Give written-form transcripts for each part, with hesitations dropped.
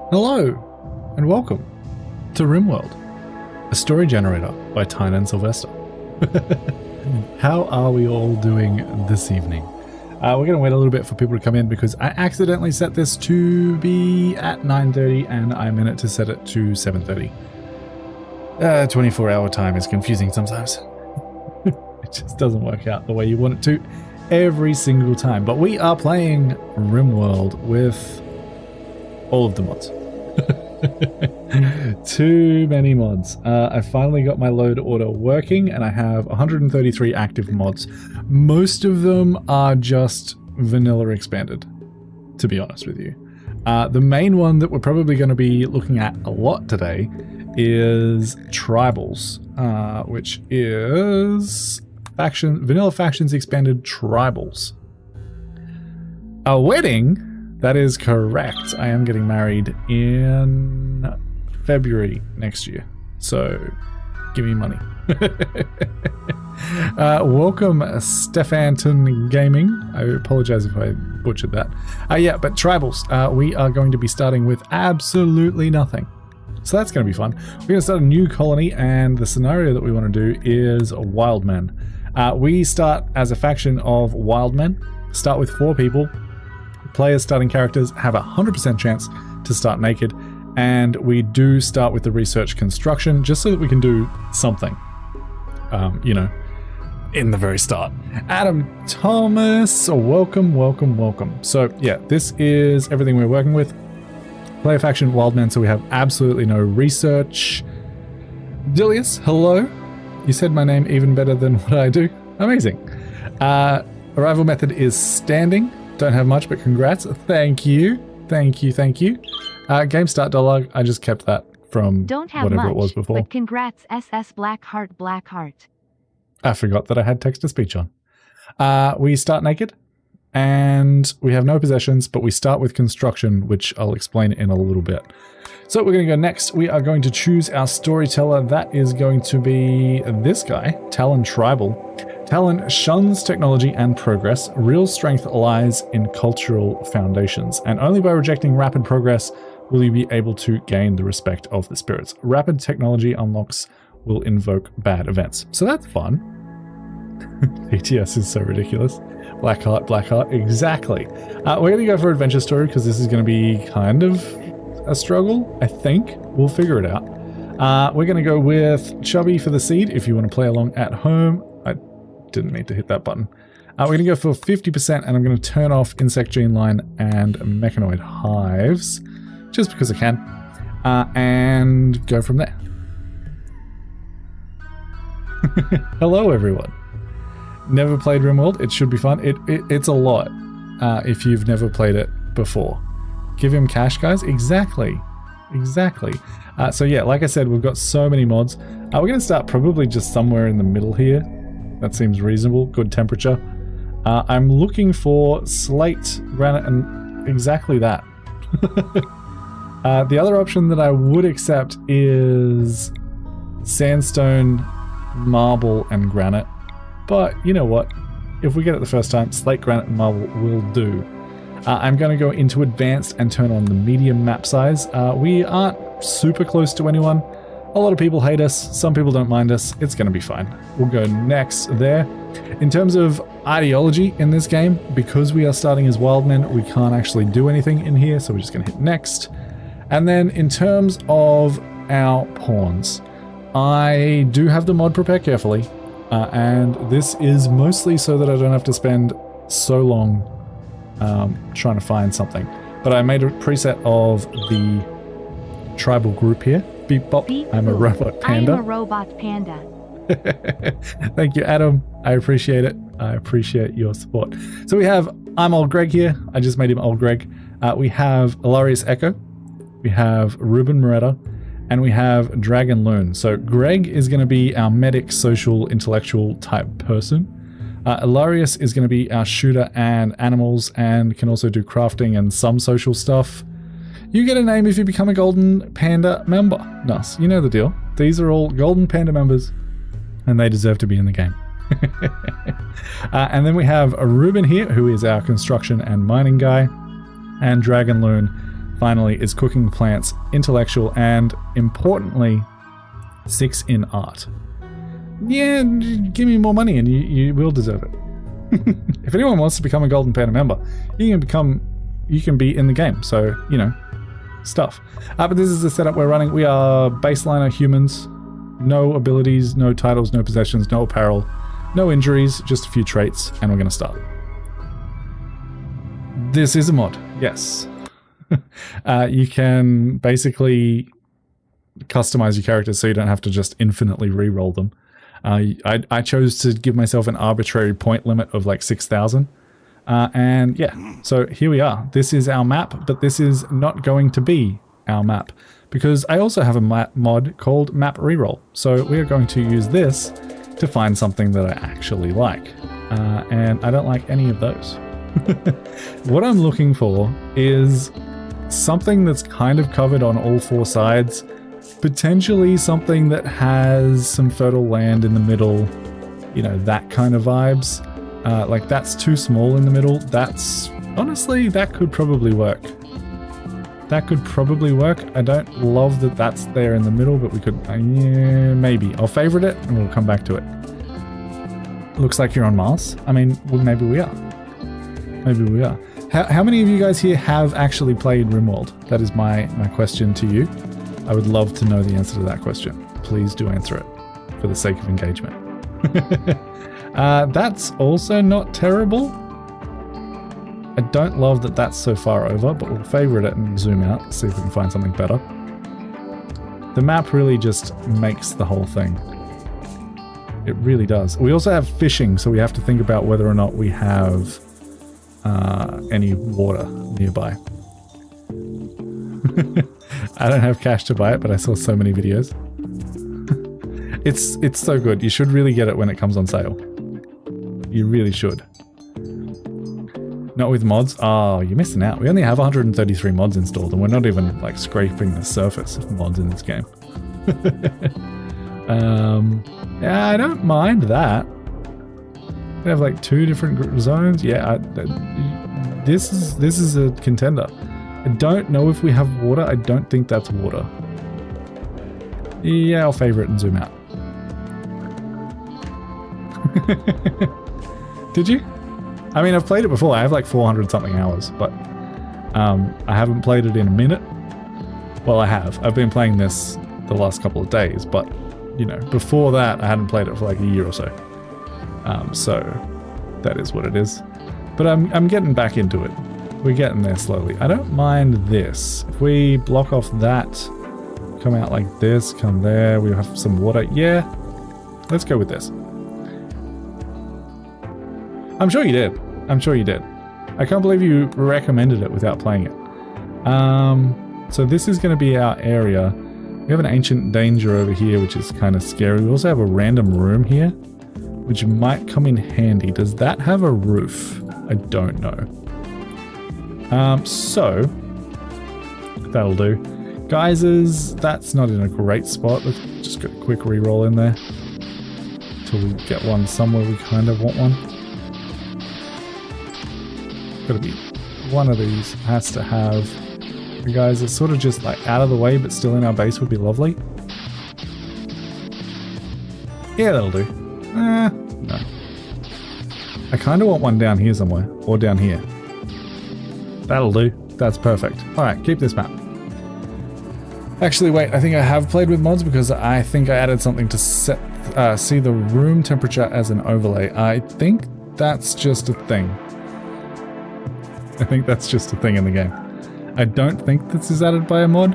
Hello, and welcome to RimWorld, a story generator by Tyne and Sylvester. How are we all doing this evening? We're going to wait a little bit for people to come in because I accidentally set this to be at 9:30 and I meant it to set it to 7:30. 24-hour time is confusing sometimes. It just doesn't work out the way you want it to every single time. But we are playing RimWorld with all of the mods. Too many mods. I finally got my load order working and I have 133 active mods. Most of them are just vanilla expanded, to be honest with you. The main one that we're probably going to be looking at a lot today is Tribals, which is vanilla factions expanded Tribals. A wedding? That is correct. I am getting married in February next year. So give me money. Welcome, Stefanton Gaming. I apologize if I butchered that. Yeah, but Tribals. We are going to be starting with absolutely nothing. So that's going to be fun. We're going to start a new colony, and the scenario that we want to do is Wildmen. We start as a faction of Wildmen. Start with 4 people. Players starting characters have a 100% chance to start naked, and we do start with the research construction just so that we can do something, in the very start. Adam Thomas, welcome. So yeah, this is everything we're working with. Player faction Wildmen, so we have absolutely no research. Dilius, hello. You said my name even better than what I do. Amazing. Arrival method is standing. Don't have much, but congrats. Thank you. Game start dialogue. I just kept that from whatever it was before. But congrats, SS Blackheart. I forgot that I had text-to-speech on. We start naked, and we have no possessions, but we start with construction, which I'll explain in a little bit. So we're going to go next. We are going to choose our storyteller. That is going to be this guy, Talon Tribal. Talon shuns technology and progress. Real strength lies in cultural foundations, and only by rejecting rapid progress will you be able to gain the respect of the spirits. Rapid technology unlocks will invoke bad events. So that's fun. PTS is so ridiculous. Blackheart, exactly. We're going to go for adventure story because this is going to be kind of a struggle, I think. We'll figure it out. We're going to go with Chubby for the seed if you want to play along at home. Didn't need to hit that button. We're going to go for 50%, and I'm going to turn off insect gene line and mechanoid hives, just because I can, and go from there. Hello, everyone. Never played RimWorld. It should be fun. It's a lot if you've never played it before. Give him cash, guys. Exactly. So yeah, like I said, we've got so many mods. We're going to start probably just somewhere in the middle here. That seems reasonable. Good temperature. I'm looking for slate, granite, and exactly that. The other option that I would accept is sandstone, marble, and granite. But you know what? If we get it the first time, slate, granite, and marble will do. I'm going to go into advanced and turn on the medium map size. We aren't super close to anyone. A lot of people hate us, some people don't mind us. It's going to be fine. We'll go next there. In terms of ideology in this game, because we are starting as Wildmen, we can't actually do anything in here, so we're just going to hit next. And then in terms of our pawns, I do have the mod prepare carefully, and this is mostly so that I don't have to spend so long trying to find something. But I made a preset of the tribal group here. Beep bop, I'm a robot panda. Thank you, Adam. I appreciate it. I appreciate your support. So we have I'm Old Greg here. I just made him Old Greg. We have Ilarius Echo. We have Ruben Moretta. And we have Dragon Loon. So Greg is going to be our medic, social, intellectual type person. Ilarius is going to be our shooter and animals and can also do crafting and some social stuff. You get a name if you become a Golden Panda member. Nice, you know the deal. These are all Golden Panda members, and they deserve to be in the game. And then we have Ruben here, who is our construction and mining guy, and Dragon Loon, finally, is cooking plants, intellectual, and importantly, 6 in art. Yeah, give me more money and you will deserve it. If anyone wants to become a Golden Panda member, you can be in the game. So, you know, stuff. But this is the setup we're running. We are baseliner humans. No abilities, no titles, no possessions, no apparel, no injuries, just a few traits, and we're going to start. This is a mod, yes. You can basically customize your characters so you don't have to just infinitely re-roll them. I chose to give myself an arbitrary point limit of like 6,000. And yeah, so here we are. This is our map, but this is not going to be our map because I also have a mod called Map Reroll. So we are going to use this to find something that I actually like. And I don't like any of those. What I'm looking for is something that's kind of covered on all 4 sides. Potentially something that has some fertile land in the middle, you know, that kind of vibes. Like that's too small in the middle. That's honestly, that could probably work. That could probably work. I don't love that that's there in the middle, but we could, yeah, maybe. I'll favorite it and we'll come back to it. Looks like you're on Mars. I mean, well, maybe we are. Maybe we are. How many of you guys here have actually played RimWorld? That is my question to you. I would love to know the answer to that question. Please do answer it for the sake of engagement. That's also not terrible. I don't love that that's so far over, but we'll favorite it and zoom out, see if we can find something better. The map really just makes the whole thing. It really does. We also have fishing, so we have to think about whether or not we have any water nearby. I don't have cash to buy it, but I saw so many videos. It's so good. You should really get it when it comes on sale. You really should. Not with mods? Oh, you're missing out. We only have 133 mods installed and we're not even like scraping the surface of mods in this game. Yeah, I don't mind that. We have like 2 different zones. Yeah, this is a contender. I don't know if we have water. I don't think that's water. Yeah, I'll favor it and zoom out. Did you? I mean, I've played it before. I have like 400 something hours, but I haven't played it in a minute. Well, I have. I've been playing this the last couple of days, but you know, before that, I hadn't played it for like a year or so. So that is what it is. But I'm getting back into it. We're getting there slowly. I don't mind this. If we block off that, come out like this, come there, we have some water. Yeah, let's go with this. I'm sure you did. I'm sure you did. I can't believe you recommended it without playing it. So this is going to be our area. We have an ancient danger over here, which is kind of scary. We also have a random room here, which might come in handy. Does that have a roof? I don't know. So that'll do. Geysers, that's not in a great spot. Let's just get a quick re-roll in there till we get one somewhere we kind of want one. Gotta be one of these has to have. You guys are sort of just like out of the way, but still in our base would be lovely. Yeah, that'll do. No. I kind of want one down here somewhere, or down here. That'll do. That's perfect. All right, keep this map. Actually, wait, I think I have played with mods because I think I added something to set see the room temperature as an overlay. I think that's just a thing. I think that's just a thing in the game. I don't think this is added by a mod,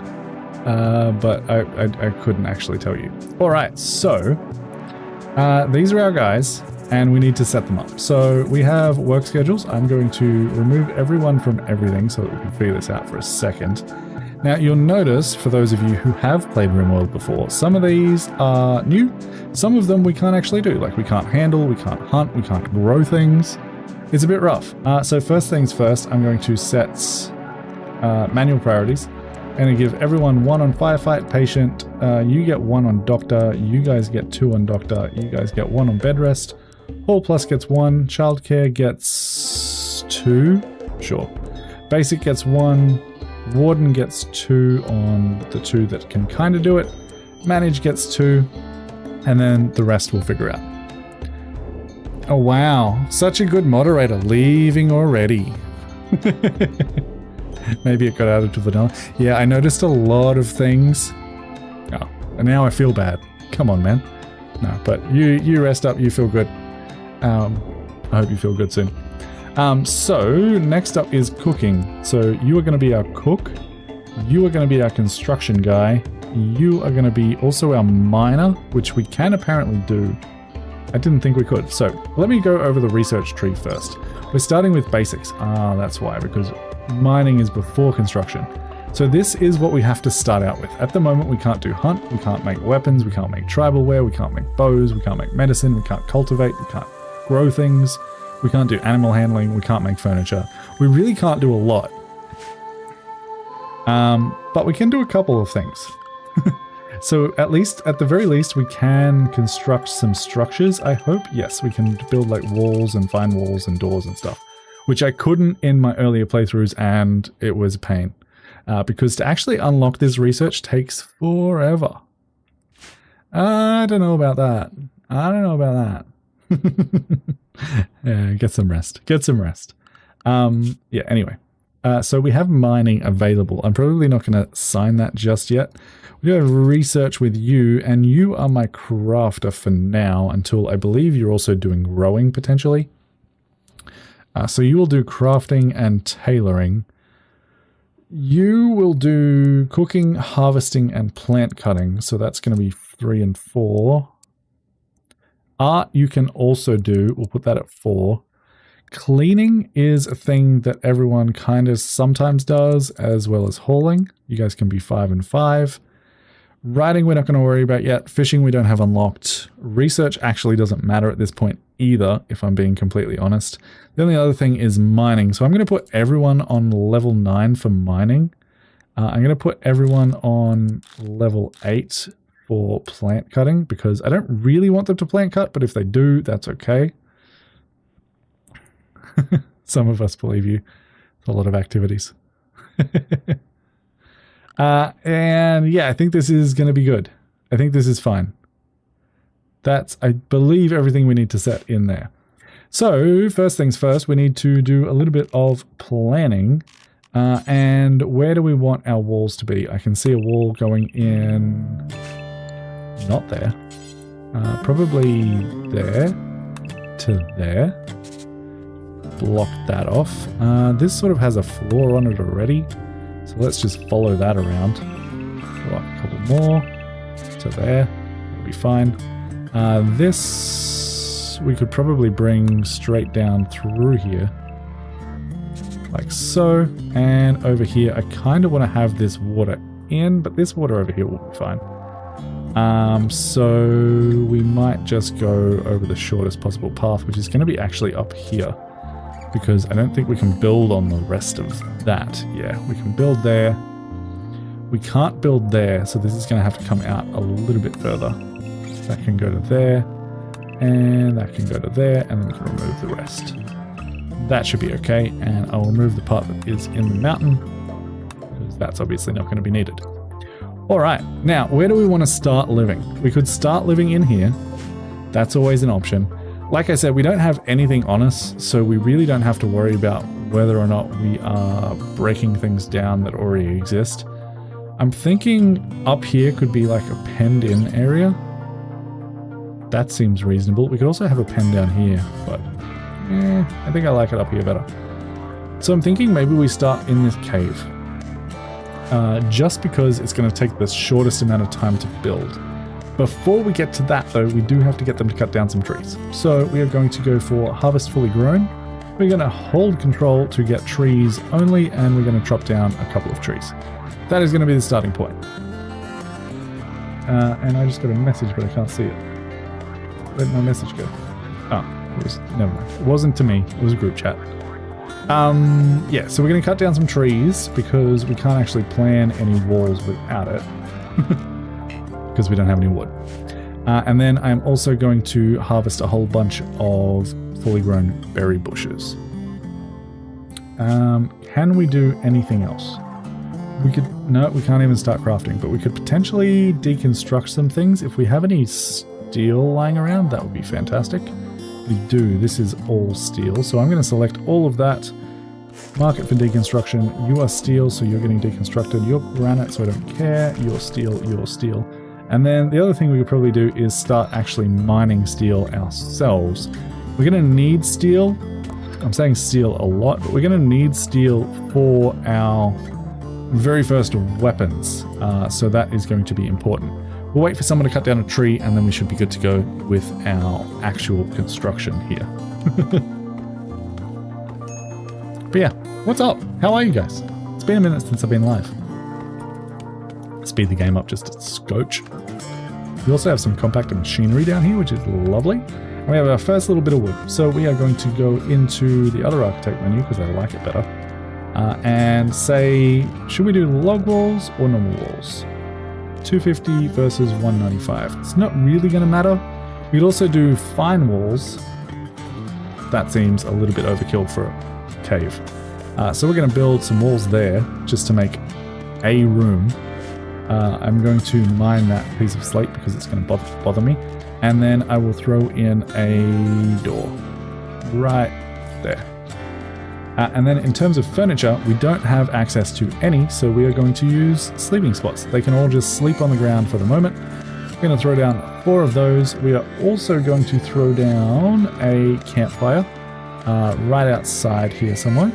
but I couldn't actually tell you. All right, so these are our guys, and we need to set them up. So we have work schedules. I'm going to remove everyone from everything so that we can figure this out for a second. Now you'll notice, for those of you who have played RimWorld before, some of these are new. Some of them we can't actually do, like we can't handle, we can't hunt, we can't grow things. It's a bit rough. So first things first, I'm going to set manual priorities. I'm going to give everyone 1 on firefight, patient, you get 1 on doctor, you guys get 2 on doctor, you guys get 1 on bed rest, Hall Plus gets 1, childcare gets 2, sure. Basic gets 1, Warden gets 2 on the 2 that can kind of do it. Manage gets 2. And then the rest we'll figure out. Oh wow, such a good moderator, leaving already. Maybe it got added to vanilla. Yeah, I noticed a lot of things. Oh, and now I feel bad. Come on, man. No, but you rest up, you feel good. I hope you feel good soon. So next up is cooking. So you are going to be our cook. You are going to be our construction guy. You are going to be also our miner, which we can apparently do. I didn't think we could. So let me go over the research tree first. We're starting with basics. Ah, that's why, because mining is before construction. So this is what we have to start out with. At the moment, we can't do hunt, we can't make weapons, we can't make tribal wear, we can't make bows, we can't make medicine, we can't cultivate, we can't grow things, we can't do animal handling, we can't make furniture. We really can't do a lot. But we can do a couple of things. So at the very least, we can construct some structures, I hope. Yes, we can build like walls and fine walls and doors and stuff, which I couldn't in my earlier playthroughs, and it was a pain. Because to actually unlock this research takes forever. I don't know about that. Yeah, get some rest. Get some rest. Yeah, anyway. So we have mining available. I'm probably not going to sign that just yet. We do have research with you, and you are my crafter for now until I believe you're also doing growing potentially. So you will do crafting and tailoring. You will do cooking, harvesting, and plant cutting. So that's going to be 3 and 4. Art you can also do. We'll put that at 4. Cleaning is a thing that everyone kind of sometimes does, as well as hauling. You guys can be 5 and 5. Writing we're not going to worry about yet. Fishing we don't have unlocked. Research actually doesn't matter at this point either, if I'm being completely honest. The only other thing is mining. So I'm going to put everyone on level 9 for mining. I'm going to put everyone on level 8 for plant cutting, because I don't really want them to plant cut, but if they do, that's okay. Some of us believe you. It's a lot of activities. And yeah, I think this is going to be good. I think this is fine. That's, I believe, everything we need to set in there. So first things first, we need to do a little bit of planning. And where do we want our walls to be? I can see a wall going in, not there, probably there to there. Block that off. This sort of has a floor on it already. So let's just follow that around. Go up a couple more to there. It'll be fine. This we could probably bring straight down through here. Like so. And over here, I kind of want to have this water in, but this water over here will be fine. So we might just go over the shortest possible path, which is going to be actually up here. Because I don't think we can build on the rest of that. Yeah, we can build there. We can't build there, so this is going to have to come out a little bit further. That can go to there, and that can go to there, and then we can remove the rest. That should be okay, and I'll remove the part that is in the mountain, because that's obviously not going to be needed. Alright, now, where do we want to start living? We could start living in here. That's always an option. Like I said, we don't have anything on us, so we really don't have to worry about whether or not we are breaking things down that already exist. I'm thinking up here could be like a penned-in area. That seems reasonable. We could also have a pen down here, but I think I like it up here better. So I'm thinking maybe we start in this cave. Just because it's going to take the shortest amount of time to build. Before we get to that, though, we do have to get them to cut down some trees. So we are going to go for harvest fully grown. We're going to hold control to get trees only, and we're going to chop down a couple of trees. That is going to be the starting point. And I just got a message, but I can't see it. Where'd my message go? Oh, it was, never mind. It wasn't to me. It was a group chat. Yeah, so we're going to cut down some trees because we can't actually plan any walls without it. Because we don't have any wood. And then I'm also going to harvest a whole bunch of fully grown berry bushes. Can we do anything else? No, we can't even start crafting, but we could potentially deconstruct some things. If we have any steel lying around, that would be fantastic. We do. This is all steel. So I'm going to select all of that. Mark it for deconstruction. You are steel, so you're getting deconstructed. You're granite, so I don't care. You're steel, you're steel. And then the other thing we could probably do is start actually mining steel ourselves. We're going to need steel. I'm saying steel a lot, but we're going to need steel for our very first weapons. So that is going to be important. We'll wait for someone to cut down a tree, and then we should be good to go with our actual construction here. But yeah, what's up? How are you guys? It's been a minute since I've been live. Speed the game up just a scotch. We also have some compacted machinery down here, which is lovely. And we have our first little bit of wood. So we are going to go into the other architect menu because I like it better. And say, should we do log walls or normal walls? 250 versus 195. It's not really going to matter. We could also do fine walls. That seems a little bit overkill for a cave. So we're going to build some walls there just to make a room. I'm going to mine that piece of slate because it's going to bother me. And then I will throw in a door right there. And then in terms of furniture, we don't have access to any, so we are going to use sleeping spots. They can all just sleep on the ground for the moment. We're going to throw down 4 of those. We are also going to throw down a campfire right outside here somewhere.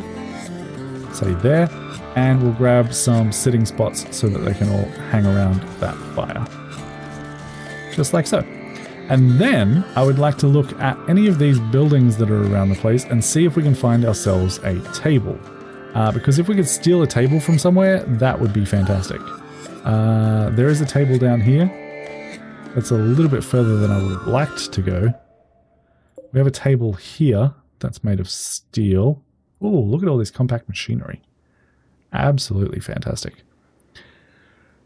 Say there. And we'll grab some sitting spots so that they can all hang around that fire. Just like so. And then I would like to look at any of these buildings that are around the place and see if we can find ourselves a table. Because if we could steal a table from somewhere, that would be fantastic. There is a table down here. That's a little bit further than I would have liked to go. We have a table here that's made of steel. Oh, look at all this compact machinery. Absolutely fantastic.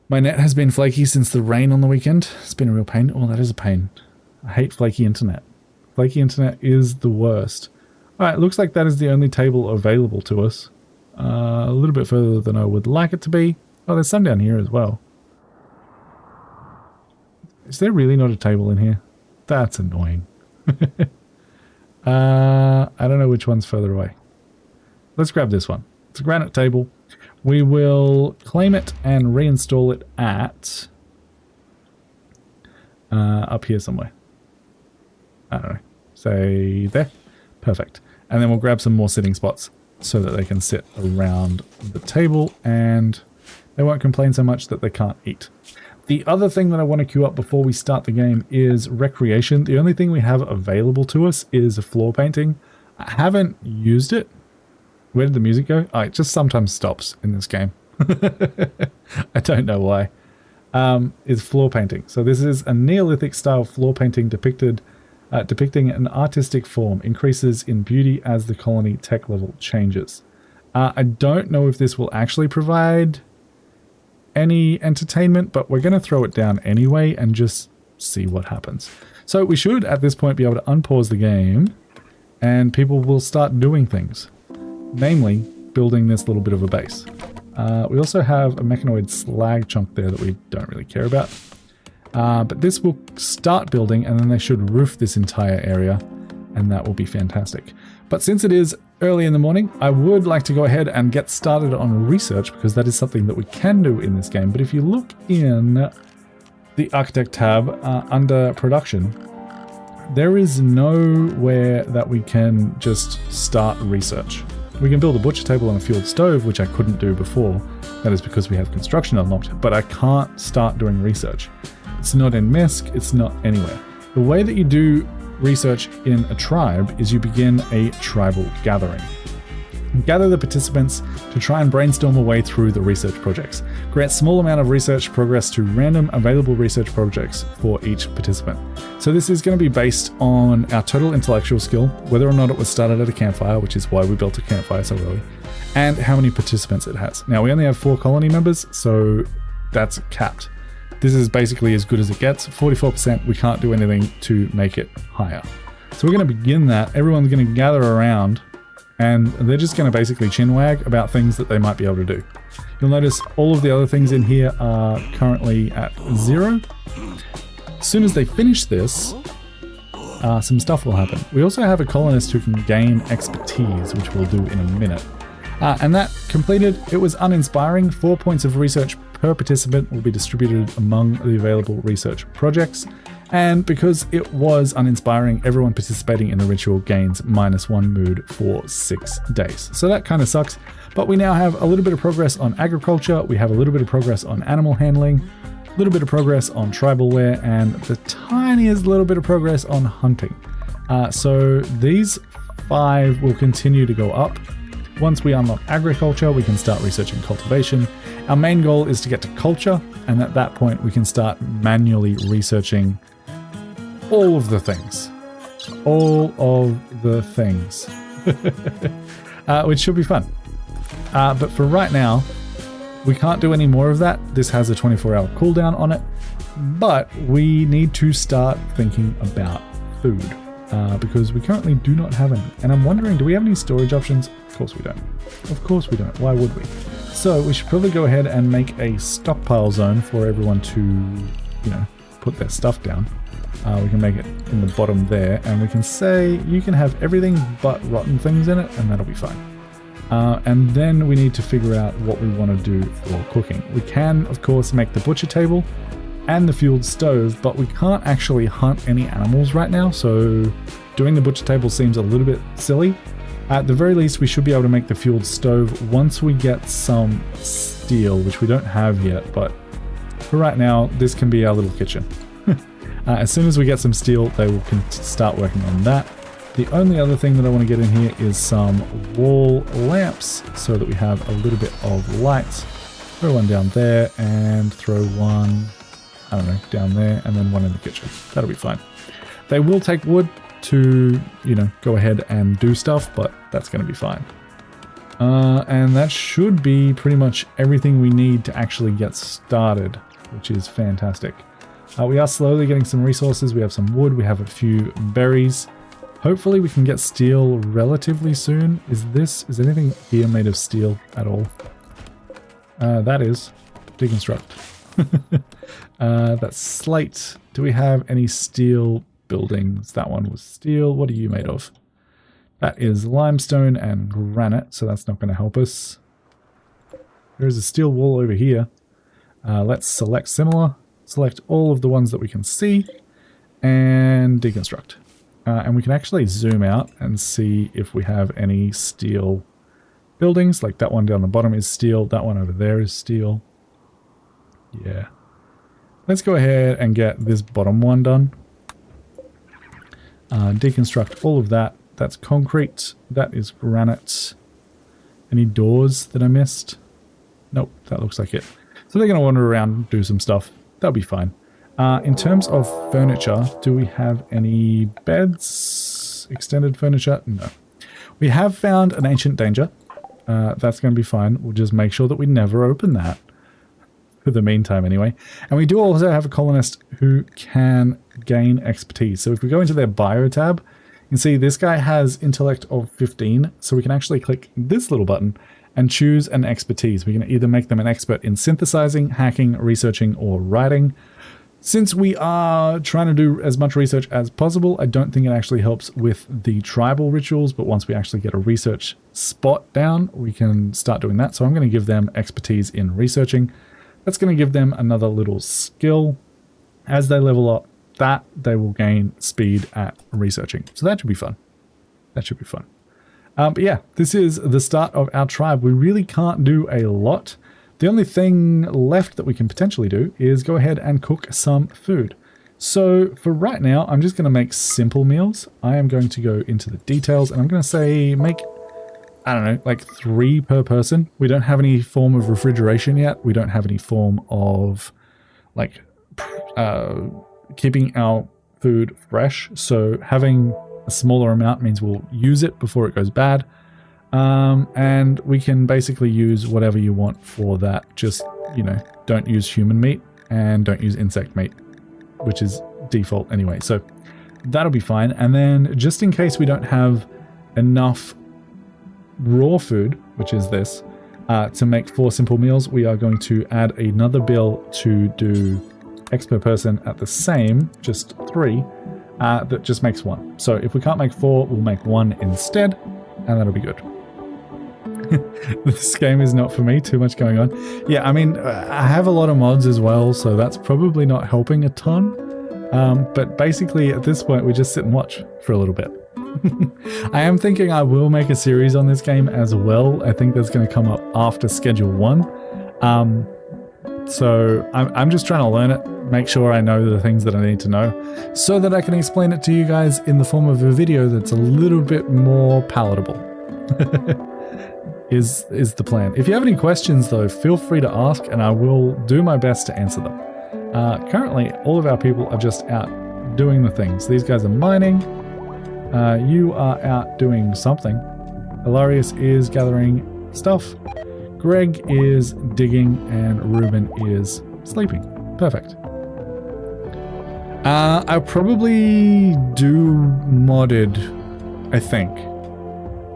My net has been flaky since the rain on the weekend. It's been a real pain. Oh, that is a pain. I hate flaky internet. Flaky internet is the worst. Alright, looks like that is the only table available to us. A little bit further than I would like it to be. Oh, there's some down here as well. Is there really not a table in here? That's annoying. I don't know which one's further away. Let's grab this one. It's a granite table. We will claim it and reinstall it at up here somewhere. I don't know. Say there. Perfect. And then we'll grab some more sitting spots so that they can sit around the table and they won't complain so much that they can't eat. The other thing that I want to queue up before we start the game is recreation. The only thing we have available to us is floor painting. I haven't used it. Where did the music go? Oh, it just sometimes stops in this game. I don't know why. Is floor painting. So this is a Neolithic style floor painting depicting an artistic form, increases in beauty as the colony tech level changes. I don't know if this will actually provide any entertainment, but we're going to throw it down anyway and just see what happens. So we should at this point be able to unpause the game and people will start doing things. Namely, building this little bit of a base. We also have a mechanoid slag chunk there that we don't really care about. But this will start building and then they should roof this entire area and that will be fantastic. But since it is early in the morning, I would like to go ahead and get started on research because that is something that we can do in this game. But if you look in the Architect tab under Production, there is nowhere that we can just start research. We can build a butcher table and a fueled stove, which I couldn't do before. That is because we have construction unlocked, but I can't start doing research. It's not in MISC, it's not anywhere. The way that you do research in a tribe is you begin a tribal gathering. Gather the participants to try and brainstorm a way through the research projects. Grant small amount of research progress to random available research projects for each participant. So this is going to be based on our total intellectual skill, whether or not it was started at a campfire, which is why we built a campfire so early, and how many participants it has. Now we only have 4 colony members, so that's capped. This is basically as good as it gets. 44%, we can't do anything to make it higher. So we're going to begin that. Everyone's going to gather around and they're just going to basically chinwag about things that they might be able to do. You'll notice all of the other things in here are currently at 0. As soon as they finish this, some stuff will happen. We also have a colonist who can gain expertise, which we'll do in a minute. And that completed, it was uninspiring. 4 points of research per participant will be distributed among the available research projects. And because it was uninspiring, everyone participating in the ritual gains -1 mood for 6 days. So that kind of sucks. But we now have a little bit of progress on agriculture. We have a little bit of progress on animal handling, a little bit of progress on tribal wear, and the tiniest little bit of progress on hunting. So these 5 will continue to go up. Once we unlock agriculture, we can start researching cultivation. Our main goal is to get to culture, and at that point we can start manually researching all of the things. All of the things. Which should be fun. But for right now, we can't do any more of that. This has a 24-hour cooldown on it. But we need to start thinking about food. Because we currently do not have any. And I'm wondering, do we have any storage options? Of course we don't. Of course we don't. Why would we? So we should probably go ahead and make a stockpile zone for everyone to, put their stuff down. We can make it in the bottom there, and we can say you can have everything but rotten things in it, and that'll be fine. And then we need to figure out what we want to do for cooking. We can, of course, make the butcher table and the fueled stove, but we can't actually hunt any animals right now, so doing the butcher table seems a little bit silly. At the very least, we should be able to make the fueled stove once we get some steel, which we don't have yet, but for right now, this can be our little kitchen. As soon as we get some steel, they will start working on that. The only other thing that I want to get in here is some wall lamps so that we have a little bit of light. Throw one down there and throw one, I don't know, down there, and then one in the kitchen. That'll be fine. They will take wood to, go ahead and do stuff, but that's going to be fine. And that should be pretty much everything we need to actually get started, which is fantastic. We are slowly getting some resources. We have some wood. We have a few berries. Hopefully we can get steel relatively soon. Is anything here made of steel at all? That is. Deconstruct. That's slate. Do we have any steel buildings? That one was steel. What are you made of? That is limestone and granite, so that's not going to help us. There's a steel wall over here. Let's select similar. Select all of the ones that we can see and deconstruct. And we can actually zoom out and see if we have any steel buildings. Like that one down the bottom is steel. That one over there is steel. Yeah. Let's go ahead and get this bottom one done. Deconstruct all of that. That's concrete. That is granite. Any doors that I missed? Nope, that looks like it. So they're going to wander around, do some stuff. That'll be fine. In terms of furniture, do we have any beds? Extended furniture? No. We have found an ancient danger. That's going to be fine. We'll just make sure that we never open that. For the meantime, anyway. And we do also have a colonist who can gain expertise. So if we go into their bio tab, you can see this guy has intellect of 15. So we can actually click this little button and choose an expertise. We can either make them an expert in synthesizing, hacking, researching, or writing. Since we are trying to do as much research as possible, I don't think it actually helps with the tribal rituals, but once we actually get a research spot down, we can start doing that. So I'm going to give them expertise in researching. That's going to give them another little skill. As they level up that, they will gain speed at researching. So that should be fun. That should be fun. But yeah, this is the start of our tribe. We really can't do a lot. The only thing left that we can potentially do is go ahead and cook some food. So for right now, I'm just going to make simple meals. I am going to go into the details and I'm going to say make, I don't know, like 3 per person. We don't have any form of refrigeration yet. We don't have any form of like keeping our food fresh. So having a smaller amount means we'll use it before it goes bad. And we can basically use whatever you want for that. Just, don't use human meat and don't use insect meat, which is default anyway. So that'll be fine. And then just in case we don't have enough raw food, which is this, to make 4 simple meals. We are going to add another bill to do X per person at the same, just 3, that just makes 1. So if we can't make 4, we'll make 1 instead, and that'll be good. This game is not for me, too much going on. Yeah, I mean, I have a lot of mods as well, so that's probably not helping a ton. But basically, at this point, we just sit and watch for a little bit. I am thinking I will make a series on this game as well. I think that's going to come up after Schedule 1. So I'm just trying to learn it, make sure I know the things that I need to know, so that I can explain it to you guys in the form of a video that's a little bit more palatable. is the plan. If you have any questions though, feel free to ask and I will do my best to answer them. Currently, all of our people are just out doing the things. These guys are mining. You are out doing something. Hilarious is gathering stuff. Greg is digging and Ruben is sleeping. Perfect. I'll probably do modded, I think.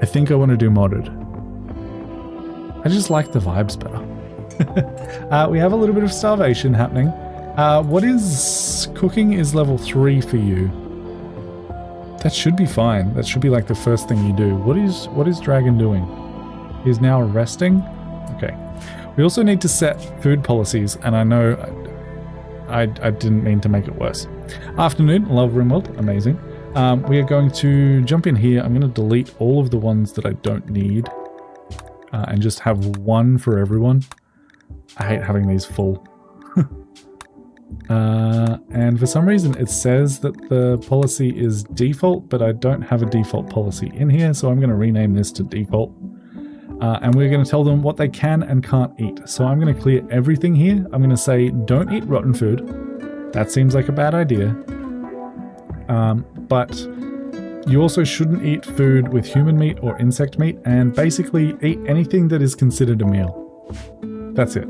I think I want to do modded. I just like the vibes better. We have a little bit of starvation happening. What is cooking is level 3 for you. That should be fine. That should be like the first thing you do. What is Dragon doing? He's now resting? Okay. We also need to set food policies, and I know I didn't mean to make it worse. Afternoon, love RimWorld, amazing. We are going to jump in here. I'm going to delete all of the ones that I don't need. And just have 1 for everyone. I hate having these full. And for some reason it says that the policy is default, but I don't have a default policy in here, so I'm going to rename this to default. And we're going to tell them what they can and can't eat. So I'm going to clear everything here. I'm going to say don't eat rotten food. That seems like a bad idea. But you also shouldn't eat food with human meat or insect meat, and basically eat anything that is considered a meal. That's it.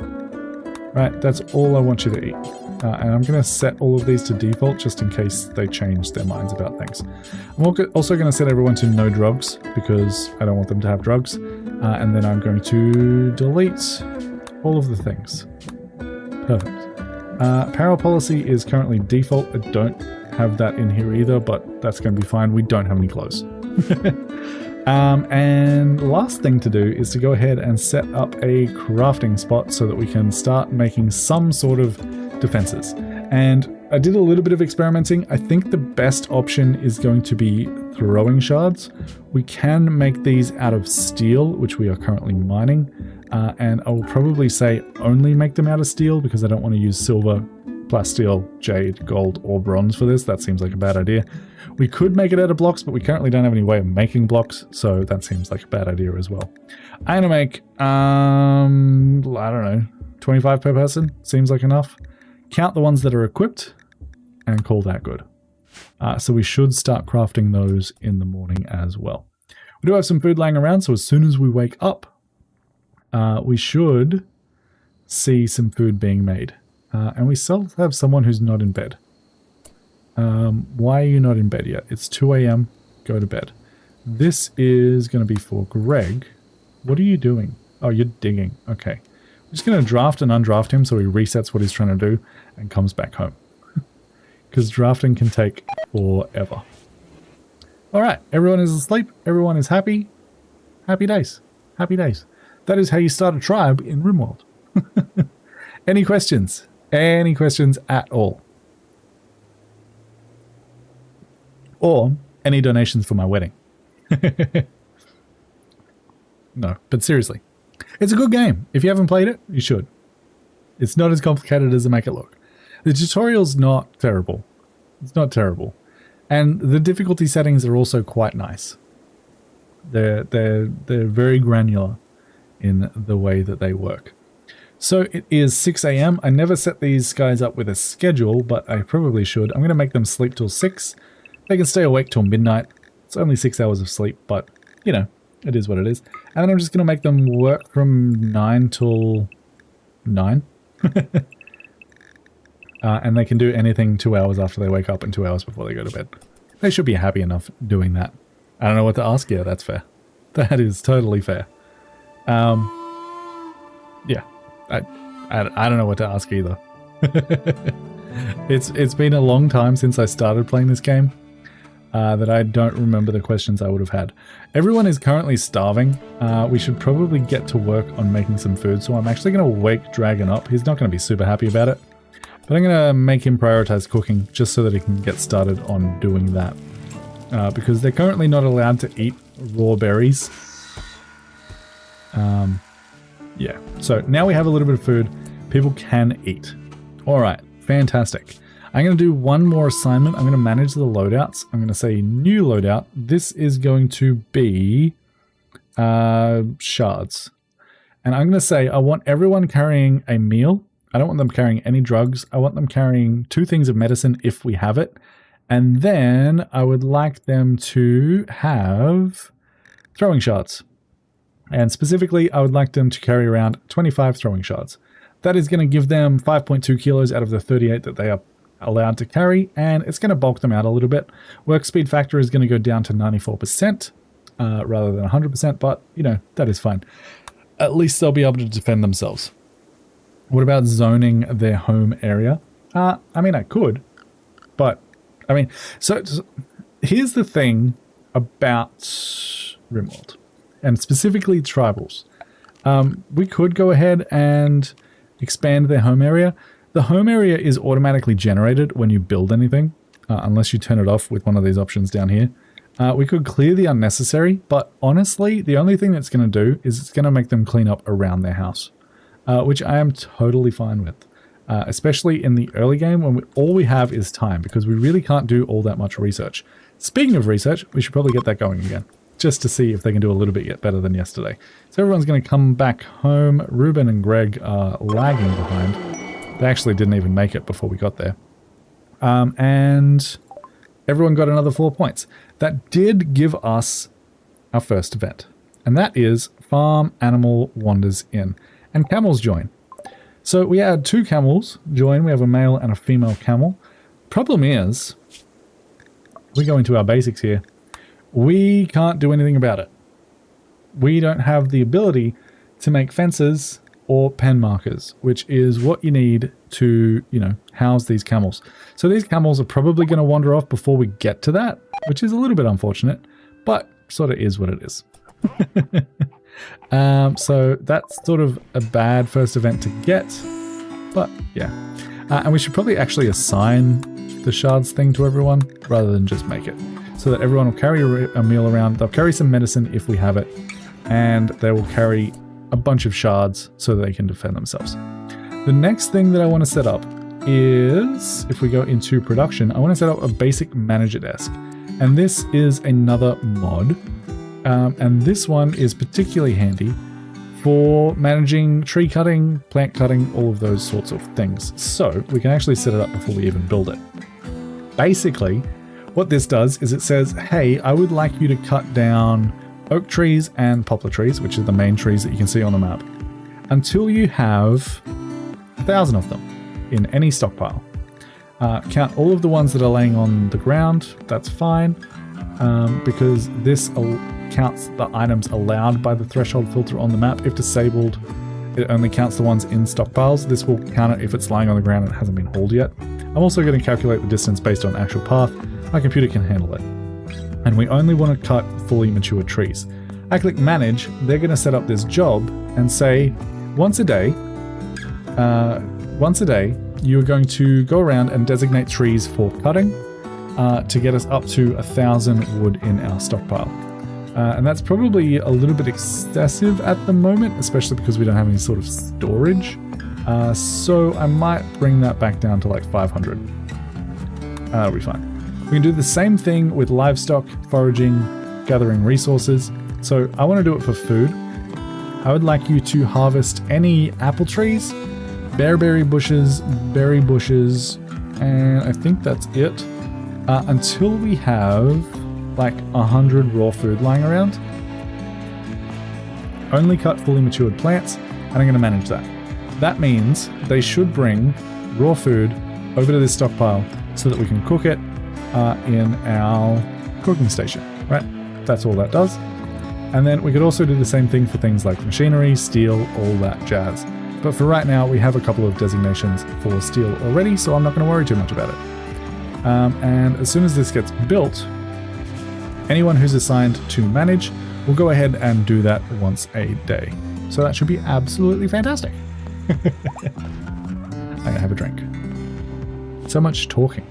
Right, that's all I want you to eat. And I'm going to set all of these to default just in case they change their minds about things. I'm also going to set everyone to no drugs because I don't want them to have drugs. And then I'm going to delete all of the things. Perfect. Power policy is currently default. I don't have that in here either, but that's going to be fine. We don't have any clothes. And last thing to do is to go ahead and set up a crafting spot so that we can start making some sort of defenses. And I did a little bit of experimenting. I think the best option is going to be throwing shards. We can make these out of steel, which we are currently mining. And I will probably say only make them out of steel because I don't want to use silver, plasteel, jade, gold, or bronze for this. That seems like a bad idea. We could make it out of blocks, but we currently don't have any way of making blocks, so that seems like a bad idea as well. I'm gonna make, I don't know, 25 per person. Seems like enough. Count the ones that are equipped and call that good. So we should start crafting those in the morning as well. We do have some food laying around, so as soon as we wake up, we should see some food being made. And we still have someone who's not in bed. Why are you not in bed yet? It's 2 a.m. Go to bed. This is going to be for Greg. What are you doing? Oh, you're digging. Okay. I'm just going to draft and undraft him so he resets what he's trying to do and comes back home. Because drafting can take forever. Alright, everyone is asleep. Everyone is happy. Happy days. Happy days. That is how you start a tribe in RimWorld. Any questions? Any questions at all? Or any donations for my wedding? No, but seriously. It's a good game. If you haven't played it, you should. It's not as complicated as they make it look. The tutorial's not terrible. It's not terrible. And the difficulty settings are also quite nice. They're very granular in the way that they work. So it is 6 a.m. I never set these guys up with a schedule, but I probably should. I'm going to make them sleep till 6. They can stay awake till midnight. It's only 6 hours of sleep, but, you know, it is what it is. And then I'm just going to make them work from 9 till 9. And they can do anything 2 hours after they wake up and 2 hours before they go to bed. They should be happy enough doing that. I don't know what to ask. Yeah, that's fair. That is totally fair. Yeah, I don't know what to ask either. It's been a long time since I started playing this game that I don't remember the questions I would have had. Everyone is currently starving. We should probably get to work on making some food, so I'm actually going to wake Dragon up. He's not going to be super happy about it, but I'm going to make him prioritize cooking just so that he can get started on doing that. Because they're currently not allowed to eat raw berries. Yeah, so now we have a little bit of food. People can eat. All right, fantastic. I'm going to do one more assignment. I'm going to manage the loadouts. I'm going to say new loadout. This is going to be shards. And I'm going to say I want everyone carrying a meal. I don't want them carrying any drugs. I want them carrying 2 things of medicine if we have it. And then I would like them to have throwing shards. And specifically, I would like them to carry around 25 throwing shards. That is going to give them 5.2 kilos out of the 38 that they are allowed to carry, and it's going to bulk them out a little bit. Work speed factor is going to go down to 94% rather than 100%, but, you know, that is fine. At least they'll be able to defend themselves. What about zoning their home area? I mean, I could, but, I mean, so here's the thing about RimWorld. And specifically tribals. We could go ahead and expand their home area. The home area is automatically generated when you build anything, unless you turn it off with one of these options down here. We could clear the unnecessary, but honestly, the only thing that's going to do is it's going to make them clean up around their house, which I am totally fine with, especially in the early game when all we have is time, because we really can't do all that much research. Speaking of research, we should probably get that going again, just to see if they can do a little bit better than yesterday. So everyone's going to come back home. Ruben and Greg are lagging behind. They actually didn't even make it before we got there. And everyone got another 4 points. That did give us our first event. And that is Farm Animal Wanders In. And camels join. So we had 2 camels join. We have a male and a female camel. Problem is, we go into our basics here. We can't do anything about it. We don't have the ability to make fences or pen markers, which is what you need to, you know, house these camels. So these camels are probably going to wander off before we get to that, which is a little bit unfortunate, but sort of is what it is. So that's sort of a bad first event to get, but yeah. And we should probably actually assign the shards thing to everyone rather than just make it. So that everyone will carry a meal around. They'll carry some medicine if we have it. And they will carry a bunch of shards so that they can defend themselves. The next thing that I want to set up is, if we go into production, I want to set up a basic manager desk. And this is another mod. And this one is particularly handy for managing tree cutting, plant cutting, all of those sorts of things. So we can actually set it up before we even build it. Basically, what this does is it says, hey, I would like you to cut down oak trees and poplar trees, which are the main trees that you can see on the map, until you have 1,000 of them in any stockpile. Count all of the ones that are laying on the ground. That's fine, because this counts the items allowed by the threshold filter on the map. If disabled, it only counts the ones in stockpiles. This will count it if it's lying on the ground and it hasn't been hauled yet. I'm also going to calculate the distance based on actual path. My computer can handle it. And we only want to cut fully mature trees. I click manage, they're going to set up this job and say, once a day, you're going to go around and designate trees for cutting to get us up to 1,000 wood in our stockpile. And that's probably a little bit excessive at the moment, especially because we don't have any sort of storage. So I might bring that back down to like 500. That'll be fine. We can do the same thing with livestock, foraging, gathering resources. So I want to do it for food. I would like you to harvest any apple trees, bearberry bushes, berry bushes, and I think that's it. Until we have like 100 raw food lying around. Only cut fully matured plants, and I'm going to manage that. That means they should bring raw food over to this stockpile so that we can cook it in our cooking station, right? That's all that does. And then we could also do the same thing for things like machinery, steel, all that jazz. But for right now, we have a couple of designations for steel already, so I'm not going to worry too much about it. And as soon as this gets built, anyone who's assigned to manage will go ahead and do that once a day. So that should be absolutely fantastic. I'm going to have a drink. So much talking.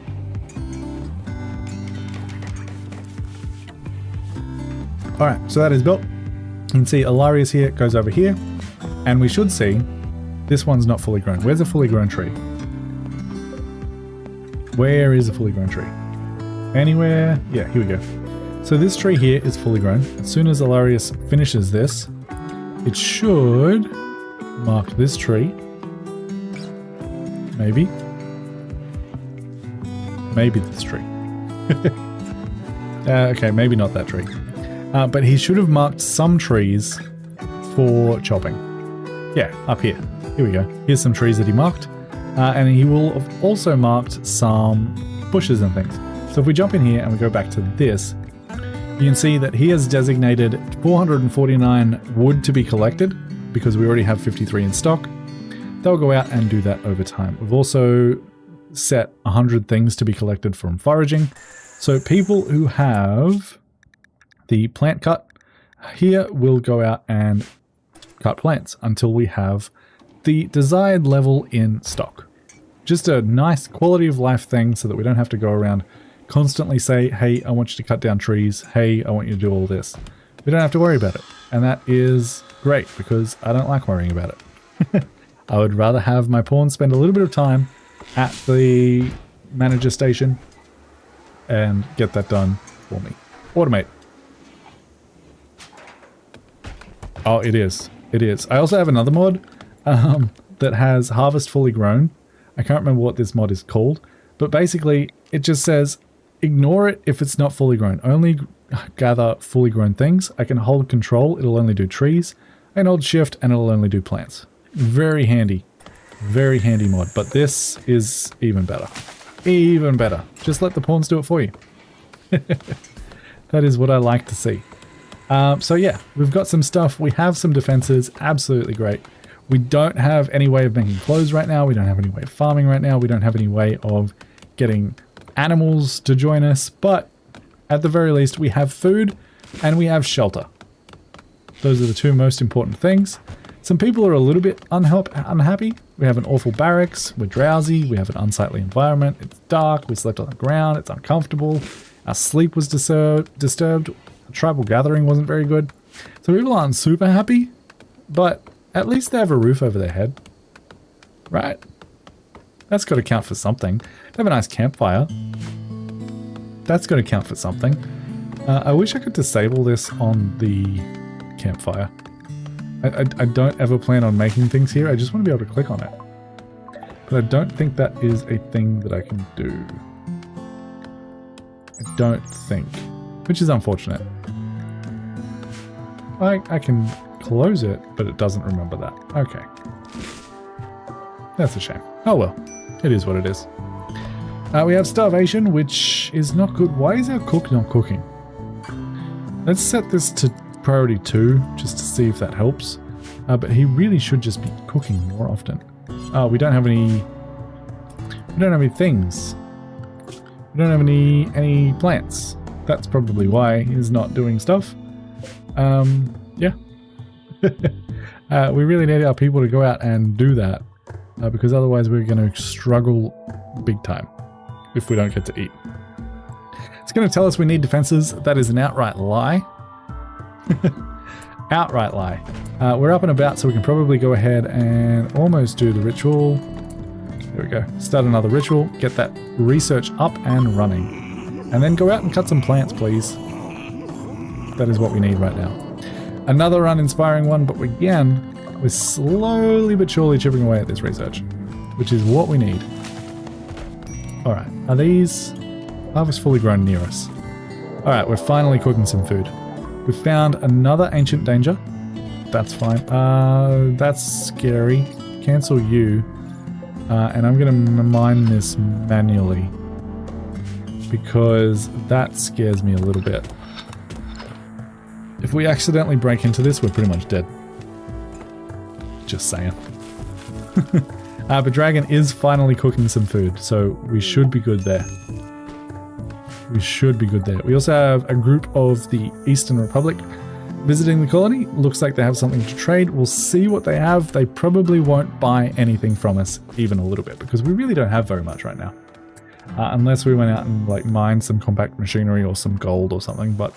Alright, so that is built. You can see Ilaria's here, it goes over here. And we should see this one's not fully grown. Where's a fully grown tree? Where is a fully grown tree? Anywhere? Yeah, here we go. So this tree here is fully grown. As soon as Ilarius finishes this, it should mark this tree. Maybe. Maybe this tree. Okay, maybe not that tree. But he should have marked some trees for chopping. Yeah, up here. Here we go. Here's some trees that he marked. And he will have also marked some bushes and things. So if we jump in here and we go back to this, you can see that he has designated 449 wood to be collected because we already have 53 in stock. They'll go out and do that over time. We've also set 100 things to be collected from foraging. So people who have the plant cut here will go out and cut plants until we have the desired level in stock. Just a nice quality of life thing so that we don't have to go around constantly say, hey, I want you to cut down trees. Hey, I want you to do all this. We don't have to worry about it. And that is great because I don't like worrying about it. I would rather have my pawns spend a little bit of time at the manager station and get that done for me. Automate. Oh, it is. It is. I also have another mod that has harvest fully grown. I can't remember what this mod is called, but basically it just says ignore it if it's not fully grown. Only gather fully grown things. I can hold control. It'll only do trees. I can hold shift and it'll only do plants. Very handy. Very handy mod, but this is even better. Even better. Just let the pawns do it for you. That is what I like to see. So yeah, we've got some stuff. We have some defenses. Absolutely great. We don't have any way of making clothes right now. We don't have any way of farming right now. We don't have any way of getting animals to join us. But at the very least, we have food and we have shelter. Those are the two most important things. Some people are a little bit unhappy. We have an awful barracks. We're drowsy. We have an unsightly environment. It's dark. We slept on the ground. It's uncomfortable. Our sleep was disturbed. The tribal gathering wasn't very good. So people aren't super happy, but at least they have a roof over their head. Right? That's got to count for something. They have a nice campfire. That's got to count for something. I wish I could disable this on the campfire. I don't ever plan on making things here. I just want to be able to click on it. But I don't think that is a thing that I can do. I don't think. Which is unfortunate. I can close it, but it doesn't remember that. Okay. That's a shame. Oh well. It is what it is. We have starvation, which is not good. Why is our cook not cooking? Let's set this to priority 2, just to see if that helps. But he really should just be cooking more often. We don't have any... We don't have any things. We don't have any plants. That's probably why he's not doing stuff. Yeah. We really need our people to go out and do that. Because otherwise we're going to struggle big time if we don't get to eat. It's going to tell us we need defenses. That is an outright lie. Outright lie. We're up and about, so we can probably go ahead and almost do the ritual. There we go. Start another ritual. Get that research up and running. And then go out and cut some plants, please. That is what we need right now. Another uninspiring one, but again, we're slowly but surely chipping away at this research, which is what we need. Alright, are these harvest fully grown near us? Alright, we're finally cooking some food. We've found another ancient danger. That's fine. That's scary. Cancel you. And I'm going to mine this manually, because that scares me a little bit. If If we accidentally break into this, we're pretty much dead. Just saying. But Dragon is finally cooking some food, so we should be good there. We should be good there. We also have a group of the Eastern Republic visiting the colony. Looks like they have something to trade. We'll see what they have. They probably won't buy anything from us, even a little bit, because we really don't have very much right now. Unless we went out and like mined some compact machinery or some gold or something, but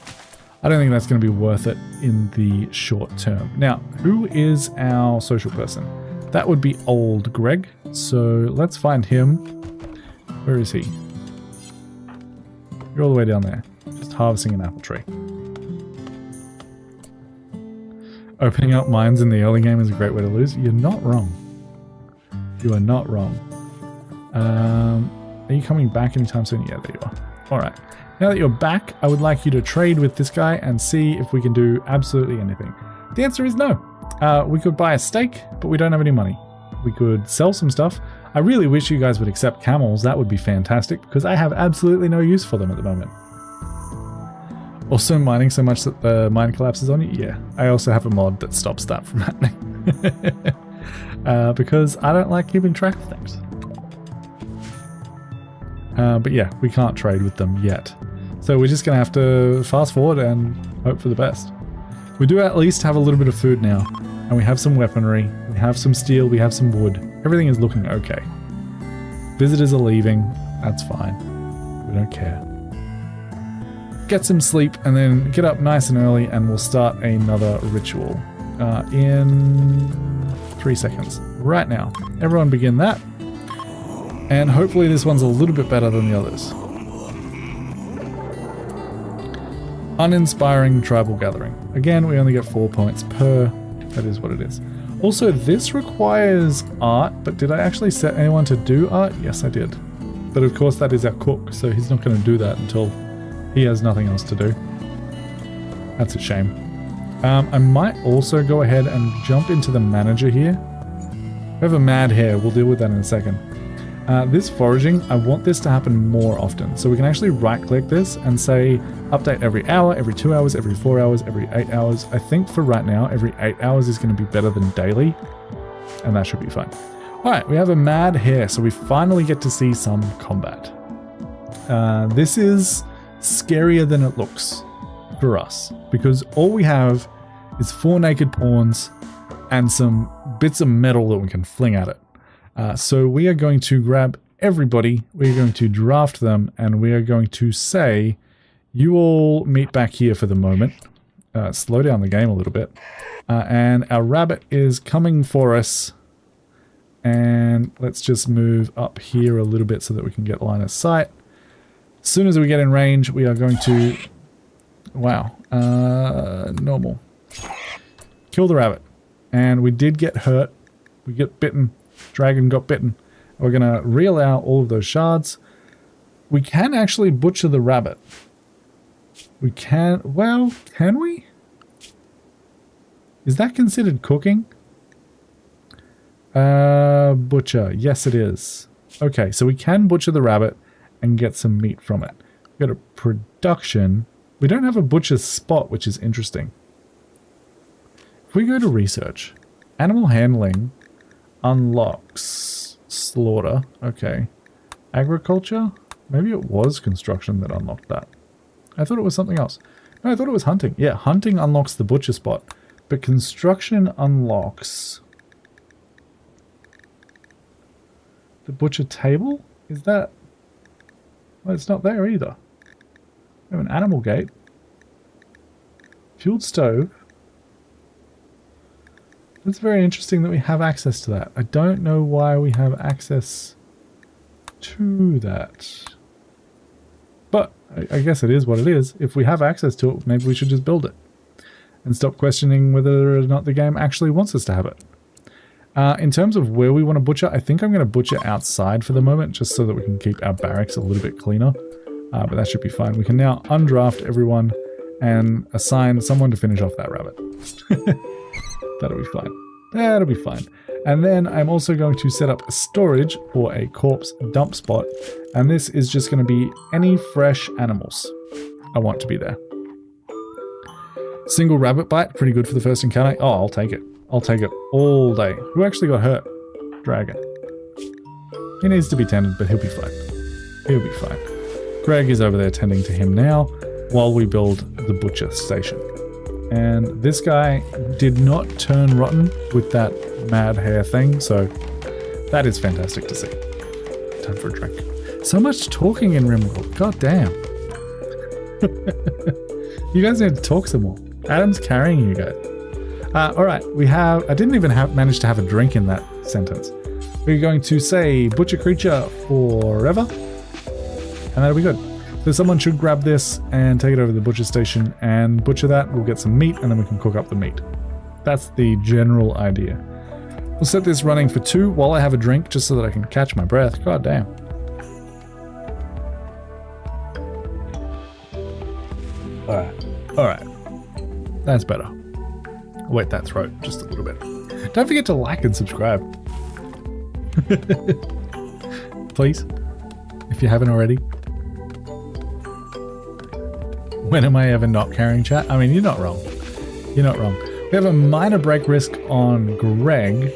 I don't think that's going to be worth it in the short term. Now, who is our social person? That would be old Greg. So let's find him. Where is he? You're all the way down there. Just harvesting an apple tree. Opening up mines in the early game is a great way to lose. You're not wrong. You are not wrong. Are you coming back anytime soon? Yeah, there you are. Alright. Now that you're back, I would like you to trade with this guy and see if we can do absolutely anything. The answer is no. We could buy a steak, but we don't have any money. We could sell some stuff. I really wish you guys would accept camels. That would be fantastic, because I have absolutely no use for them at the moment. Also mining so much that the mine collapses on you? Yeah. I also have a mod that stops that from happening. Because I don't like keeping track of things. But yeah, we can't trade with them yet. So we're just going to have to fast forward and hope for the best. We do at least have a little bit of food now. And we have some weaponry. We have some steel. We have some wood. Everything is looking okay. Visitors are leaving. That's fine. We don't care. Get some sleep and then get up nice and early and we'll start another ritual in 3 seconds. Right now. Everyone begin that. And hopefully this one's a little bit better than the others. Uninspiring tribal gathering. Again, we only get 4 points per. That is what it is. Also, this requires art, but did I actually set anyone to do art? Yes, I did. But of course that is our cook, so he's not going to do that until he has nothing else to do. That's a shame. I might also go ahead and jump into the manager here. We have a mad hare. We'll deal with that in a second. This foraging, I want this to happen more often. So we can actually right-click this and say update every hour, every 2 hours, every 4 hours, every 8 hours. I think for right now, every 8 hours is going to be better than daily. And that should be fine. Alright, we have a mad hare, so we finally get to see some combat. This is scarier than it looks for us. Because all we have is 4 naked pawns and some bits of metal that we can fling at it. So we are going to grab everybody, we're going to draft them, and we are going to say, you all meet back here for the moment. Slow down the game a little bit. And our rabbit is coming for us. And let's just move up here a little bit so that we can get line of sight. As soon as we get in range, we are going to... Wow. Normal. Kill the rabbit. And we did get hurt. We get bitten. Dragon got bitten. We're going to reallow all of those shards. We can actually butcher the rabbit. We can... Well, can we? Is that considered cooking? Butcher. Yes, it is. Okay, so we can butcher the rabbit and get some meat from it. We've got a production. We don't have a butcher's spot, which is interesting. If we go to research, animal handling unlocks slaughter. Okay. Agriculture? Maybe it was construction that unlocked that. I thought it was something else. No, I thought it was hunting. Yeah, hunting unlocks the butcher spot. But construction unlocks... the butcher table? Is that... Well, it's not there either. We have an animal gate. Fueled stove. It's very interesting that we have access to that. I don't know why we have access to that. But I guess it is what it is. If we have access to it, maybe we should just build it. And stop questioning whether or not the game actually wants us to have it. In terms of where we want to butcher, I think I'm going to butcher outside for the moment, just so that we can keep our barracks a little bit cleaner. But that should be fine. We can now undraft everyone and assign someone to finish off that rabbit. That'll be fine. That'll be fine. And then I'm also going to set up a storage for a corpse dump spot. And this is just going to be any fresh animals I want to be there. Single rabbit bite, pretty good for the first encounter. Oh, I'll take it. I'll take it all day. Who actually got hurt? Dragon. He needs to be tended, but he'll be fine. He'll be fine. Greg is over there tending to him now while we build the butcher station. And this guy did not turn rotten with that mad hair thing, so that is fantastic to see. Time for a drink. So much talking in RimWorld. God damn. You guys need to talk some more. Adam's carrying you guys. Alright, I didn't even manage to have a drink in that sentence. We're going to say butcher creature forever, and that'll be good. So someone should grab this and take it over to the butcher station and butcher that. We'll get some meat and then we can cook up the meat. That's the general idea. We'll set this running for 2 while I have a drink just so that I can catch my breath. God damn. Alright. That's better. Wet that throat just a little bit. Don't forget to like and subscribe. Please, if you haven't already. When am I ever not carrying chat? I mean, you're not wrong. You're not wrong. We have a minor break risk on Greg.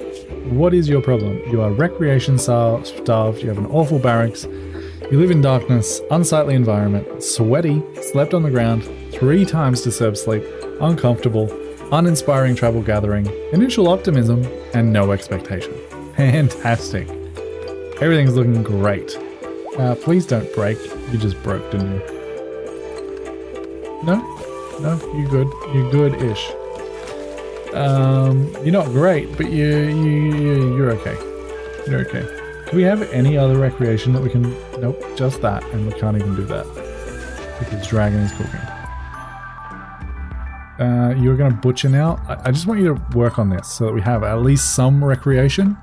What is your problem? You are recreation starved, you have an awful barracks, you live in darkness, unsightly environment, sweaty, slept on the ground, 3 times disturbed sleep, uncomfortable, uninspiring travel gathering, initial optimism, and no expectation. Fantastic. Everything's looking great. Please don't break. You just broke, didn't you? No? No? You good. You good-ish. You're not great, but you're okay. You're okay. Do we have any other recreation that we can... Nope, just that, and we can't even do that. Because Dragon is cooking. You're going to butcher now? I just want you to work on this so that we have at least some recreation.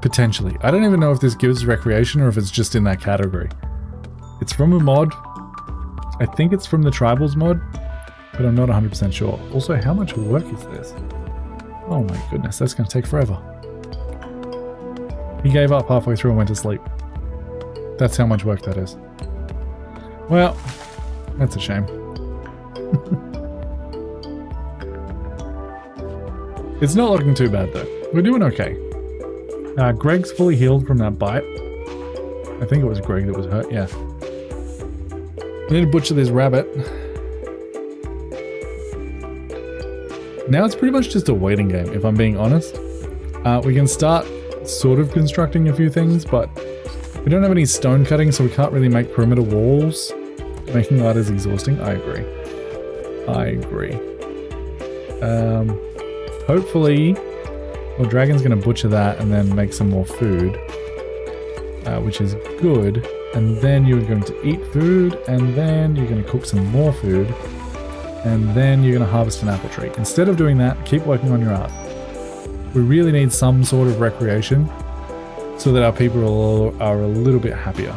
Potentially. I don't even know if this gives recreation or if it's just in that category. It's from a mod. I think it's from the Tribals mod, but I'm not 100% sure. Also, how much work is this? Oh my goodness, that's going to take forever. He gave up halfway through and went to sleep. That's how much work that is. Well, that's a shame. It's not looking too bad though. We're doing okay. Greg's fully healed from that bite. I think it was Greg that was hurt, yeah. We need to butcher this rabbit. Now it's pretty much just a waiting game, if I'm being honest. We can start sort of constructing a few things, but we don't have any stone cutting, so we can't really make perimeter walls. Making that is exhausting. I agree. I agree. Hopefully... Well, Dragon's going to butcher that and then make some more food, which is good. And then you're going to eat food, and then you're going to cook some more food, and then you're going to harvest an apple tree. Instead of doing that, keep working on your art. We really need some sort of recreation so that our people are a little bit happier.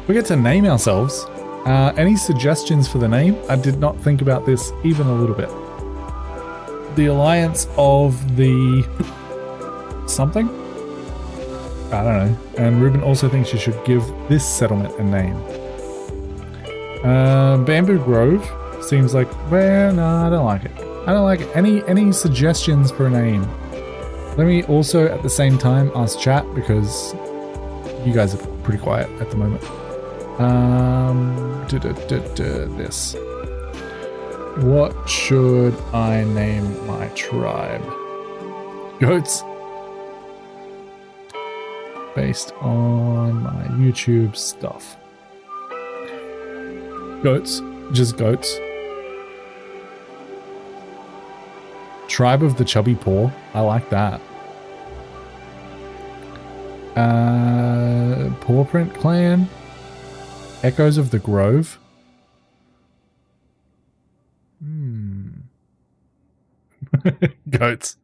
We get to name ourselves. Any suggestions for the name? I did not think about this even a little bit. The Alliance of the... something? I don't know. And Ruben also thinks you should give this settlement a name. Bamboo Grove seems like... Well, no, I don't like it. I don't like it. Any suggestions for a name? Let me also, at the same time, ask chat, because you guys are pretty quiet at the moment. This. What should I name my tribe? Goats. Based on my YouTube stuff. Goats. Just goats. Tribe of the Chubby Poor. I like that. Pawprint Clan. Echoes of the Grove. Goats.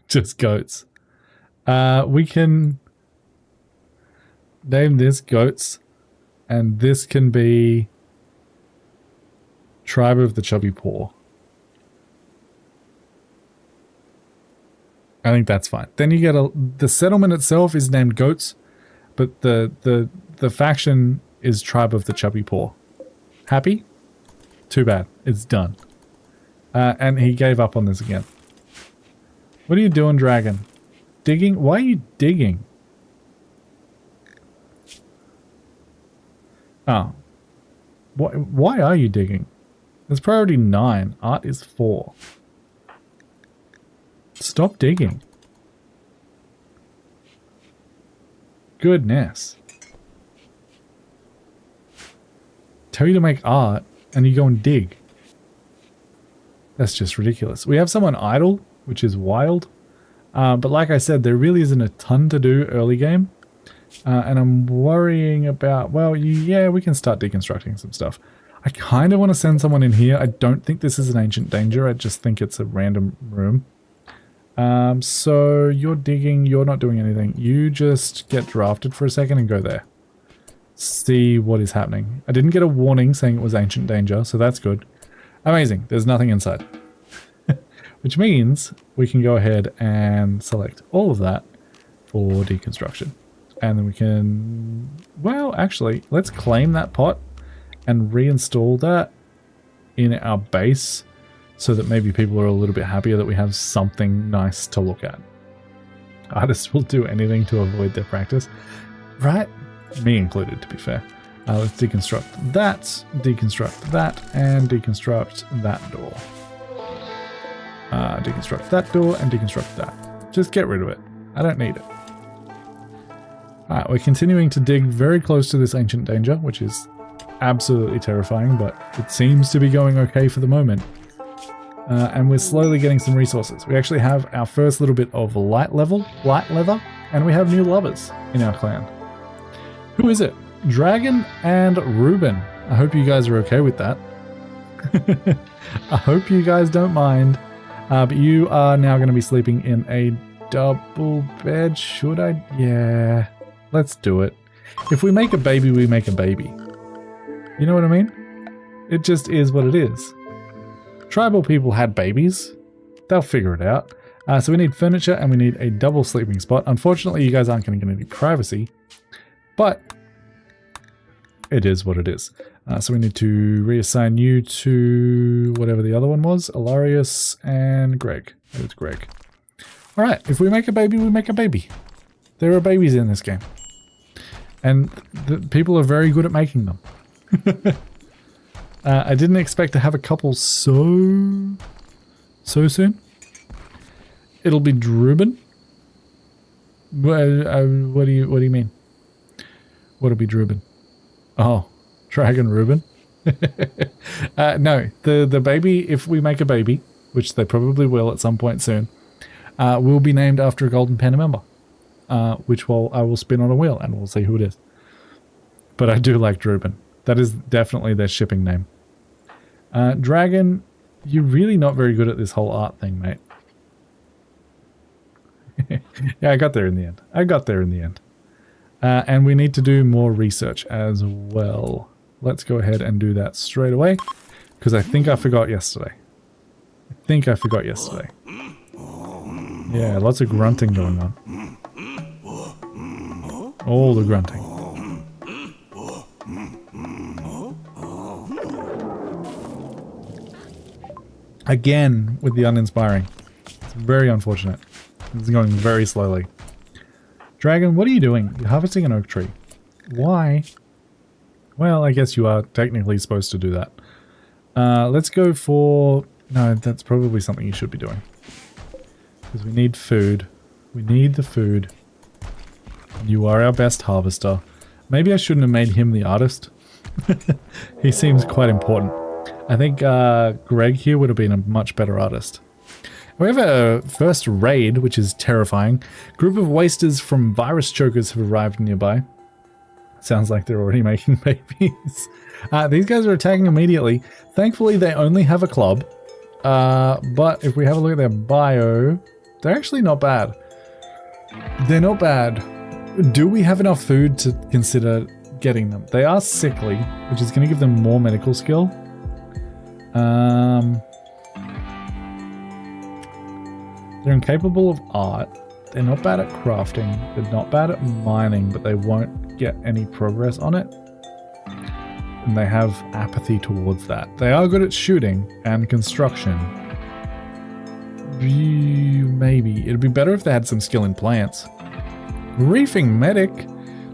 Just goats. We can name this Goats, and this can be Tribe of the Chubby Poor. I think that's fine. Then you get the settlement itself is named Goats, but the faction is Tribe of the Chubby Poor. Happy? Too bad. It's done. And he gave up on this again. What are you doing, dragon? Digging? Why are you digging? Oh. Why are you digging? It's priority 9. Art is 4. Stop digging. Goodness. Tell you to make art and you go and dig. That's just ridiculous. We have someone idle, which is wild. But like I said, there really isn't a ton to do early game. And I'm worrying about, well, yeah, we can start deconstructing some stuff. I kind of want to send someone in here. I don't think this is an ancient danger. I just think it's a random room. So you're digging, you're not doing anything. You just get drafted for a second and go there. See what is happening. I didn't get a warning saying it was ancient danger, so that's good. Amazing. There's nothing inside. Which means we can go ahead and select all of that for deconstruction. And then we can, well, actually, let's claim that pot and reinstall that in our base so that maybe people are a little bit happier that we have something nice to look at. Artists will do anything to avoid their practice, right? Me included, to be fair. Let's deconstruct that, and deconstruct that door. Deconstruct that door and deconstruct that. Just get rid of it. I don't need it. Alright, we're continuing to dig very close to this ancient danger, which is absolutely terrifying, but it seems to be going okay for the moment. And we're slowly getting some resources. We actually have our first little bit of light leather, and we have new lovers in our clan. Who is it? Dragon and Reuben. I hope you guys are okay with that. I hope you guys don't mind. But you are now going to be sleeping in a double bed. Should I? Yeah. Let's do it. If we make a baby, we make a baby. You know what I mean? It just is what it is. Tribal people had babies. They'll figure it out. So we need furniture and we need a double sleeping spot. Unfortunately, you guys aren't going to get any privacy. But it is what it is. So we need to reassign you to whatever the other one was. Ilarius and Greg. It's Greg. Alright, if we make a baby, we make a baby. There are babies in this game. And people are very good at making them. I didn't expect to have a couple so soon. It'll be Druben. What do you mean? What'll be Druben? Oh, Dragon Reuben. No, the baby, if we make a baby, which they probably will at some point soon, will be named after a Golden Panda member. Which I will spin on a wheel and we'll see who it is. But I do like Druben. That is definitely their shipping name. Dragon, you're really not very good at this whole art thing, mate. Yeah, I got there in the end. And we need to do more research as well. Let's go ahead and do that straight away. Because I think I forgot yesterday. Yeah, lots of grunting going on. All the grunting. Again, with the uninspiring. It's very unfortunate. It's going very slowly. Dragon, what are you doing? You're harvesting an oak tree. Why? Well, I guess you are technically supposed to do that. Let's go for... No, that's probably something you should be doing. Because we need food. We need the food. You are our best harvester. Maybe I shouldn't have made him the artist. He seems quite important. I think Greg here would have been a much better artist. We have a first raid, which is terrifying. Group of wasters from virus chokers have arrived nearby. Sounds like they're already making babies. These guys are attacking immediately. Thankfully, they only have a club. But if we have a look at their bio, they're actually not bad. They're not bad. Do we have enough food to consider getting them? They are sickly, which is going to give them more medical skill. They're incapable of art. They're not bad at crafting. They're not bad at mining, but they won't get any progress on it. and they have apathy towards that. They are good at shooting and construction. Maybe. It'd be better if they had some skill in plants. Reefing Medic.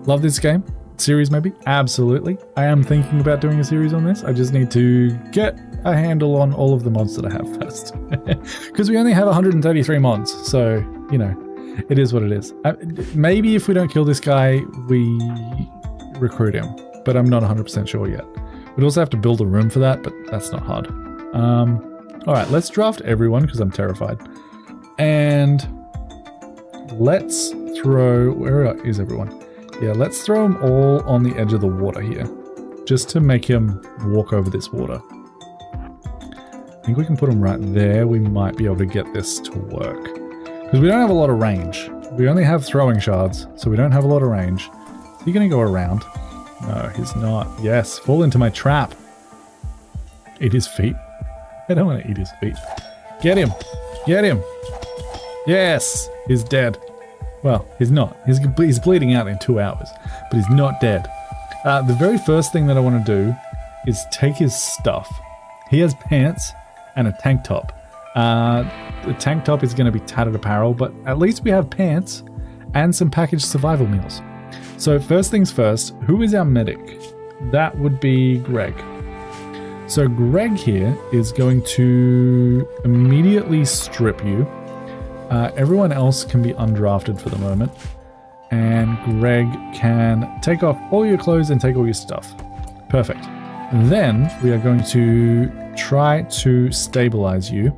Love this game. Series maybe? Absolutely. I am thinking about doing a series on this. I just need to get a handle on all of the mods that I have first. Because we only have 133 mods, so, you know, it is what it is. Maybe if we don't kill this guy, we recruit him, but I'm not 100% sure yet. We'd also have to build a room for that, but that's not hard. Alright, let's draft everyone, because I'm terrified. And let's throw... Where is everyone? Yeah, let's throw them all on the edge of the water here, just to make him walk over this water. I think we can put him right there. We might be able to get this to work. Because we don't have a lot of range. We only have throwing shards, so we don't have a lot of range. Is he going to go around? No, he's not. Yes, fall into my trap. Eat his feet. I don't want to eat his feet. Get him. Get him. Yes, he's dead. Well, he's not. He's bleeding out in 2 hours, but he's not dead. The very first thing that I want to do is take his stuff. He has pants and a tank top. The tank top is going to be tattered apparel, but at least we have pants and some packaged survival meals. So first things first, who is our medic? That would be Greg. So Greg here is going to immediately strip you. Everyone else can be undrafted for the moment. And Greg can take off all your clothes and take all your stuff. Perfect. Then we are going to try to stabilize you.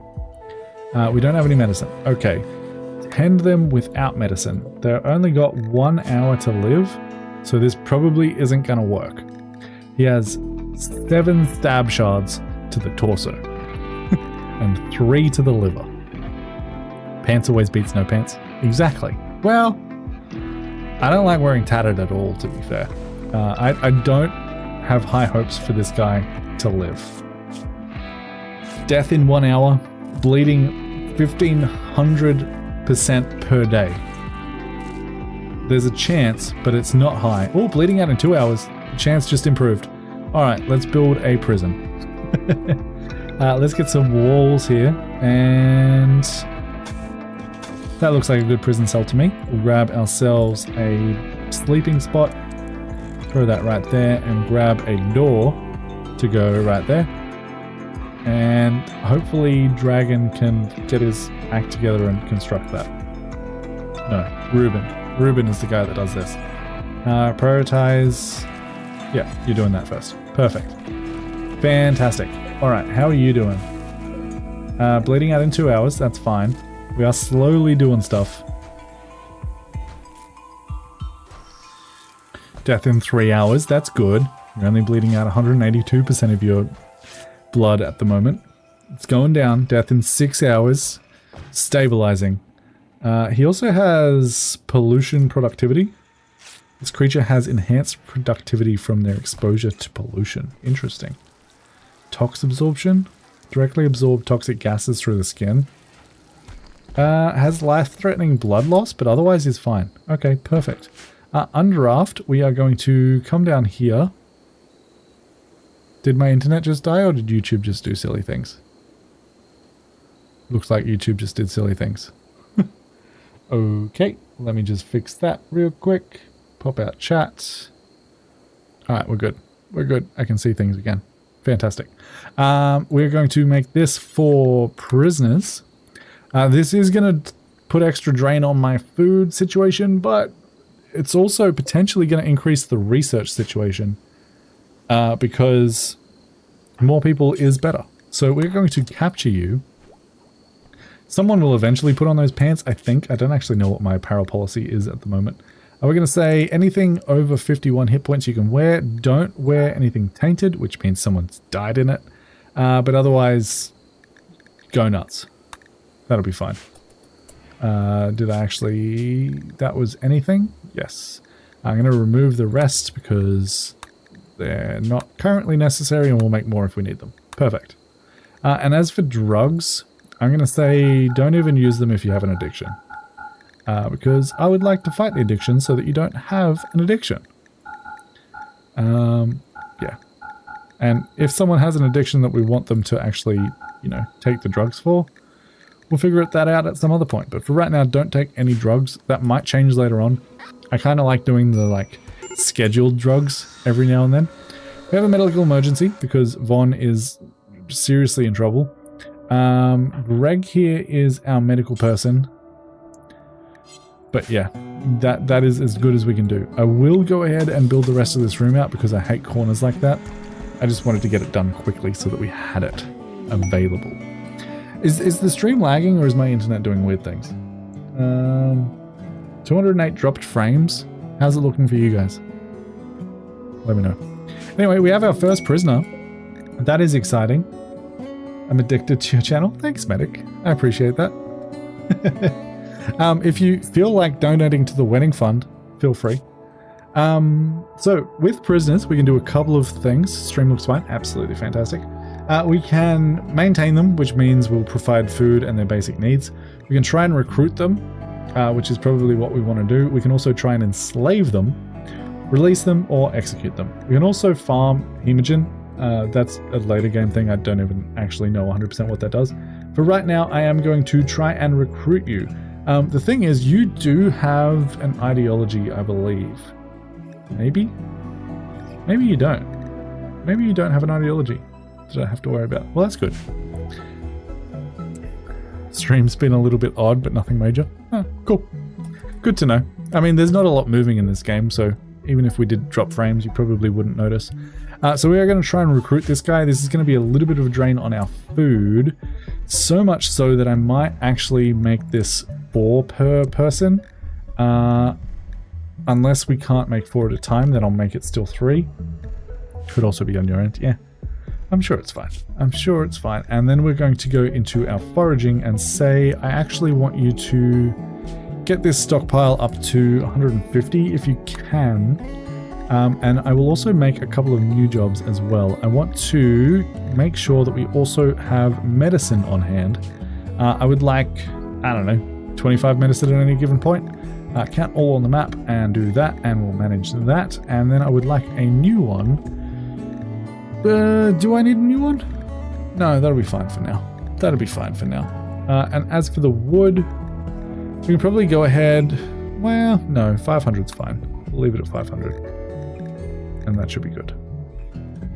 We don't have any medicine. Okay. Tend them without medicine. They've only got 1 hour to live, so this probably isn't going to work. He has 7 stab shards to the torso and 3 to the liver. Pants always beats no pants. Exactly. Well, I don't like wearing tattered at all, to be fair. I don't have high hopes for this guy to live. Death in 1 hour, bleeding 1500% per day. There's a chance, but it's not high. Oh, bleeding out in 2 hours. The chance just improved. All right, let's build a prison. Let's get some walls here, and that looks like a good prison cell to me. We'll grab ourselves a sleeping spot, throw that right there, and grab a door to go right there. And hopefully Dragon can get his act together and construct that. No, Ruben. Ruben is the guy that does this. Prioritize. Yeah, you're doing that first. Perfect. Fantastic. Alright, how are you doing? Bleeding out in 2 hours, that's fine. We are slowly doing stuff. Death in 3 hours, that's good. You're only bleeding out 182% of your blood at the moment. It's going down. Death in 6 hours. Stabilizing. He also has pollution productivity. This creature has enhanced productivity from their exposure to pollution. Interesting. Tox absorption. Directly absorb toxic gases through the skin. Has life-threatening blood loss, but otherwise is fine. Okay, perfect. Undraft, we are going to come down here. Did my internet just die, or did YouTube just do silly things? Looks like YouTube just did silly things. Okay, let me just fix that real quick. Pop out chat. Alright, we're good. We're good. I can see things again. Fantastic. We're going to make this for prisoners. This is going to put extra drain on my food situation, but it's also potentially going to increase the research situation because more people is better. So we're going to capture you. Someone will eventually put on those pants, I think. I don't actually know what my apparel policy is at the moment. We're going to say anything over 51 hit points you can wear. Don't wear anything tainted, which means someone's died in it. But otherwise, go nuts. That'll be fine. Did I actually... That was anything? Yes. I'm going to remove the rest because they're not currently necessary and we'll make more if we need them. Perfect. And as for drugs, I'm going to say don't even use them if you have an addiction. Because I would like to fight the addiction so that you don't have an addiction. Yeah. And if someone has an addiction that we want them to actually, you know, take the drugs for, we'll figure that out at some other point. But for right now, don't take any drugs. That might change later on. I kind of like doing the, like, scheduled drugs every now and then. We have a medical emergency because Vaughn is seriously in trouble. Greg here is our medical person. But yeah, that is as good as we can do. I will go ahead and build the rest of this room out because I hate corners like that. I just wanted to get it done quickly so that we had it available. Is the stream lagging or is my internet doing weird things? 208 dropped frames. How's it looking for you guys? Let me know. Anyway, we have our first prisoner. That is exciting. I'm addicted to your channel. Thanks, Medic. I appreciate that. If you feel like donating to the wedding fund, feel free. So with prisoners, we can do a couple of things. Stream looks fine. Absolutely fantastic. We can maintain them, which means we'll provide food and their basic needs. We can try and recruit them, which is probably what we want to do. We can also try and enslave them, release them, or execute them. We can also farm hemogen. That's a later game thing. I don't even actually know 100% what that does. For right now, I am going to try and recruit you. The thing is, you do have an ideology, I believe. Maybe? Maybe you don't. Maybe you don't have an ideology that I have to worry about. Well, that's good. Stream's been a little bit odd, but nothing major. Oh, cool. Good to know. I mean, there's not a lot moving in this game, so even if we did drop frames, you probably wouldn't notice. So we are going to try and recruit this guy. This is going to be a little bit of a drain on our food. So much so that I might actually make this 4 per person. Unless we can't make 4 at a time, then I'll make it still 3. Could also be on your end. Yeah, I'm sure it's fine. I'm sure it's fine. And then we're going to go into our foraging and say, I actually want you to get this stockpile up to 150 if you can. And I will also make a couple of new jobs as well. I want to make sure that we also have medicine on hand. I would like, I don't know, 25 medicine at any given point. Count all on the map and do that, and we'll manage that. And then I would like a new one. Do I need a new one? No, that'll be fine for now. That'll be fine for now. And as for the wood, we can probably go ahead. Well, no, 500's fine. We'll leave it at 500. And that should be good.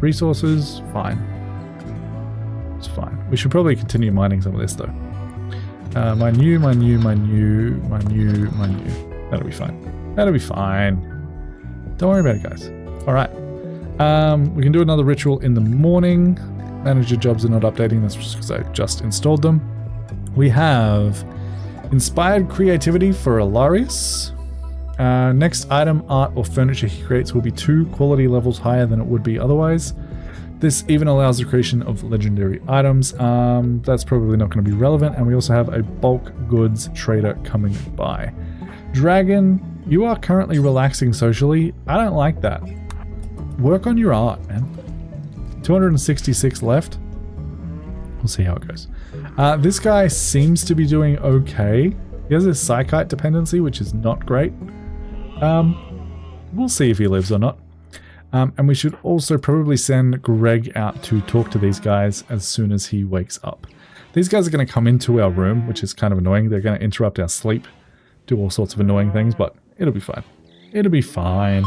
Resources, fine. It's fine. We should probably continue mining some of this though. My new. That'll be fine. That'll be fine. Don't worry about it, guys. All right. We can do another ritual in the morning. Manager jobs are not updating. That's just because I just installed them. We have inspired creativity for Alarius. Next item, art or furniture he creates will be 2 quality levels higher than it would be otherwise. This even allows the creation of legendary items. That's probably not going to be relevant. And we also have a bulk goods trader coming by. Dragon, you are currently relaxing socially. I don't like that. Work on your art, man. 266 left. We'll see how it goes. This guy seems to be doing okay. He has a psychite dependency, which is not great. We'll see if he lives or not. And we should also probably send Greg out to talk to these guys as soon as he wakes up. These guys are going to come into our room, which is kind of annoying. They're going to interrupt our sleep, do all sorts of annoying things, but it'll be fine. It'll be fine.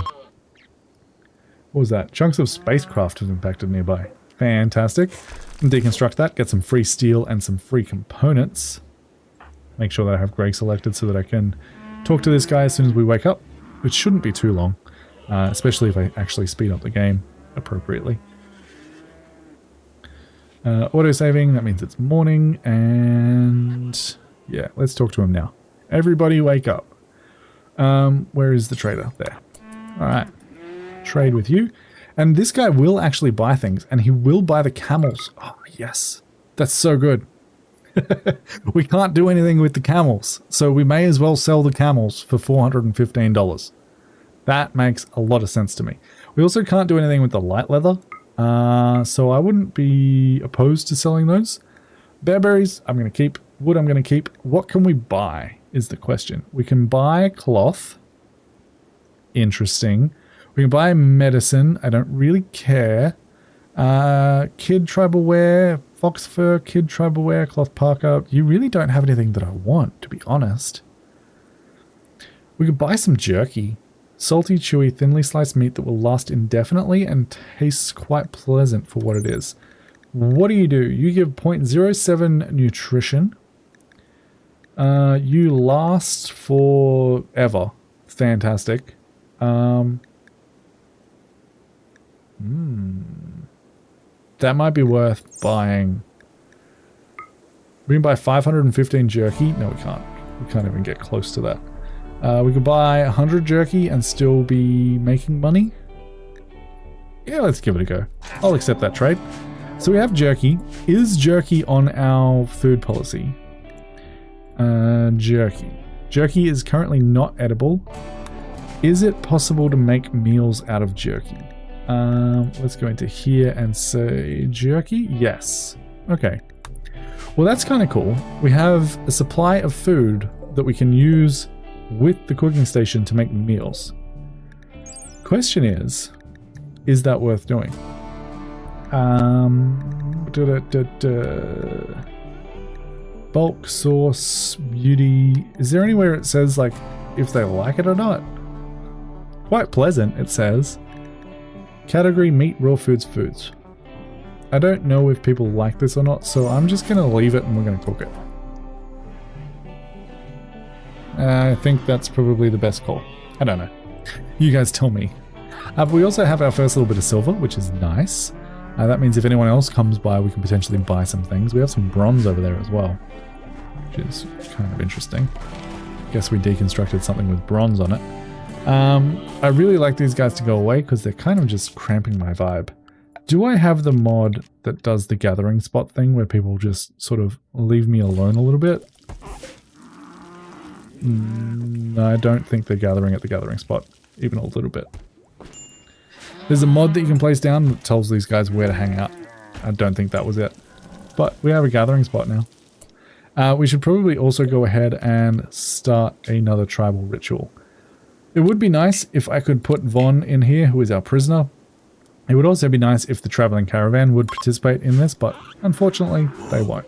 What was that? Chunks of spacecraft have impacted nearby. Fantastic. Deconstruct that, get some free steel and some free components. Make sure that I have Greg selected so that I can talk to this guy as soon as we wake up, which shouldn't be too long, especially if I actually speed up the game appropriately. Auto-saving, that means it's morning, and yeah, let's talk to him now. Everybody wake up. Where is the trader? There. Alright. Trade with you. And this guy will actually buy things, and he will buy the camels. Oh, yes. That's so good. We can't do anything with the camels, so we may as well sell the camels for $415. That makes a lot of sense to me. We also can't do anything with the light leather, so I wouldn't be opposed to selling those. Bearberries, I'm going to keep. Wood, I'm going to keep. What can we buy is the question. We can buy cloth. Interesting. We can buy medicine. I don't really care. Kid tribal wear, fox fur, kid tribal wear, cloth parka. You really don't have anything that I want, to be honest. We could buy some jerky. Salty, chewy, thinly sliced meat that will last indefinitely and tastes quite pleasant for what it is. What do? You give 0.07 nutrition. You last forever. Fantastic. That might be worth buying. We can buy 515 jerky. No, we can't. We can't even get close to that. We could buy 100 jerky and still be making money. Yeah, let's give it a go. I'll accept that trade. So we have jerky. Is jerky on our food policy? Jerky. Jerky is currently not edible. Is it possible to make meals out of jerky? Let's go into here and say jerky. Yes. Okay. Well, that's kind of cool. We have a supply of food that we can use with the cooking station to make meals. Question is that worth doing? Bulk, sauce, beauty. Is there anywhere it says like if they like it or not? Quite pleasant, it says. Category meat, raw foods, foods. I don't know if people like this or not, so I'm just going to leave it and we're going to cook it. I think that's probably the best call. I don't know. You guys tell me. But we also have our first little bit of silver, which is nice. That means if anyone else comes by, we can potentially buy some things. We have some bronze over there as well, which is kind of interesting. Guess we deconstructed something with bronze on it. I really like these guys to go away because they're kind of just cramping my vibe. Do I have the mod that does the gathering spot thing where people just sort of leave me alone a little bit? No, I don't think they're gathering at the gathering spot, even a little bit. There's a mod that you can place down that tells these guys where to hang out. I don't think that was it. But we have a gathering spot now. We should probably also go ahead and start another tribal ritual. It would be nice if I could put Vaughn in here, who is our prisoner. It would also be nice if the traveling caravan would participate in this, but unfortunately they won't.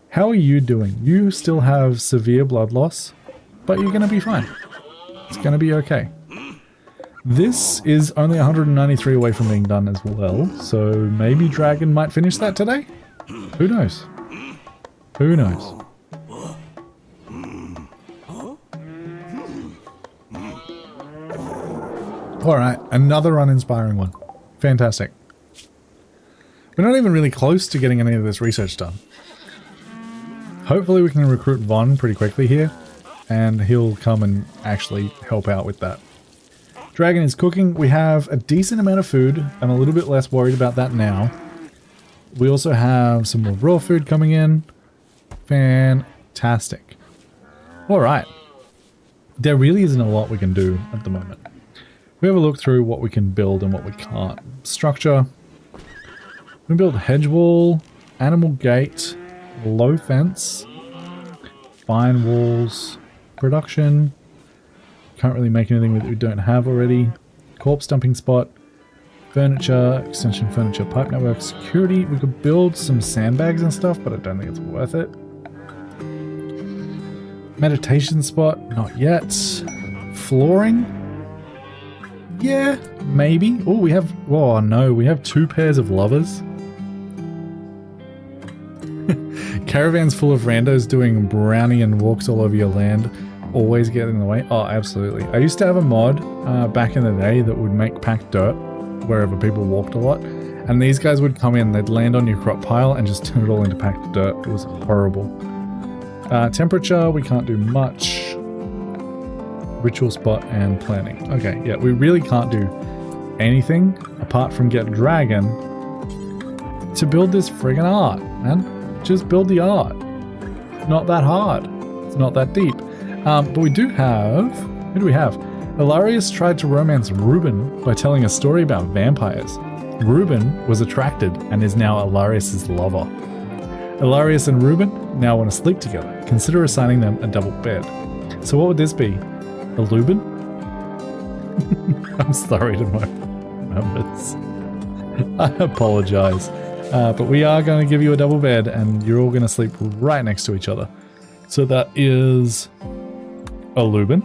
How are you doing? You still have severe blood loss, but you're going to be fine. It's going to be okay. This is only 193 away from being done as well, so maybe Dragon might finish that today? Who knows? Who knows? Alright, another uninspiring one. Fantastic. We're not even really close to getting any of this research done. Hopefully we can recruit Vaughn pretty quickly here, and he'll come and actually help out with that. Dragon is cooking. We have a decent amount of food. I'm a little bit less worried about that now. We also have some more raw food coming in. Fantastic. Alright. There really isn't a lot we can do at the moment. We have a look through what we can build and what we can't. Structure. We can build hedge wall, animal gate, low fence, fine walls, production. Can't really make anything that we don't have already. Corpse dumping spot, furniture, extension furniture, pipe network, security. We could build some sandbags and stuff, but I don't think it's worth it. Meditation spot, not yet. Flooring. Yeah, maybe. Oh, we have... Oh, no. We have 2 pairs of lovers. Caravans full of randos doing Brownian walks all over your land. Always get in the way. Oh, absolutely. I used to have a mod back in the day that would make packed dirt wherever people walked a lot. And these guys would come in, they'd land on your crop pile and just turn it all into packed dirt. It was horrible. Temperature, we can't do much. Ritual spot and planning. Okay, yeah, we really can't do anything apart from get Dragon to build this friggin' art, man. Just build the art. It's not that hard. It's not that deep. But we do have... Who do we have? Hilarious tried to romance Reuben by telling a story about vampires. Reuben was attracted and is now Hilarious' lover. Hilarious and Reuben now want to sleep together. Consider assigning them a double bed. So what would this be? A Lubin? I'm sorry to my members. I apologize. But we are going to give you a double bed and you're all going to sleep right next to each other. So that is a Lubin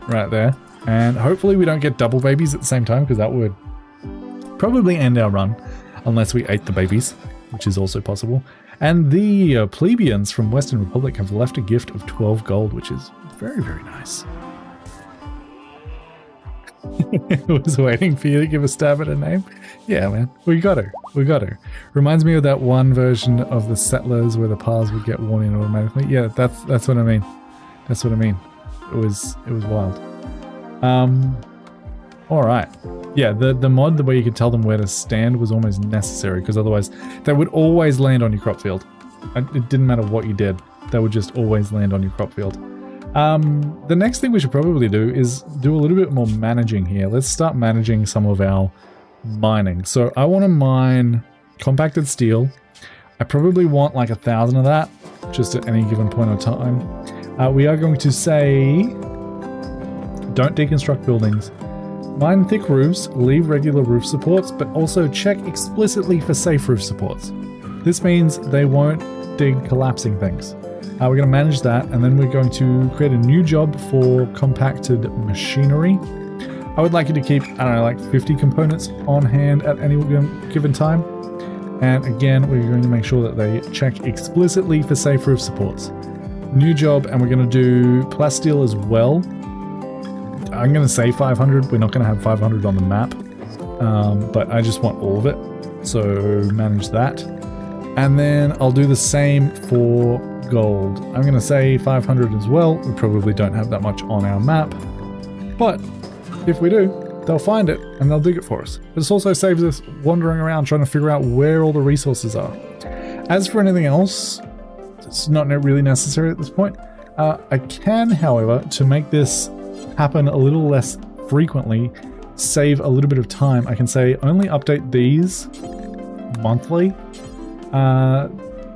right there. And hopefully we don't get double babies at the same time because that would probably end our run unless we ate the babies, which is also possible. And the plebeians from Western Republic have left a gift of 12 gold, which is very, very nice. I was waiting for you to give a stab at a name. Yeah, man. We got her. We got her. Reminds me of that one version of the Settlers where the paths would get worn in automatically. Yeah, that's what I mean. That's what I mean. It was wild. Alright. Yeah, the mod where you could tell them where to stand was almost necessary because otherwise they would always land on your crop field. It didn't matter what you did. They would just always land on your crop field. The next thing we should probably do is do a little bit more managing here. Let's start managing some of our mining. So I want to mine compacted steel. I probably want like 1,000 of that just at any given point of time. We are going to say don't deconstruct buildings. Mine thick roofs, leave regular roof supports, but also check explicitly for safe roof supports. This means they won't dig collapsing things. We're going to manage that, and then we're going to create a new job for compacted machinery. I would like you to keep, I don't know, like 50 components on hand at any given time. And again, we're going to make sure that they check explicitly for safe roof supports. New job, and we're going to do plasteel as well. I'm going to say 500. We're not going to have 500 on the map, but I just want all of it. So manage that. And then I'll do the same for gold. I'm going to say 500 as well. We probably don't have that much on our map, but if we do, they'll find it and they'll dig it for us. This also saves us wandering around trying to figure out where all the resources are. As for anything else, it's not really necessary at this point. I can, however, to make this happen a little less frequently, save a little bit of time, I can say only update these monthly.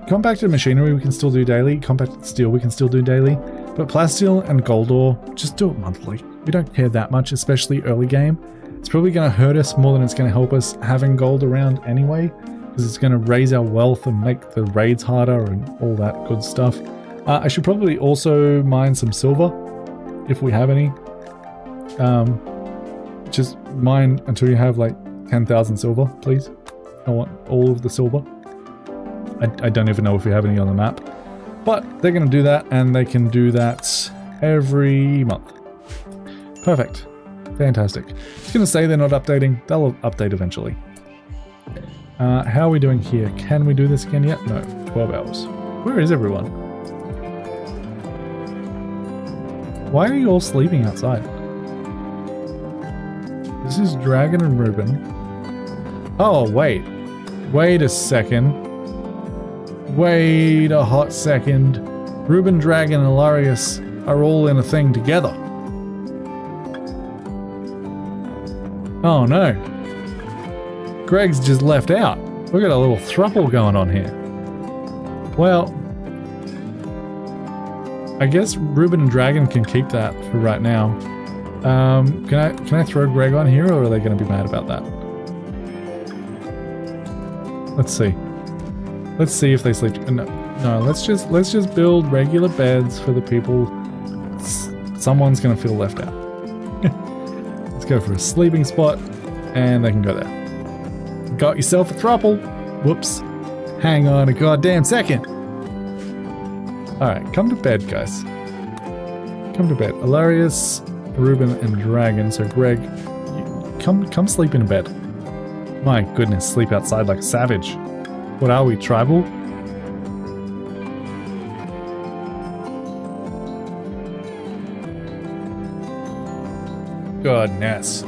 Compacted machinery we can still do daily, compacted steel we can still do daily, but plasteel and gold ore, just do it monthly. We don't care that much, especially early game. It's probably going to hurt us more than it's going to help us having gold around anyway, because it's going to raise our wealth and make the raids harder and all that good stuff. I should probably also mine some silver, if we have any. Just mine until you have like 10,000 silver, please. I want all of the silver. I don't even know if we have any on the map, but they're going to do that, and they can do that every month. Perfect. Fantastic. It's going to say they're not updating. They'll update eventually. How are we doing here? Can we do this again yet? No. 12 hours. Where is everyone? Why are you all sleeping outside? This is Dragon and Ruben. Oh, wait. Wait a second. Wait a hot second. Ruben, Dragon, and Ilarius are all in a thing together. Oh no. Greg's just left out. We've got a little throuple going on here. Well, I guess Ruben and Dragon can keep that for right now. Can I throw Greg on here, or are they going to be mad about that? Let's see. Let's see if they sleep. No, let's just build regular beds for the people. Someone's gonna feel left out. Let's go for a sleeping spot, and they can go there. Got yourself a throuple. Whoops. Hang on a goddamn second. All right, come to bed, guys. Come to bed. Ilarius, Ruben, and Dragon. So Greg, come sleep in bed. My goodness, sleep outside like a savage. What are we, tribal? Goodness.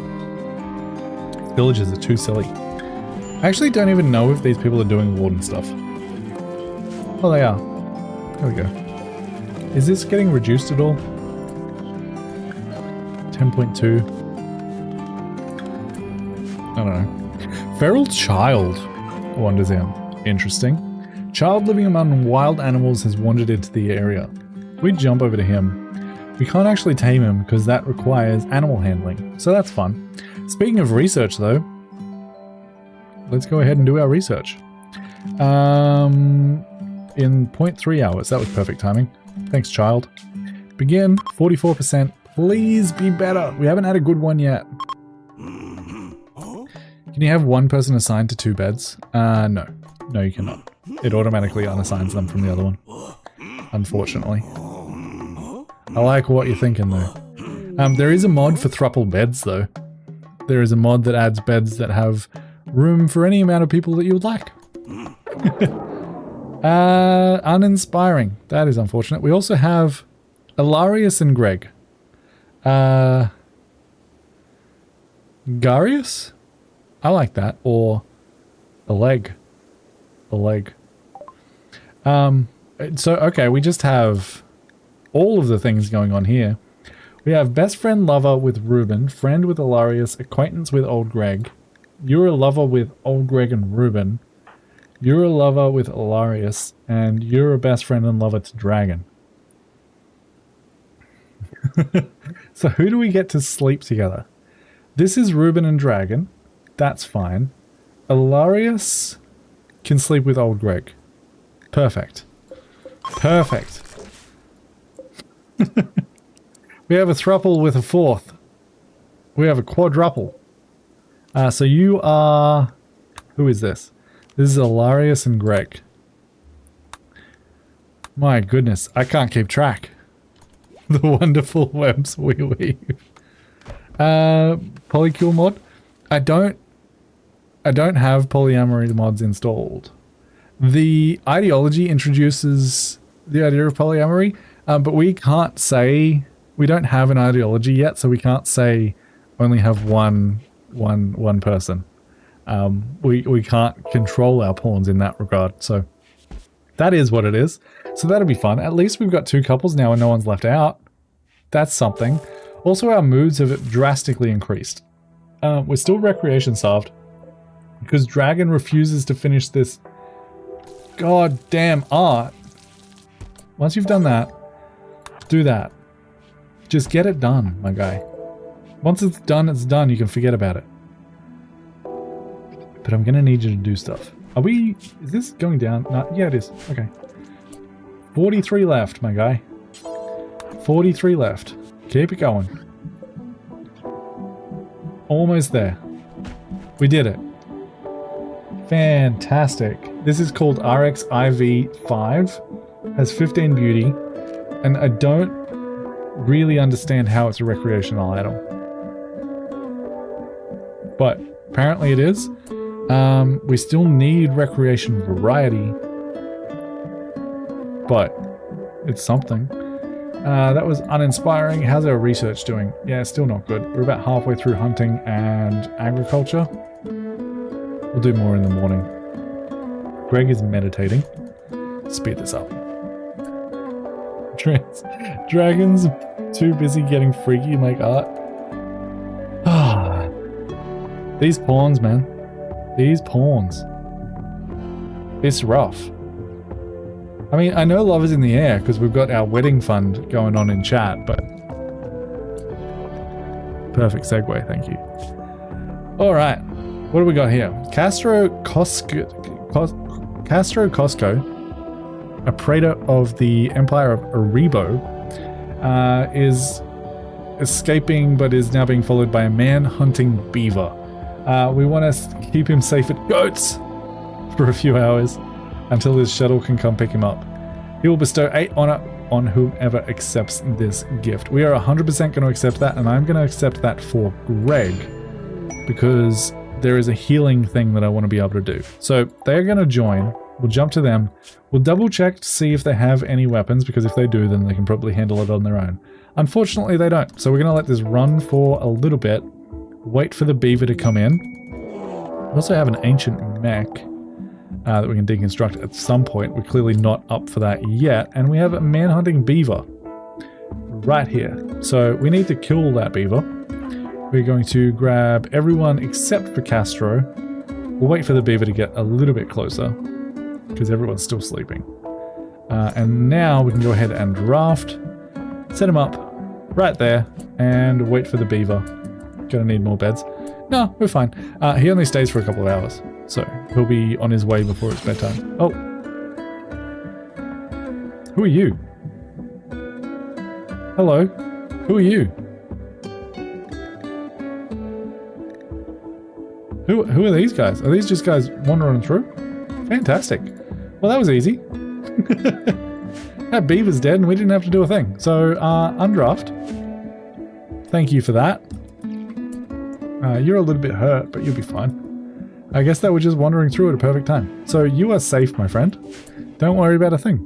Villages are too silly. I actually don't even know if these people are doing warden stuff. Oh, they are. There we go. Is this getting reduced at all? 10.2. I don't know. Feral child wanders in. Interesting. Child living among wild animals has wandered into the area. We jump over to him. We can't actually tame him because that requires animal handling, so that's fun. Speaking of research though, let's go ahead and do our research. In 0.3 hours. That was perfect timing. Thanks, child. Begin, 44%. Please be better. We haven't had a good one yet. Can you have one person assigned to 2 beds? No. No, you cannot. It automatically unassigns them from the other one. Unfortunately. I like what you're thinking though. There is a mod for thruple beds though. There is a mod that adds beds that have room for any amount of people that you would like. Uninspiring. That is unfortunate. We also have Ilarius and Greg. Garius? I like that. Or a leg. A leg. So, okay, we just have all of the things going on here. We have best friend lover with Ruben, friend with Ilarius, acquaintance with old Greg. You're a lover with old Greg and Ruben. You're a lover with Ilarius, and you're a best friend and lover to Dragon. So who do we get to sleep together? This is Ruben and Dragon. That's fine. Ilarius can sleep with old Greg. Perfect. Perfect. We have a thruple with a 4th. We have a quadruple. So you are... Who is this? This is Ilarius and Greg. My goodness, I can't keep track. The wonderful webs we weave. Polycule mod. I don't have polyamory mods installed. The ideology introduces the idea of polyamory, but we can't say, we don't have an ideology yet, so we can't say only have one person. We can't control our pawns in that regard, so that is what it is. So that'll be fun. At least we've got 2 couples now and no one's left out. That's something. Also, our moods have drastically increased. We're still recreation starved because Dragon refuses to finish this goddamn art. Once you've done that, do that. Just get it done, my guy. Once it's done, it's done. You can forget about it. But I'm gonna need you to do stuff. Are we... Is this going down? No, yeah, it is. Okay. 43 left, my guy. 43 left. Keep it going. Almost there. We did it. Fantastic. This is called RXIV5. Has 15 beauty. And I don't really understand how it's a recreational item. But apparently it is. We still need recreation variety. But it's something. That was uninspiring. How's our research doing? Yeah, still not good. We're about halfway through hunting and agriculture. We'll do more in the morning. Greg is meditating. Speed this up. Dragon's too busy getting freaky like art. These pawns, man. These pawns. It's rough. I mean, I know love is in the air because we've got our wedding fund going on in chat, but... Perfect segue, thank you. Alright, what do we got here? Castro Cosco, a praetor of the Empire of Aribo, is escaping but is now being followed by a man hunting beaver. We want to keep him safe at goats for a few hours until his shuttle can come pick him up. He will bestow 8 honor on whomever accepts this gift. We are 100% going to accept that, and I'm going to accept that for Greg because there is a healing thing that I want to be able to do. So they're going to join. We'll jump to them. We'll double check to see if they have any weapons, because if they do, then they can probably handle it on their own. Unfortunately, they don't. So we're going to let this run for a little bit. Wait for the beaver to come in. We also have an ancient mech that we can deconstruct at some point. We're clearly not up for that yet. And we have a man-hunting beaver right here. So we need to kill that beaver. We're going to grab everyone except for Castro. We'll wait for the beaver to get a little bit closer because everyone's still sleeping. And now we can go ahead and draft, set him up right there, and wait for the beaver. Gonna need more beds. No, we're fine. He only stays for a couple of hours. So he'll be on his way before it's bedtime. Oh. Who are you? Hello. Who are you? Who are these guys? Are these just guys wandering through? Fantastic. Well, that was easy. That beaver's dead and we didn't have to do a thing. So, undraft. Thank you for that. You're a little bit hurt, but you'll be fine. I guess they were just wandering through at a perfect time. So you are safe, my friend. Don't worry about a thing.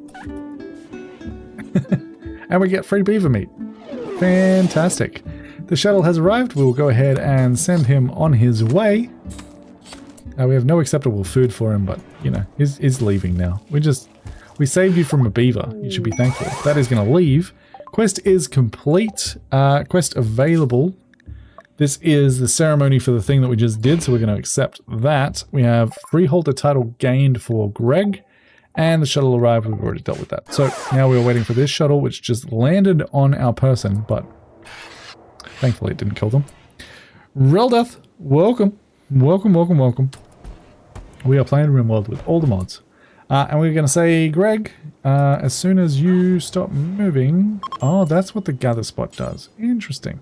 And we get free beaver meat. Fantastic. The shuttle has arrived. We'll go ahead and send him on his way. We have no acceptable food for him, but, you know, he's leaving now. We saved you from a beaver. You should be thankful. That is going to leave. Quest is complete. Quest available. This is the ceremony for the thing that we just did, so we're going to accept that. We have freeholder title gained for Greg, and the shuttle arrived. We've already dealt with that. So now we're waiting for this shuttle, which just landed on our person, but thankfully it didn't kill them. Reldeth, welcome. Welcome, welcome, welcome. We are playing RimWorld with all the mods. And we're going to say, Greg, as soon as you stop moving... Oh, that's what the gather spot does. Interesting.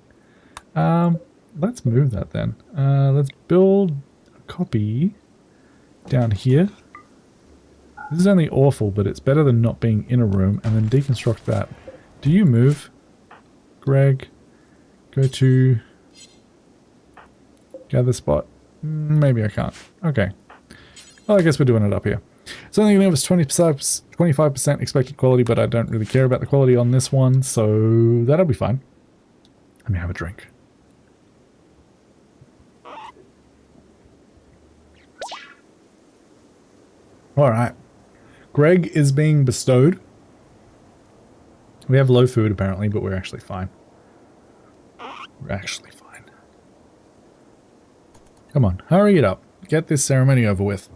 Let's move that then. Let's build a copy down here. This is only awful, but it's better than not being in a room, and then deconstruct that. Do you move? Greg, go to gather spot. Maybe I can't. Okay. Well, I guess we're doing it up here. It's only going to give us 25% expected quality, but I don't really care about the quality on this one, so that'll be fine. Let me have a drink. Alright. Greg is being bestowed. We have low food apparently, but we're actually fine. We're actually fine. Come on, hurry it up. Get this ceremony over with.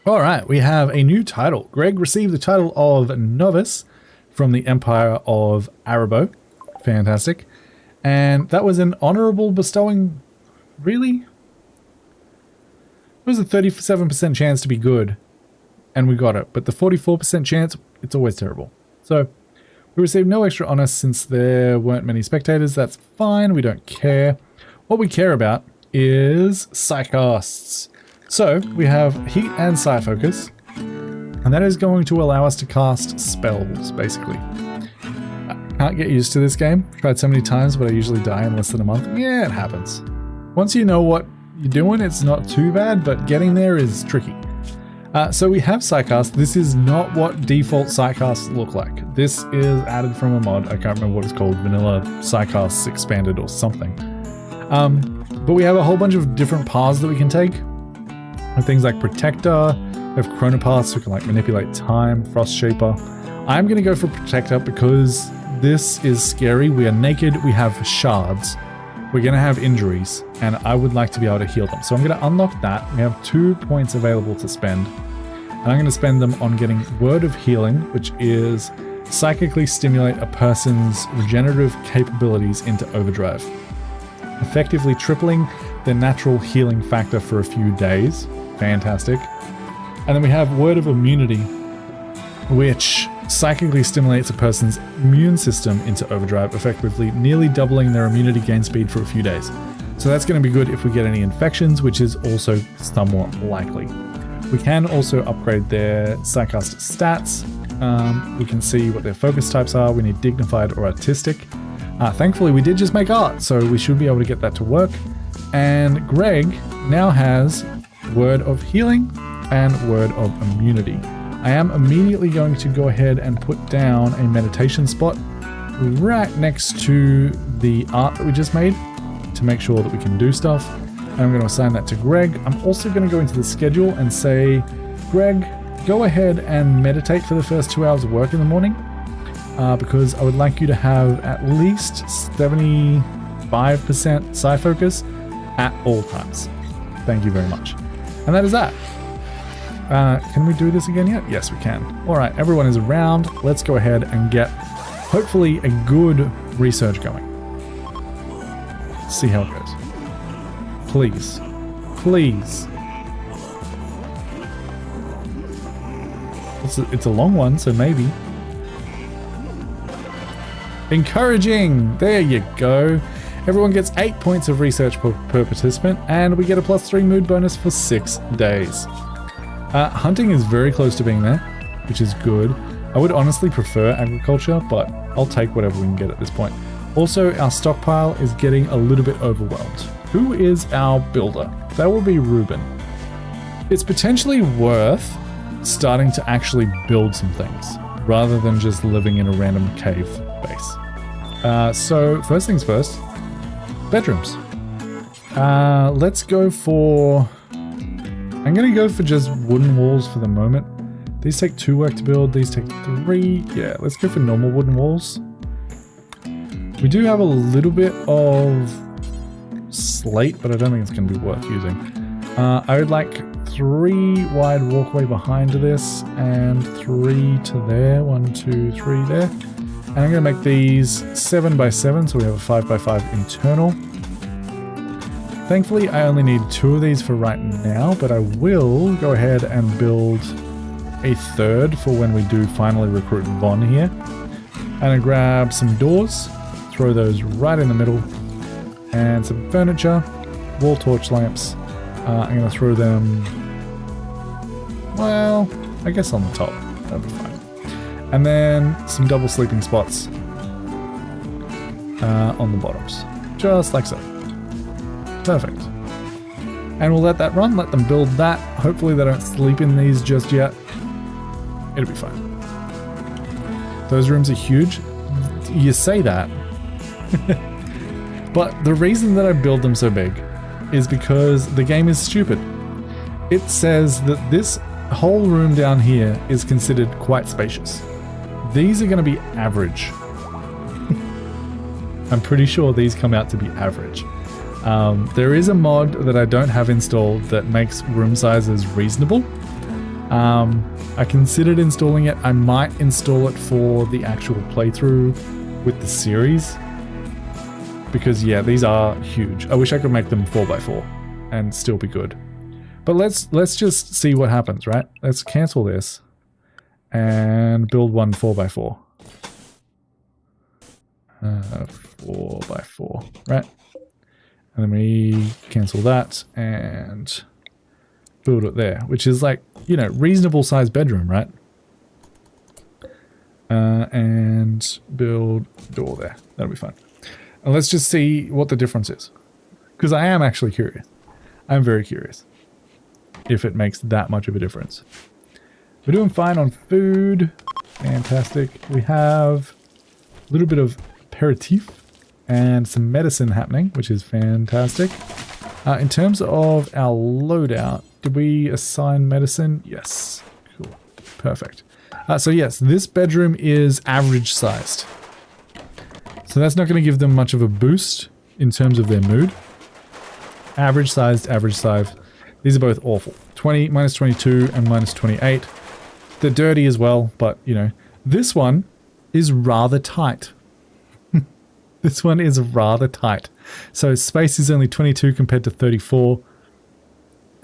Alright, we have a new title. Greg received the title of Novice from the Empire of Arabo. Fantastic. And that was an honorable bestowing. Really? It was a 37% chance to be good, and we got it. But the 44% chance, it's always terrible. So, we received no extra honor since there weren't many spectators. That's fine, we don't care. What we care about is Psycasts. So, we have Heat and Psi Focus, and that is going to allow us to cast spells, basically. I can't get used to this game. Tried so many times, but I usually die in less than a month. Yeah, it happens. Once you know what you're doing, it's not too bad, but getting there is tricky. So we have Psycast. This is not what default Psycasts look like. This is added from a mod. I can't remember what it's called. Vanilla Psycasts Expanded or something. But we have a whole bunch of different paths that we can take. Things like Protector. We have Chronopaths who can like manipulate time. Frost Shaper. I'm going to go for Protector because this is scary. We are naked. We have shards. We're going to have injuries, and I would like to be able to heal them. So I'm going to unlock that. We have 2 points available to spend. And I'm going to spend them on getting Word of Healing, which is psychically stimulate a person's regenerative capabilities into overdrive, effectively tripling their natural healing factor for a few days. Fantastic. And then we have Word of Immunity, which psychically stimulates a person's immune system into overdrive, effectively nearly doubling their immunity gain speed for a few days. So that's going to be good if we get any infections, which is also somewhat likely. We can also upgrade their Psycast stats. We can see what their focus types are. We need Dignified or Artistic. Thankfully, we did just make art, so we should be able to get that to work. And Greg now has Word of Healing and Word of Immunity. I am immediately going to go ahead and put down a meditation spot right next to the art that we just made to make sure that we can do stuff. And I'm going to assign that to Greg. I'm also going to go into the schedule and say, Greg, go ahead and meditate for the first 2 hours of work in the morning because I would like you to have at least 75% Psi focus at all times. Thank you very much. And that is that. Can we do this again yet? Yes, we can. All right, everyone is around. Let's go ahead and get, hopefully, a good research going. See how it goes. Please. Please. It's a long one, so maybe. Encouraging! There you go. Everyone gets 8 points of research per participant, and we get a +3 mood bonus for 6 days. Hunting is very close to being there, which is good. I would honestly prefer agriculture, but I'll take whatever we can get at this point. Also, our stockpile is getting a little bit overwhelmed. Who is our builder? That will be Ruben. It's potentially worth starting to actually build some things, rather than just living in a random cave base. So, first things first, bedrooms. Let's go for... I'm going to go for just wooden walls for the moment. These take 2 work to build, these take 3. Yeah, let's go for normal wooden walls. We do have a little bit of slate, but I don't think it's going to be worth using. I would like 3 wide walkway behind this, and 3 to there. 1, 2, 3 there. And I'm going to make these 7 by 7, so we have a 5 by 5 internal. Thankfully, I only need 2 of these for right now, but I will go ahead and build a 3rd for when we do finally recruit Von here. And I grab some doors, throw those right in the middle, and some furniture, wall torch lamps. I'm going to throw them, well, I guess on the top. That'll be fine. And then some double sleeping spots on the bottoms, just like so. Perfect. And we'll let that run, let them build that. Hopefully they don't sleep in these just yet. It'll be fine. Those rooms are huge. You say that. But the reason that I build them so big is because the game is stupid. It says that this whole room down here is considered quite spacious. These are going to be average. I'm pretty sure these come out to be average. There is a mod that I don't have installed that makes room sizes reasonable. I considered installing it. I might install it for the actual playthrough with the series. Because yeah, these are huge. I wish I could make them 4x4 and still be good. But let's just see what happens, right? Let's cancel this and build one 4x4. 4x4, right? And then we cancel that and build it there, which is like, you know, reasonable sized bedroom, right? And build door there. That'll be fine. And let's just see what the difference is. Because I am actually curious. I'm very curious if it makes that much of a difference. We're doing fine on food. Fantastic. We have a little bit of aperitif and some medicine happening, which is fantastic. In terms of our loadout, did we assign medicine? Yes. Cool. Perfect. So yes, this bedroom is average sized. So that's not going to give them much of a boost in terms of their mood. Average sized, average sized. These are both awful. 20, minus 22, and minus 28. They're dirty as well, but, you know. This one is rather tight. This one is rather tight. So space is only 22 compared to 34.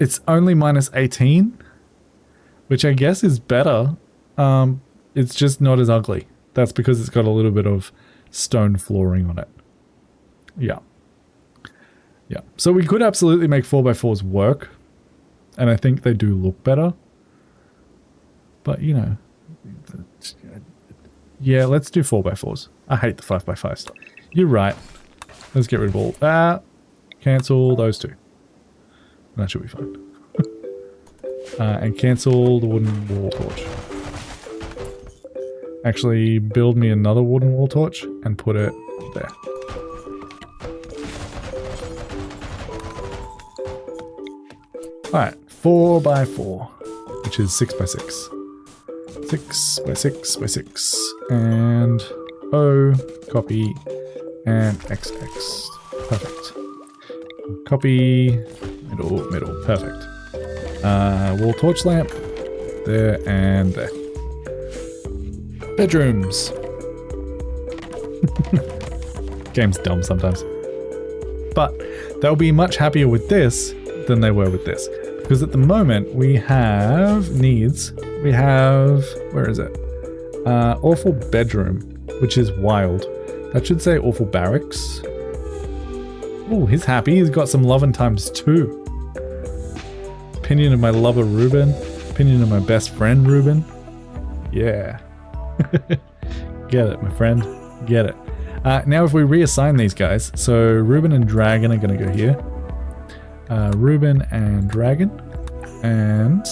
It's only minus 18, which I guess is better. It's just not as ugly. That's because it's got a little bit of stone flooring on it. Yeah. Yeah. So we could absolutely make 4x4s work. And I think they do look better. But, you know. Yeah, let's do 4x4s. I hate the 5x5s. You're right. Let's get rid of all that. Cancel those two. That should be fine. And cancel the wooden wall torch. Actually, build me another wooden wall torch and put it there. Alright, 4x4, which is 6x6. 6x6x6. And O, copy, and XX. Perfect. Copy, middle, perfect. Wall torch lamp, there and there. Bedrooms. Game's dumb sometimes. But they'll be much happier with this than they were with this. Because at the moment we have needs. We have, where is it? Awful bedroom, which is wild. That should say awful barracks. Oh, he's happy. He's got some loving times 2. Opinion of my lover Ruben. Opinion of my best friend Ruben. Yeah. Get it, my friend. Get it. Now if we reassign these guys, so Ruben and Dragon are going to go here. Ruben and Dragon. And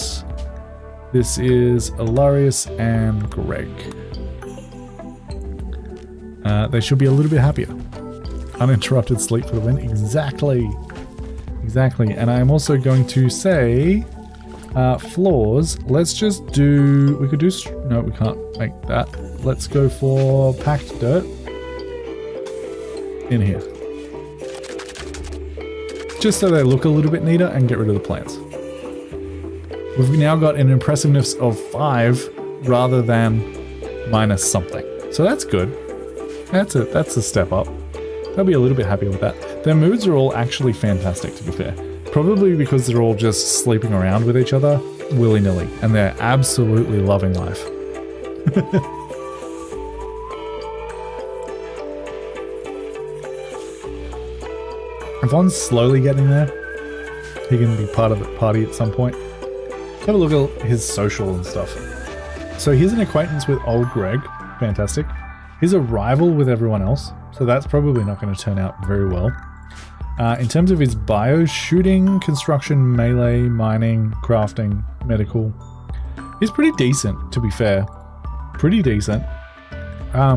this is Ilarius and Greg. They should be a little bit happier. Uninterrupted sleep for the win. Exactly. Exactly. And I'm also going to say floors. Let's just do... We could do... No, we can't make that. Let's go for packed dirt. In here. Just so they look a little bit neater and get rid of the plants. We've now got an impressiveness of 5 rather than minus something. So that's good. That's a step up. They'll be a little bit happier with that. Their moods are all actually fantastic, to be fair. Probably because they're all just sleeping around with each other willy-nilly, and they're absolutely loving life. Yvonne's slowly getting there. He can be part of the party at some point. Have a look at his social and stuff. So he's an acquaintance with old Greg. Fantastic. He's a rival with everyone else, so that's probably not going to turn out very well. In terms of his bio, shooting, construction, melee, mining, crafting, medical. He's pretty decent, to be fair. Pretty decent.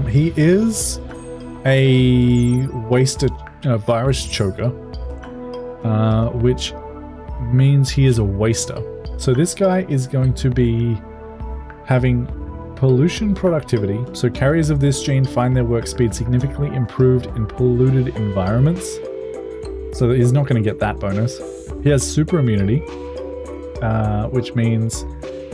He is a wasted virus choker, which means he is a waster. So this guy is going to be having pollution productivity. So carriers of this gene find their work speed significantly improved in polluted environments. So he's not going to get that bonus. He has super immunity, which means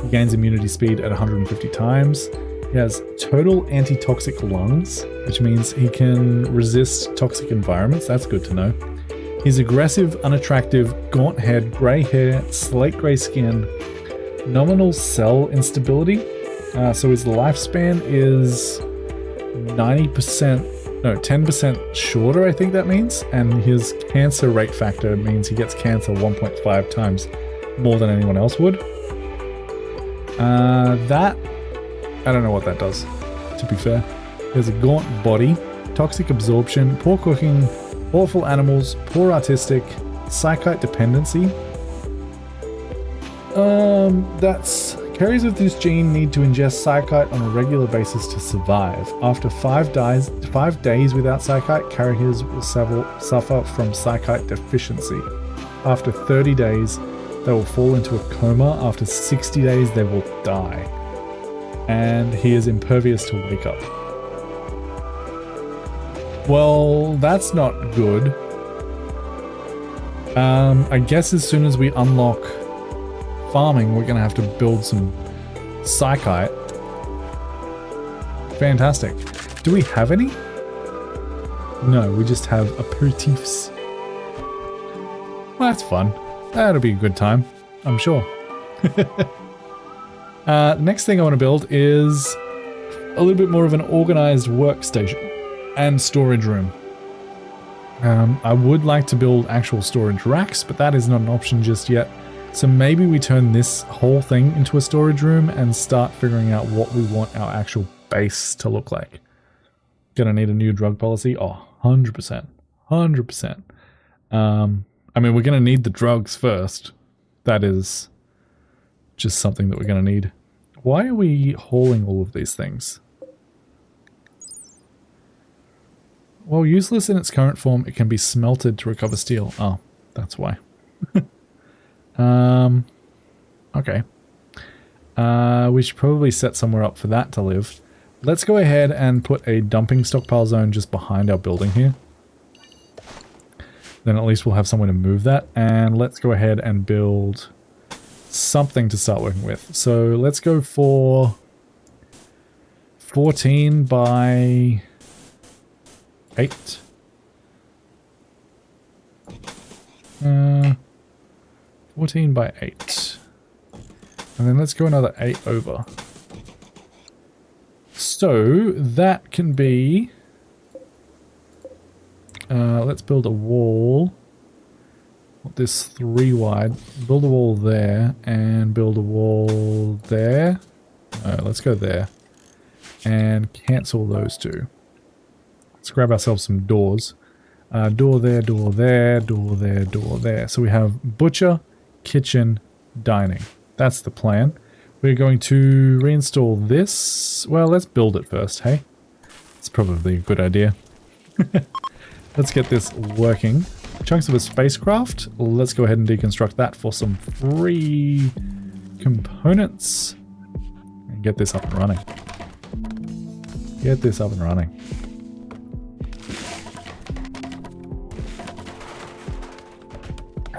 he gains immunity speed at 150 times. He has total anti-toxic lungs, which means he can resist toxic environments. That's good to know. He's aggressive, unattractive, gaunt head, grey hair, slate grey skin, nominal cell instability. So his lifespan is 10% shorter, I think that means. And his cancer rate factor means he gets cancer 1.5 times more than anyone else would. That, I don't know what that does, to be fair. He has a gaunt body, toxic absorption, poor cooking, awful animals, poor artistic, psychite dependency. That's... Carriers of this gene need to ingest psychite on a regular basis to survive. After 5 days without psychite, carriers will suffer from psychite deficiency. After 30 days, they will fall into a coma. After 60 days, they will die. And he is impervious to wake up. Well, that's not good. I guess as soon as we unlock farming, we're going to have to build some psychite. Fantastic. Do we have any? No, we just have aperitifs. Well, that's fun. That'll be a good time, I'm sure. The next thing I want to build is a little bit more of an organized workstation and storage room. I would like to build actual storage racks, but that is not an option just yet. So maybe we turn this whole thing into a storage room and start figuring out what we want our actual base to look like. Gonna need a new drug policy? Oh, 100%. 100%. I mean, we're gonna need the drugs first. That is just something that we're gonna need. Why are we hauling all of these things? While useless in its current form, it can be smelted to recover steel. Oh, that's why. Okay. We should probably set somewhere up for that to live. Let's go ahead and put a dumping stockpile zone just behind our building here. Then at least we'll have somewhere to move that. And let's go ahead and build something to start working with. So let's go for 14 by 8. 14 by 8. And then let's go another 8 over. So that can be... let's build a wall. This 3 wide. Build a wall there and build a wall there. Let's go there. And cancel those two. Let's grab ourselves some doors. Door there, door there, door there, door there. So we have butcher, kitchen, dining. That's the plan. We're going to reinstall this. Well, let's build it first, hey? It's probably a good idea. Let's get this working. Chunks of a spacecraft. Let's go ahead and deconstruct that for some free components. And get this up and running. Get this up and running.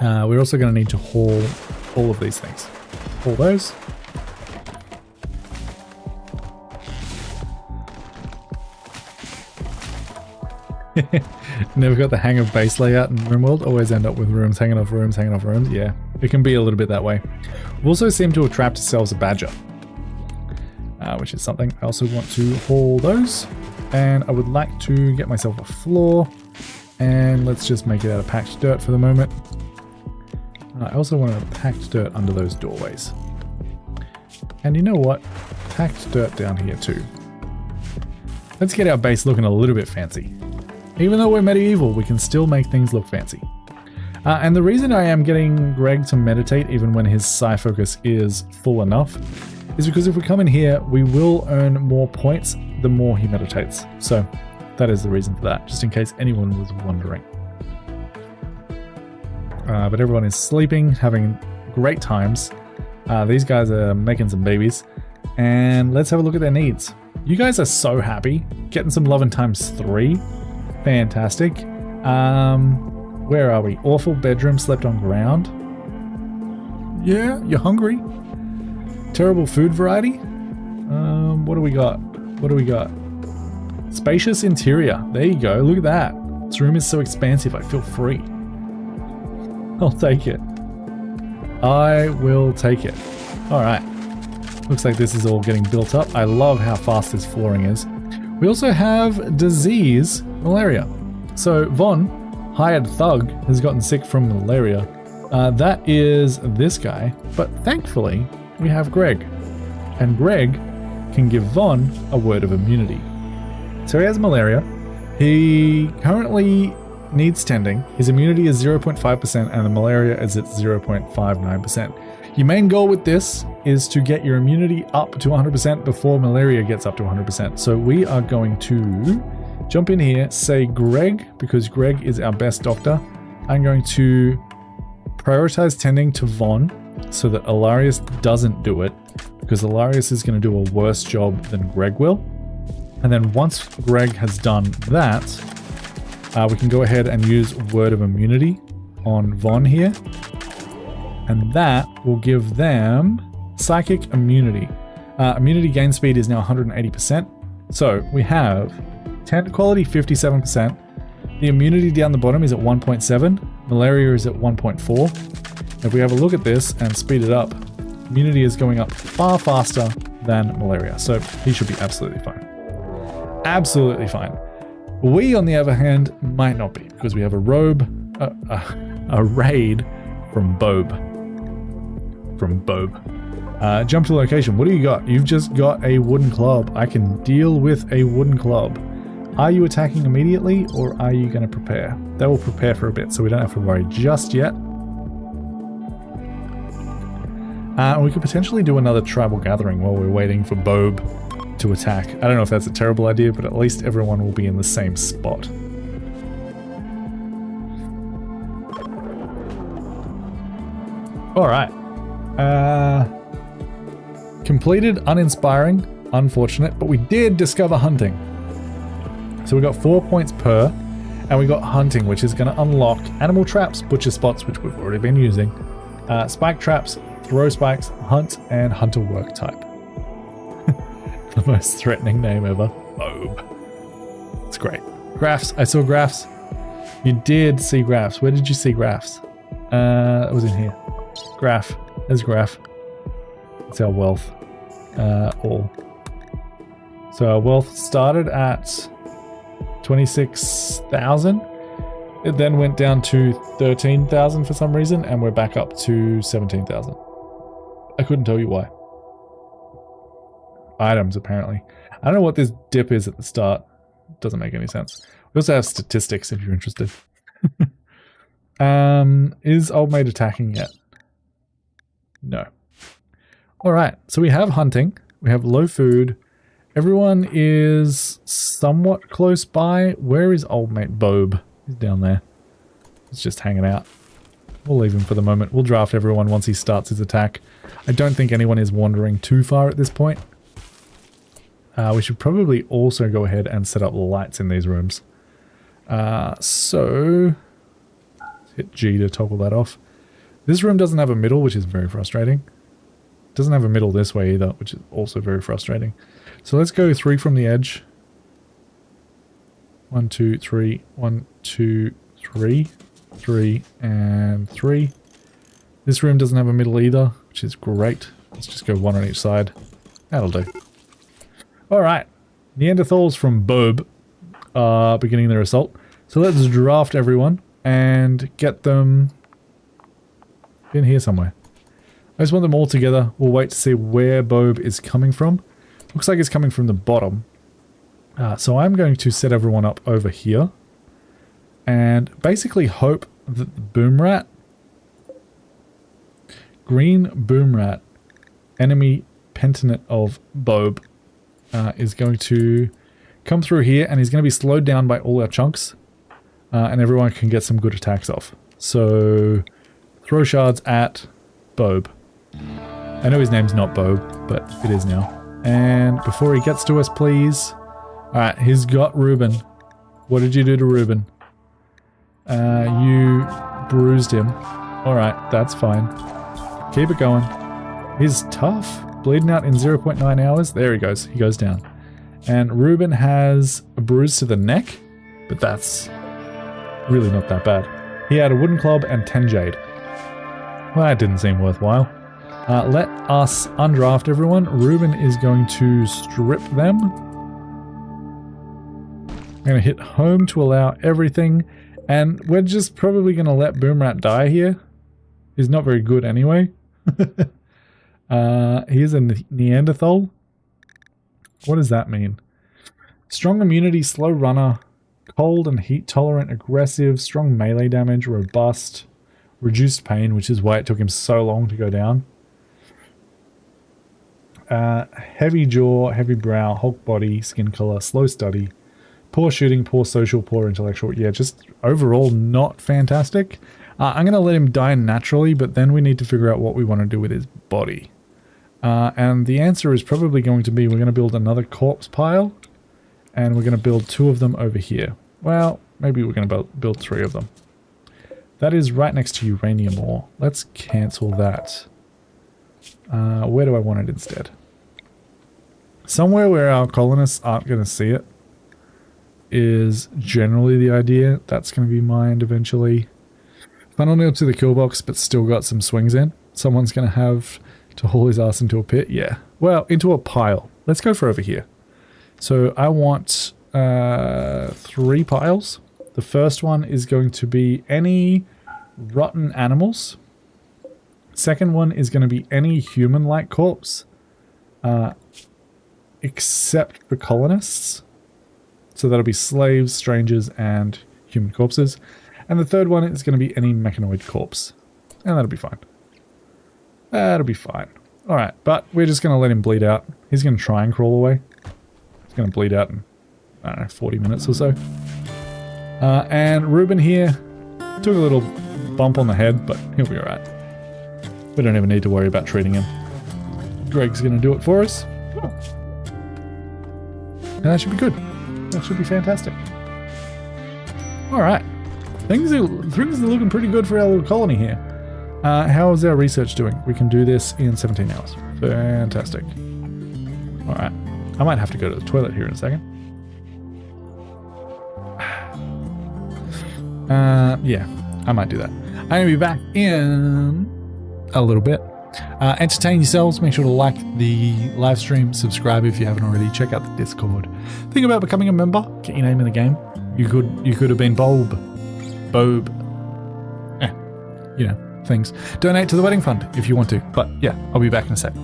We're also going to need to haul all of these things. Haul those. Never got the hang of base layout in RimWorld. Always end up with rooms hanging off rooms, hanging off rooms. Yeah, it can be a little bit that way. We also seem to have trapped ourselves a badger, which is something. I also want to haul those, and I would like to get myself a floor, and let's just make it out of packed dirt for the moment. I also want to packed dirt under those doorways. And you know what? Packed dirt down here too. Let's get our base looking a little bit fancy. Even though we're medieval, we can still make things look fancy. And the reason I am getting Greg to meditate even when his psi focus is full enough is because if we come in here, we will earn more points the more he meditates. So that is the reason for that, just in case anyone was wondering. But everyone is sleeping, having great times. These guys are making some babies. And let's have a look at their needs. You guys are so happy. Getting some love in ×3. Fantastic. Where are we? Awful bedroom, slept on ground. Yeah, you're hungry. Terrible food variety. What do we got? What do we got? Spacious interior. There you go. Look at that. This room is so expansive. I feel free. I'll take it. I will take it. All right. Looks like this is all getting built up. I love how fast this flooring is. We also have disease, malaria. So Von, hired thug, has gotten sick from malaria. That is this guy. But thankfully, we have Greg. And Greg can give Von a word of immunity. So he has malaria. He currently needs tending. His immunity is 0.5% and the malaria is at 0.59%. Your main goal with this is to get your immunity up to 100% before malaria gets up to 100%. So we are going to jump in here, say Greg, because Greg is our best doctor. I'm going to prioritize tending to Von so that Ilarius doesn't do it, because Ilarius is going to do a worse job than Greg will. And then once Greg has done that, we can go ahead and use Word of Immunity on Von here. And that will give them Psychic Immunity. Immunity gain speed is now 180%. So we have tent quality 57%. The immunity down the bottom is at 1.7. Malaria is at 1.4. If we have a look at this and speed it up, immunity is going up far faster than malaria. So he should be absolutely fine. Absolutely fine. We, on the other hand, might not be, because we have a raid from Bob. Jump to location. What do you got? You've just got a wooden club. I can deal with a wooden club. Are you attacking immediately, or are you going to prepare? They will prepare for a bit, so we don't have to worry just yet. We could potentially do another tribal gathering while we're waiting for Bob to attack. I don't know if that's a terrible idea, but at least everyone will be in the same spot. All right. Completed, uninspiring, unfortunate, but we did discover hunting. So we got 4 points per, and we got hunting, which is going to unlock animal traps, butcher spots, which we've already been using, spike traps, throw spikes, hunt, and hunter work type. The most threatening name ever. Bob. It's great. Graphs. I saw graphs. You did see graphs. Where did you see graphs? It was in here. Graph. There's graph. It's our wealth. All. So our wealth started at 26,000. It then went down to 13,000 for some reason, and we're back up to 17,000. I couldn't tell you why. Items, apparently. I don't know what this dip is at the start. Doesn't make any sense. We also have statistics if you're interested. Is old mate attacking yet? No. Alright, so we have hunting. We have low food. Everyone is somewhat close by. Where is old mate Bob? He's down there. He's just hanging out. We'll leave him for the moment. We'll draft everyone once he starts his attack. I don't think anyone is wandering too far at this point. We should probably also go ahead and set up lights in these rooms. So hit G to toggle that off. This room doesn't have a middle, which is very frustrating. It doesn't have a middle this way either, which is also very frustrating. So let's go 3 from the edge. 1, 2, 3. 1, 2, 3. 3 and 3. This room doesn't have a middle either, which is great. Let's just go 1 on each side. That'll do. Alright. Neanderthals from Bob are beginning their assault. So let's draft everyone and get them in here somewhere. I just want them all together. We'll wait to see where Bob is coming from. Looks like it's coming from the bottom. So I'm going to set everyone up over here. And basically hope that the boom rat, green boom rat, enemy penitent of Bob, is going to come through here, and he's going to be slowed down by all our chunks, and everyone can get some good attacks off. So throw shards at Bob. I know his name's not Bob, but it is now. And before he gets to us, please. Alright, he's got Reuben. What did you do to Reuben? You bruised him. Alright, that's fine. Keep it going. He's tough. Bleeding out in 0.9 hours. There he goes. He goes down. And Reuben has a bruise to the neck, but that's really not that bad. He had a wooden club and 10 jade. Well, that didn't seem worthwhile. Let us undraft everyone. Reuben is going to strip them. I'm going to hit home to allow everything. And we're just probably going to let Boomrat die here. He's not very good anyway. Here's a Neanderthal. What does that mean? Strong immunity, slow runner, cold and heat tolerant, aggressive, strong melee damage, robust, reduced pain, which is why it took him so long to go down. Heavy jaw, heavy brow, Hulk body, skin color, slow study, poor shooting, poor social, poor intellectual. Yeah, just overall not fantastic. I'm going to let him die naturally, but then we need to figure out what we want to do with his body. And the answer is probably going to be we're going to build another corpse pile, and we're going to build 2 of them over here. Well, maybe we're going to build 3 of them. That is right next to uranium ore. Let's cancel that. Where do I want it instead? Somewhere where our colonists aren't going to see it is generally the idea. That's going to be mined eventually. Funnel nail to the kill box, but still got some swings in. Someone's going to have to haul his ass into a pit. Yeah. Well, into a pile. Let's go for over here. So I want 3 piles. The first one is going to be any rotten animals. Second one is going to be any human-like corpse. Except for colonists. So that'll be slaves, strangers, and human corpses. And the third one is going to be any mechanoid corpse. And that'll be fine. That'll be fine. Alright, but we're just going to let him bleed out. He's going to try and crawl away. He's going to bleed out in, I don't know, 40 minutes or so. And Reuben here took a little bump on the head, but he'll be alright. We don't even need to worry about treating him. Greg's going to do it for us. And that should be good. That should be fantastic. Alright. Things are looking pretty good for our little colony here. How is our research doing? We can do this in 17 hours. Fantastic. Alright. I might have to go to the toilet here in a second. Yeah, I might do that. I'm going to be back in a little bit. Entertain yourselves. Make sure to like the live stream, subscribe if you haven't already. Check out the Discord. Think about becoming a member. Get your name in the game. You could have been Bob. You know, things. Donate to the wedding fund if you want to. But yeah, I'll be back in a sec.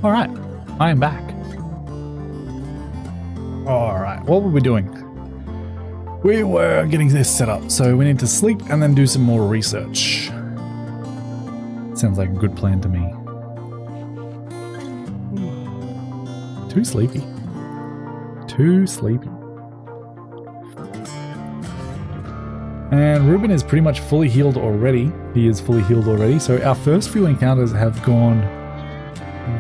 All right, I am back. All right, what were we doing? We were getting this set up, so we need to sleep and then do some more research. Sounds like a good plan to me. Too sleepy. Too sleepy. And Ruben is pretty much fully healed already. He is fully healed already, so our first few encounters have gone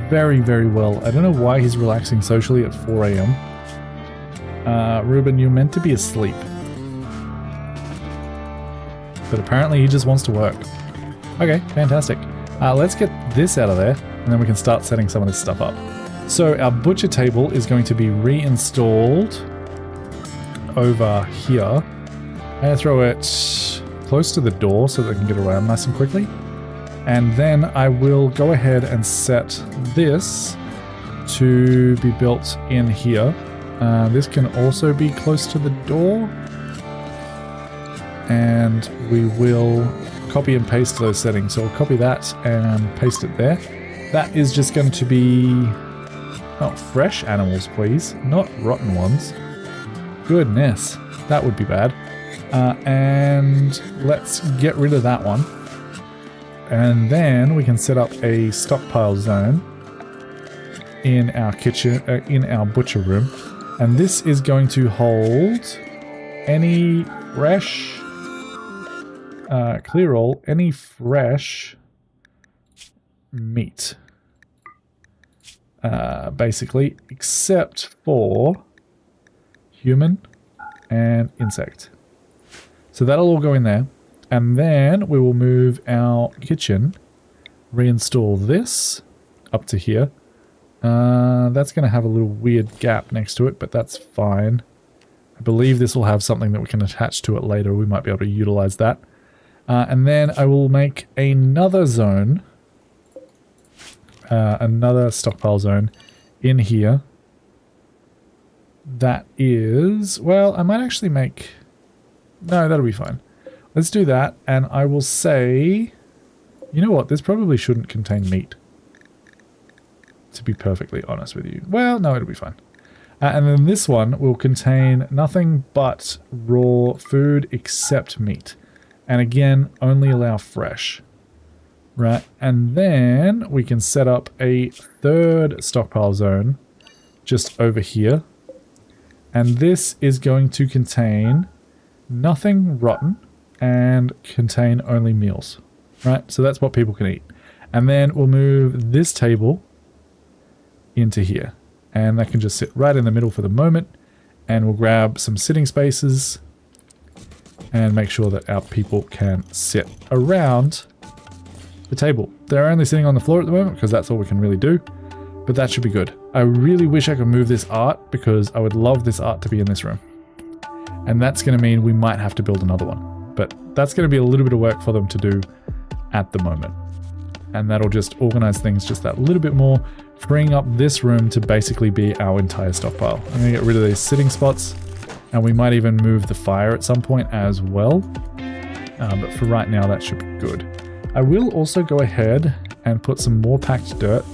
very, very well. I don't know why he's relaxing socially at 4 a.m. Ruben, you're meant to be asleep. But apparently he just wants to work. Okay, fantastic. Let's get this out of there, and then we can start setting some of this stuff up. So our butcher table is going to be reinstalled over here. I'm going to throw it close to the door so that I can get around nice and quickly. And then I will go ahead and set this to be built in here. This can also be close to the door. And we will copy and paste those settings. So I'll copy that and paste it there. That is just going to be fresh animals, please. Not rotten ones. Goodness, that would be bad. And let's get rid of that one. And then we can set up a stockpile zone in our kitchen, in our butcher room. And this is going to hold any fresh, clear all, any fresh meat. Basically, except for human and insect. So that'll all go in there. And then we will move our kitchen, reinstall this up to here. That's going to have a little weird gap next to it, but that's fine. I believe this will have something that we can attach to it later. We might be able to utilize that. And then I will make another zone, another stockpile zone in here. That is, well, I might actually make, no, that'll be fine. Let's do that, and I will say, you know what, this probably shouldn't contain meat, to be perfectly honest with you. Well, no, it'll be fine. And then this one will contain nothing but raw food except meat. And again, only allow fresh. Right, and then we can set up a third stockpile zone just over here. And this is going to contain nothing rotten and contain only meals. right? So that's what people can eat. And then we'll move this table into here. And that can just sit right in the middle for the moment. And we'll grab some sitting spaces and make sure that our people can sit around the table. They're only sitting on the floor at the moment because that's all we can really do. But that should be good. I really wish I could move this art because I would love this art to be in this room. And that's going to mean we might have to build another one. But that's going to be a little bit of work for them to do at the moment. And that'll just organize things just that little bit more, freeing up this room to basically be our entire stockpile. I'm going to get rid of these sitting spots, and we might even move the fire at some point as well. But for right now, that should be good. I will also go ahead and put some more packed dirt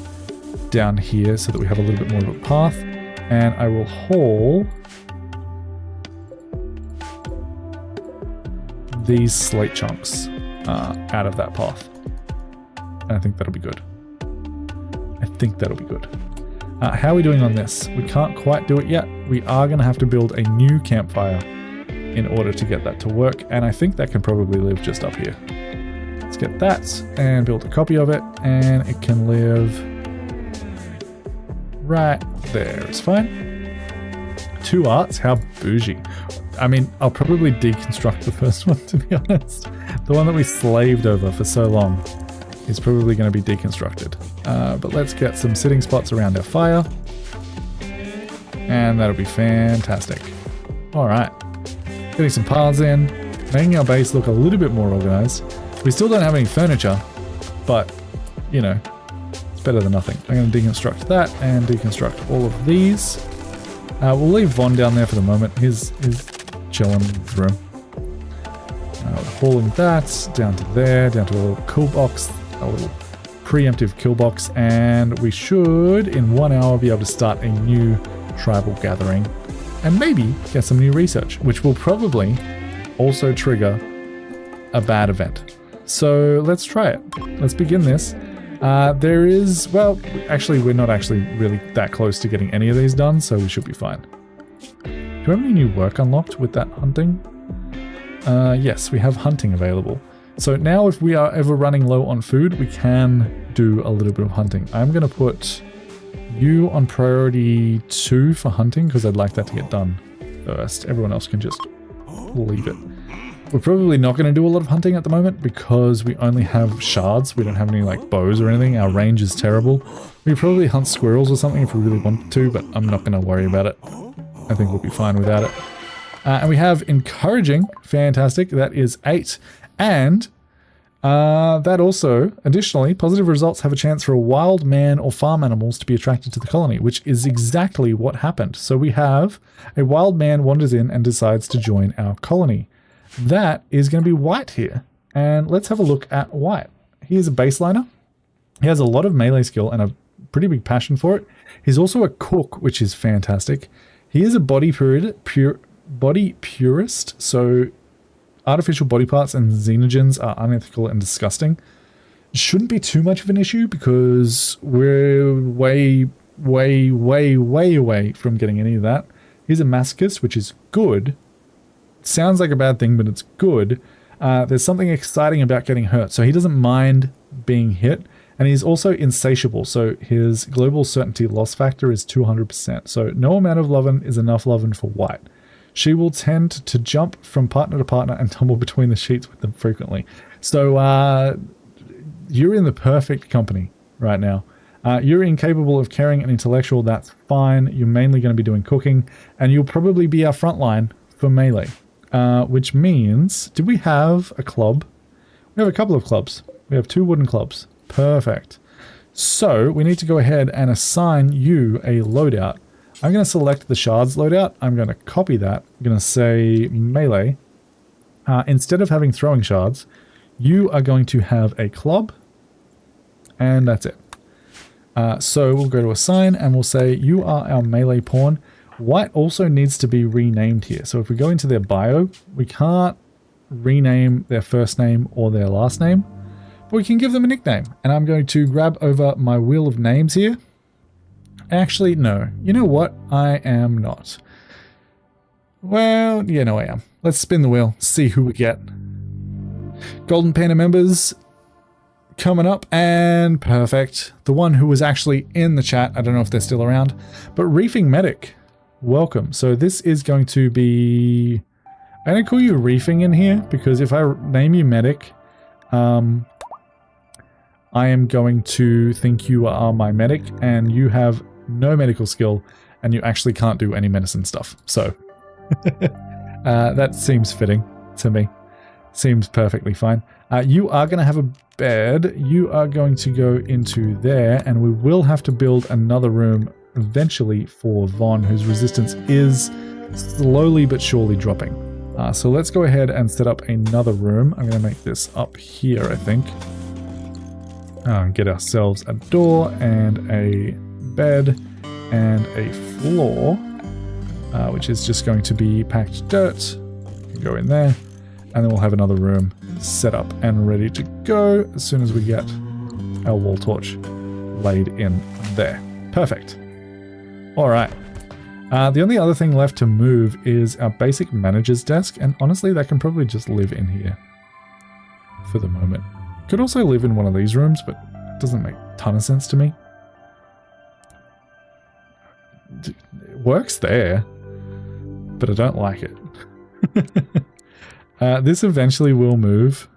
down here so that we have a little bit more of a path. And I will haul these slate chunks out of that path. And I think that'll be good. How are we doing on this? We can't quite do it yet. We are going to have to build a new campfire in order to get that to work. And I think that can probably live just up here. Let's get that and build a copy of it. And it can live right there. It's fine. 2 arts? How bougie. I mean, I'll probably deconstruct the first one, to be honest. The one that we slaved over for so long is probably going to be deconstructed. But let's get some sitting spots around our fire. And that'll be fantastic. All right. Getting some paths in, making our base look a little bit more organized. We still don't have any furniture, but, you know, it's better than nothing. I'm going to deconstruct that and deconstruct all of these. We'll leave Von down there for the moment. He's chilling in his room. Hauling that down to there, down to a little kill box, a little preemptive kill box, and we should, in 1 hour, be able to start a new tribal gathering and maybe get some new research, which will probably also trigger a bad event. So let's try it. Let's begin this. There is, well, actually, we're not actually really that close to getting any of these done, so we should be fine. Do we have any new work unlocked with that hunting? Yes, we have hunting available. So now if we are ever running low on food, we can do a little bit of hunting. I'm going to put you on priority 2 for hunting because I'd like that to get done first. Everyone else can just leave it. We're probably not going to do a lot of hunting at the moment because we only have shards. We don't have any like bows or anything. Our range is terrible. We could probably hunt squirrels or something if we really wanted to, but I'm not going to worry about it. I think we'll be fine without it. And we have encouraging, fantastic, that is 8. And that also, additionally, positive results have a chance for a wild man or farm animals to be attracted to the colony, which is exactly what happened. So we have a wild man wanders in and decides to join our colony. That is going to be White here. And let's have a look at White. He is a baseliner. He has a lot of melee skill and a pretty big passion for it. He's also a cook, which is fantastic. He is a body purist, so artificial body parts and xenogens are unethical and disgusting. Shouldn't be too much of an issue because we're way away from getting any of that. He's a masochist, which is good. Sounds like a bad thing, but it's good. There's something exciting about getting hurt, so he doesn't mind being hit. And he's also insatiable, so his global certainty loss factor is 200%. So no amount of lovin' is enough lovin' for White. She will tend to jump from partner to partner and tumble between the sheets with them frequently. So you're in the perfect company right now. You're incapable of caring and intellectual, that's fine. You're mainly going to be doing cooking, and you'll probably be our frontline for melee. Which means, did we have a club? We have a couple of clubs. We have 2 wooden clubs. Perfect. So we need to go ahead and assign you a loadout. I'm going to select the shards loadout. I'm going to copy that. I'm going to say melee. Instead of having throwing shards, you are going to have a club. And that's it. So we'll go to assign and we'll say you are our melee pawn. White also needs to be renamed here. So if we go into their bio, we can't rename their first name or their last name, but we can give them a nickname. And I'm going to grab over my wheel of names here. Actually, no. You know what? I am not. Well, yeah, no, I am. Let's spin the wheel, see who we get. Golden Panda members, coming up, and perfect. The one who was actually in the chat, I don't know if they're still around, but Reefing Medic, welcome. So this is going to be, I'm going to call you Reefing in here, because if I name you Medic, I am going to think you are my medic, and you have no medical skill, and you actually can't do any medicine stuff. So that seems fitting to me. Seems perfectly fine. You are going to have a bed. You are going to go into there, and we will have to build another room eventually for Von, whose resistance is slowly but surely dropping. So let's go ahead and set up another room. I'm going to make this up here, I think. Get ourselves a door and a bed and a floor, which is just going to be packed dirt. Go in there. And then we'll have another room set up and ready to go as soon as we get our wall torch laid in there. Perfect. All right. The only other thing left to move is our basic manager's desk. And honestly, that can probably just live in here for the moment. Could also live in one of these rooms, but it doesn't make a ton of sense to me. It works there, but I don't like it. This eventually will move,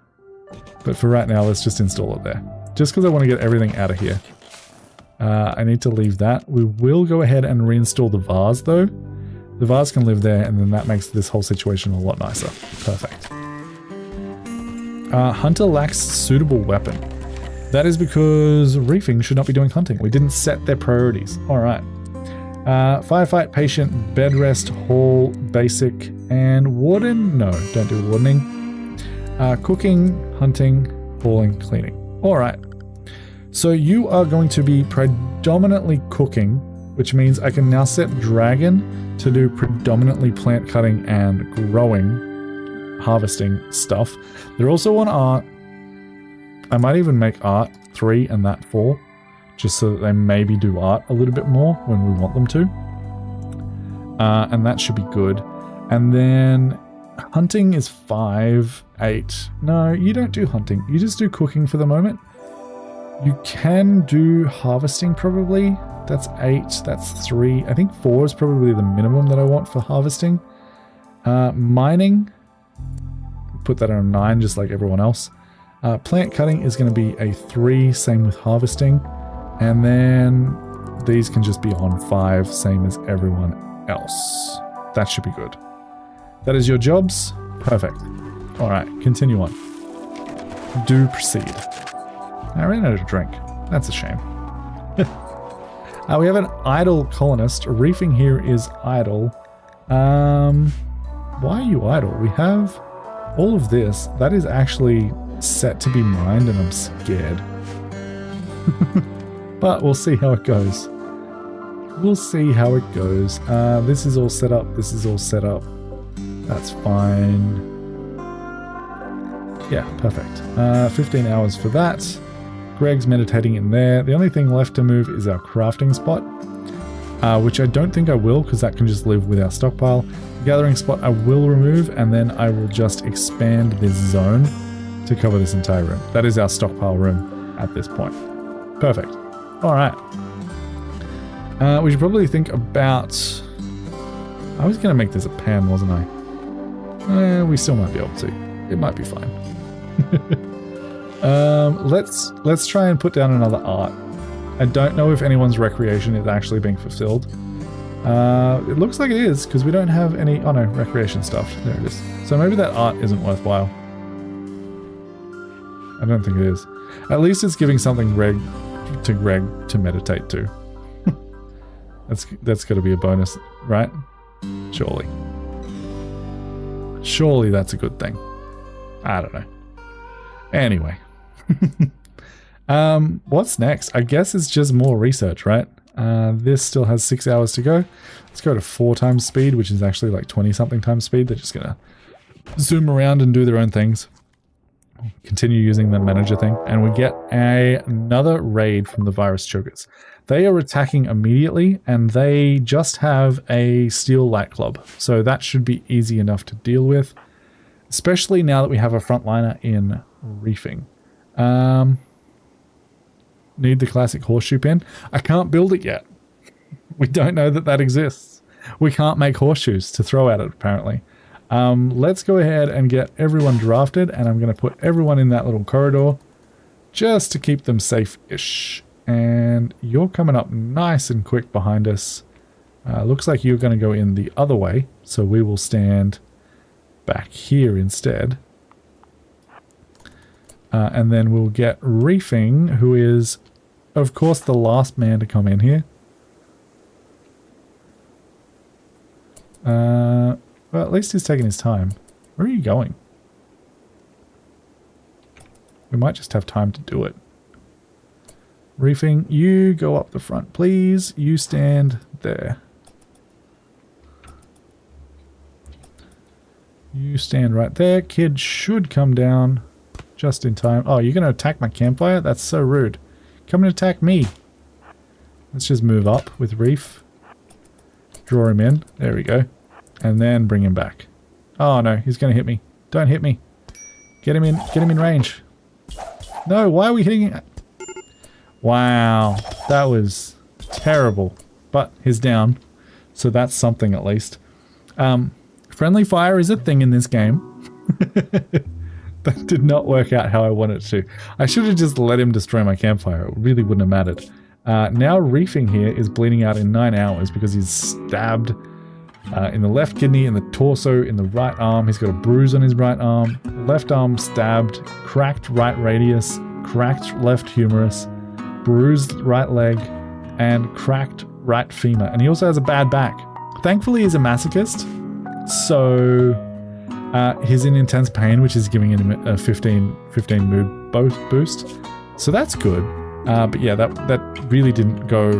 but for right now, let's just install it there. Just because I want to get everything out of here. I need to leave that. We will go ahead and reinstall the vase, though. The vase can live there, and then that makes this whole situation a lot nicer. Perfect. Hunter lacks suitable weapon. That is because Reefing should not be doing hunting. We didn't set their priorities. All right. Firefight, patient, bed rest, hall, basic, and warden. No, don't do wardening. Cooking, hunting, hauling, cleaning. All right. So you are going to be predominantly cooking, which means I can now set dragon to do predominantly plant cutting and growing, harvesting stuff. They're also on art. I might even make art 3 and that 4. Just so that they maybe do art a little bit more when we want them to. And that should be good. And then hunting is 5, 8. No, you don't do hunting. You just do cooking for the moment. You can do harvesting probably. That's 8, that's 3. I think 4 is probably the minimum that I want for harvesting. Mining, put that on a 9 just like everyone else. Plant cutting is going to be a 3, same with harvesting. And then these can just be on 5, same as everyone else. That should be good. That is your jobs. Perfect. All right, continue on. Do proceed. I ran out of drink. That's a shame. We have an idle colonist. Reefing here is idle. Why are you idle? We have all of this. That is actually set to be mined, and I'm scared. But we'll see how it goes. We'll see how it goes. This is all set up. This is all set up. That's fine. Yeah, perfect. 15 hours for that. Greg's meditating in there. The only thing left to move is our crafting spot, which I don't think I will because that can just live with our stockpile. The gathering spot I will remove, and then I will just expand this zone to cover this entire room. That is our stockpile room at this point. Perfect. All right. We should probably think about... I was going to make this a pan, wasn't I? We still might be able to. It might be fine. Let's try and put down another art. I don't know if anyone's recreation is actually being fulfilled. It looks like it is, because we don't have any... Oh no, recreation stuff. There it is. So maybe that art isn't worthwhile. I don't think it is. At least it's giving something Greg to meditate to. That's got to be a bonus, right? Surely. Surely that's a good thing. I don't know. Anyway. What's next? I guess it's just more research, right? This still has 6 hours to go. Let's go to 4 times speed, which is actually like 20 something times speed. They're just gonna zoom around and do their own things. Continue using the manager thing, and we get another raid from the virus chokers. They are attacking immediately, and they just have a steel light club, so that should be easy enough to deal with, especially now that we have a frontliner in reefing. need the classic horseshoe pin. I can't build it yet. We don't know that that exists. We can't make horseshoes to throw at it, apparently. Let's go ahead and get everyone drafted, and I'm going to put everyone in that little corridor just to keep them safe-ish. And you're coming up nice and quick behind us. Looks like you're going to go in the other way, so we will stand back here instead. And then we'll get Reefing, who is, of course, the last man to come in here. Well, at least he's taking his time. Where are you going? We might just have time to do it. Reefing, you go up the front, please. You stand there. You stand right there. Kid should come down just in time. Oh, you're going to attack my campfire? That's so rude. Come and attack me. Let's just move up with Reef. Draw him in. There we go. And then bring him back. Oh no, he's going to hit me. Don't hit me. Get him in range. No, why are we hitting him? Wow, that was terrible. But he's down. So that's something at least. Friendly fire is a thing in this game. That did not work out how I wanted it to. I should have just let him destroy my campfire. It really wouldn't have mattered. Now Reefing here is bleeding out in 9 hours because he's stabbed in the left kidney, in the torso, in the right arm. He's got a bruise on his right arm. Left arm stabbed, cracked right radius, cracked left humerus, bruised right leg, and cracked right femur. And he also has a bad back. Thankfully, he's a masochist, so he's in intense pain, which is giving him a 15 mood boost. So that's good. But yeah, that really didn't go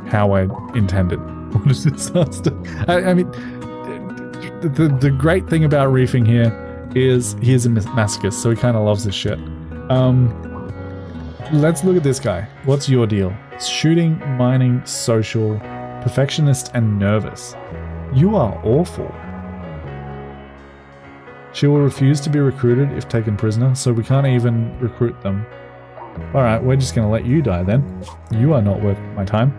how I intended. What is this? I mean, the great thing about Reefing here is he is a masochist, so he kind of loves this shit. Let's look at this guy. What's your deal? Shooting, mining, social, perfectionist, and nervous. You are awful. She will refuse to be recruited if taken prisoner, so we can't even recruit them. Alright, we're just going to let you die then. You are not worth my time.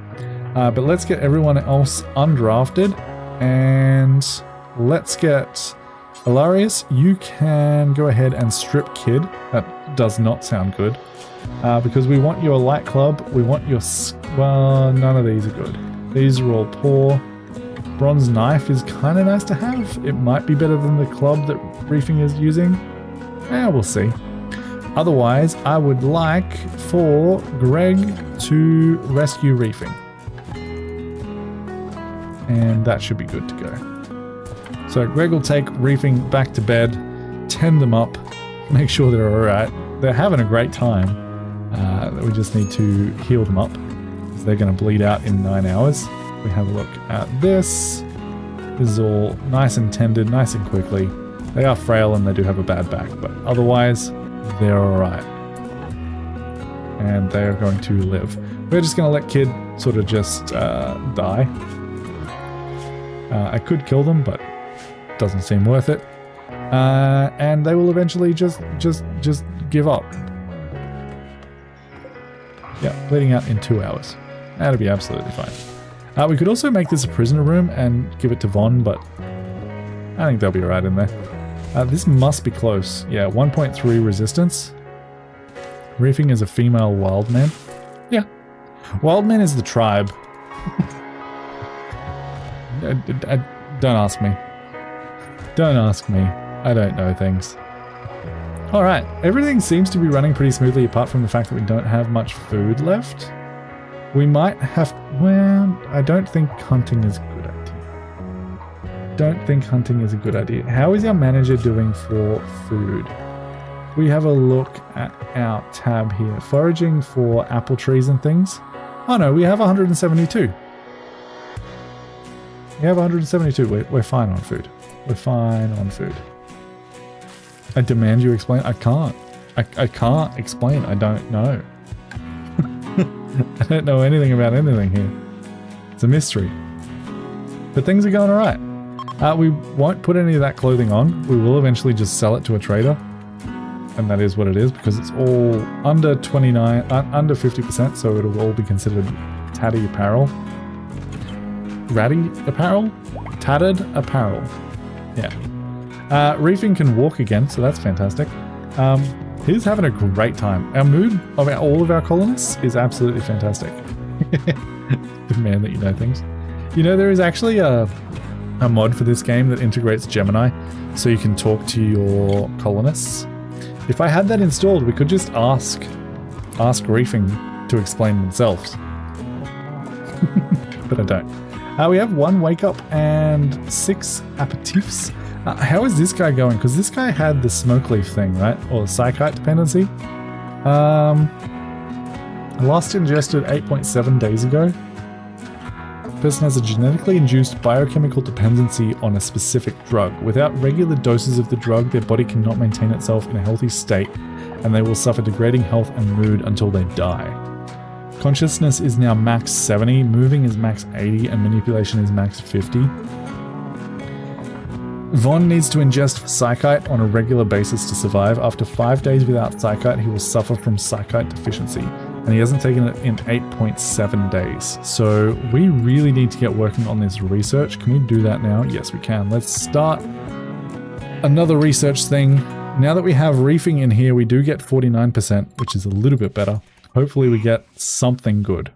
But let's get everyone else undrafted. And let's get Ilarius. You can go ahead and strip Kid. That does not sound good. Because we want your light club. We want your... Well, none of these are good. These are all poor. Bronze knife is kind of nice to have. It might be better than the club that Reefing is using. We'll see. Otherwise, I would like for Greg to rescue Reefing. And that should be good to go. So Greg will take Reefing back to bed, tend them up, make sure they're alright. They're having a great time. We just need to heal them up, because they're going to bleed out in 9 hours. We have a look at this. This is all nice and tended, nice and quickly. They are frail and they do have a bad back, but otherwise they're alright. And they are going to live. We're just going to let Kid sort of just die. I could kill them, but it doesn't seem worth it. And they will eventually just give up. Yeah, bleeding out in 2 hours. That'll be absolutely fine. We could also make this a prisoner room and give it to Vaughn, but I think they'll be alright in there. This must be close. Yeah, 1.3 resistance. Reefing is a female wildman. Yeah. Wildman is the tribe. Don't ask me. Don't ask me. I don't know things. Alright, everything seems to be running pretty smoothly apart from the fact that we don't have much food left. We might have... Well, I don't think hunting is a good idea. Don't think hunting is a good idea. How is our manager doing for food? We have a look at our tab here. Foraging for apple trees and things. Oh no, we have 172. We have 172. We're fine on food. We're fine on food. I demand you explain. I can't. I can't explain. I don't know. I don't know anything about anything here. It's a mystery. But things are going alright. We won't put any of that clothing on. We will eventually just sell it to a trader. and that is what it is because it's all under 29, under 50%, so it'll all be considered tatty apparel. Ratty apparel? Tattered apparel. Yeah. Reefing can walk again, so that's fantastic. He's having a great time. Our mood of all of our colonists is absolutely fantastic. The man that you know things. You know, there is actually a mod for this game that integrates Gemini, so you can talk to your colonists. If I had that installed, we could just ask Reefing to explain themselves. But I don't. We have 1 wake up and 6 aperitifs. How is this guy going? Because this guy had the smoke leaf thing, right? Or the psychite dependency. Last ingested 8.7 days ago. Person has a genetically induced biochemical dependency on a specific drug. Without regular doses of the drug, their body cannot maintain itself in a healthy state, and they will suffer degrading health and mood until they die. Consciousness is now max 70, moving is max 80, and manipulation is max 50. Von needs to ingest psychite on a regular basis to survive. After 5 days without psychite, he will suffer from psychite deficiency, and he hasn't taken it in 8.7 days. So we really need to get working on this research. Can we do that now? Yes, we can. Let's start another research thing. Now that we have reefing in here, we do get 49%, which is a little bit better. Hopefully we get something good.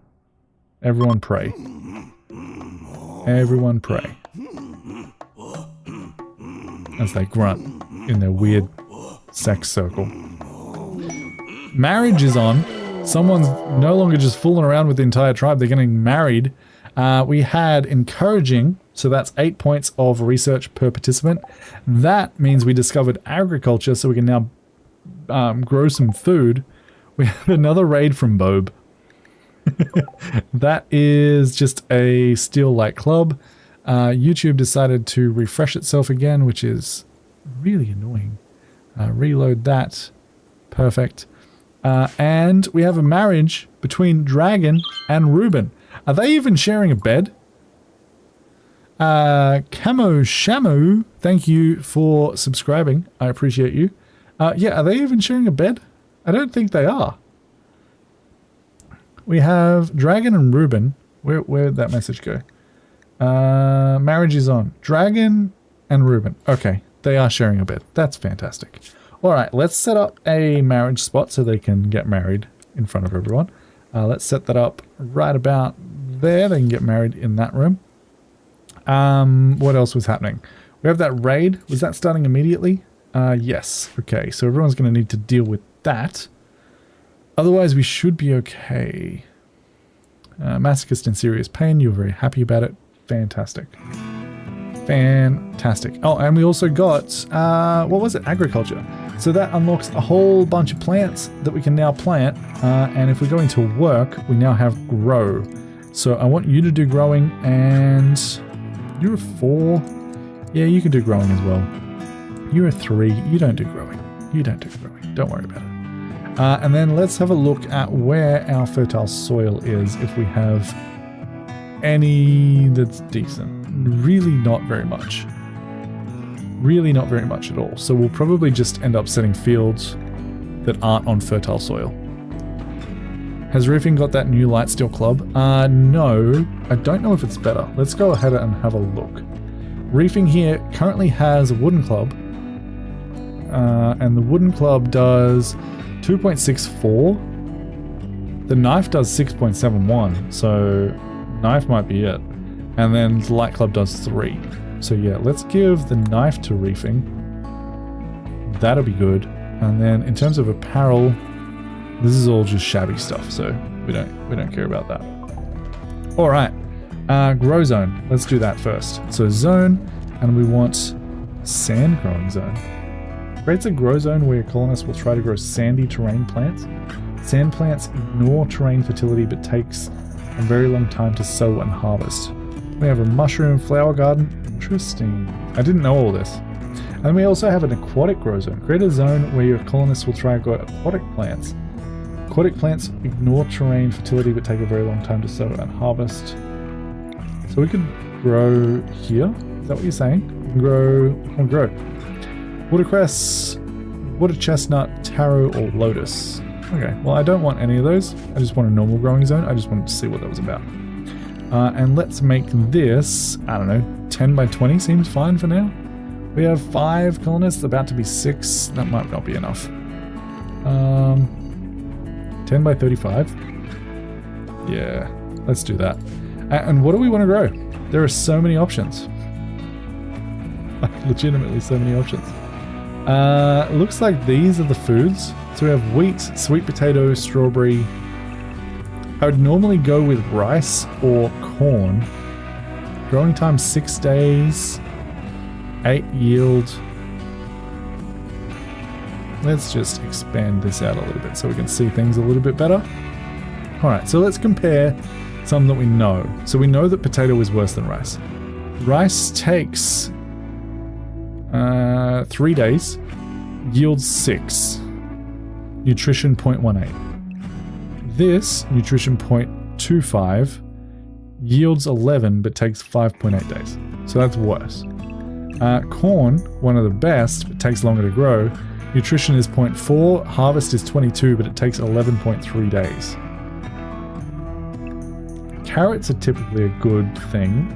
Everyone pray. Everyone pray. As they grunt in their weird sex circle. Marriage is on. Someone's no longer just fooling around with the entire tribe. They're getting married. We had encouraging, so that's 8 points of research per participant. That means we discovered agriculture, so we can now grow some food. We have another raid from Bob. That is just a steel-like club. YouTube decided to refresh itself again, which is really annoying. Reload that. Perfect. And we have a marriage between Dragon and Ruben. Are they even sharing a bed? Camo Shamu, thank you for subscribing. I appreciate you. Yeah, are they even sharing a bed? I don't think they are. We have Dragon and Ruben. Where'd that message go? Marriage is on. Dragon and Ruben. Okay, they are sharing a bed. That's fantastic. All right, let's set up a marriage spot so they can get married in front of everyone. Let's set that up right about there. They can get married in that room. What else was happening? We have that raid. Was that starting immediately? Yes. Okay, so everyone's going to need to deal with that. Otherwise, we should be okay. Masochist in serious pain. You're very happy about it. Fantastic. Fantastic. Oh, and we also got, what was it? Agriculture. So that unlocks a whole bunch of plants that we can now plant. And if we go into work, we now have grow. So I want you to do growing, and you're a 4. Yeah, you can do growing as well. You're a 3. You don't do growing. You don't do growing. Don't worry about it. And then let's have a look at where our fertile soil is, if we have any that's decent. Really not very much. Really not very much at all. So we'll probably just end up setting fields that aren't on fertile soil. Has Roofing got that new light steel club? No, I don't know if it's better. Let's go ahead and have a look. Reefing here currently has a wooden club. And the wooden club does 2.64. The knife does 6.71, so knife might be it. And then the light club does 3. So yeah, let's give the knife to Reefing. That'll be good. And then in terms of apparel, this is all just shabby stuff, so we don't care about that. All right, grow zone. Let's do that first. So zone, and we want sand growing zone. Creates a grow zone where colonists will try to grow sandy terrain plants. Sand plants ignore terrain fertility but takes a very long time to sow and harvest. We have a mushroom flower garden. Interesting. I didn't know all this. And we also have an aquatic grow zone. Create a zone where your colonists will try to grow aquatic plants. Aquatic plants ignore terrain fertility but take a very long time to sow and harvest. So we could grow here. Is that what you're saying? We can grow. Watercress Water chestnut, taro, or lotus. Okay, well I don't want any of those. I just want a normal growing zone. I just wanted to see what that was about. And let's make this, I don't know, 10 by 20 seems fine for now. We have 5 colonists, about to be 6. That might not be enough. 10 by 35. Yeah, let's do that. And what do we want to grow? There are so many options. Legitimately so many options. Looks like these are the foods. So we have wheat, sweet potato, strawberry. I would normally go with rice or corn. Growing time 6 days. 8 yield. Let's just expand this out a little bit so we can see things a little bit better. Alright, so let's compare some that we know. So we know that potato is worse than rice. Rice takes 3 days, yields 6, nutrition 0.18. This, nutrition 0.25, yields 11 but takes 5.8 days. So that's worse. Corn, one of the best, but takes longer to grow. Nutrition is 0.4, harvest is 22, but it takes 11.3 days. Carrots are typically a good thing.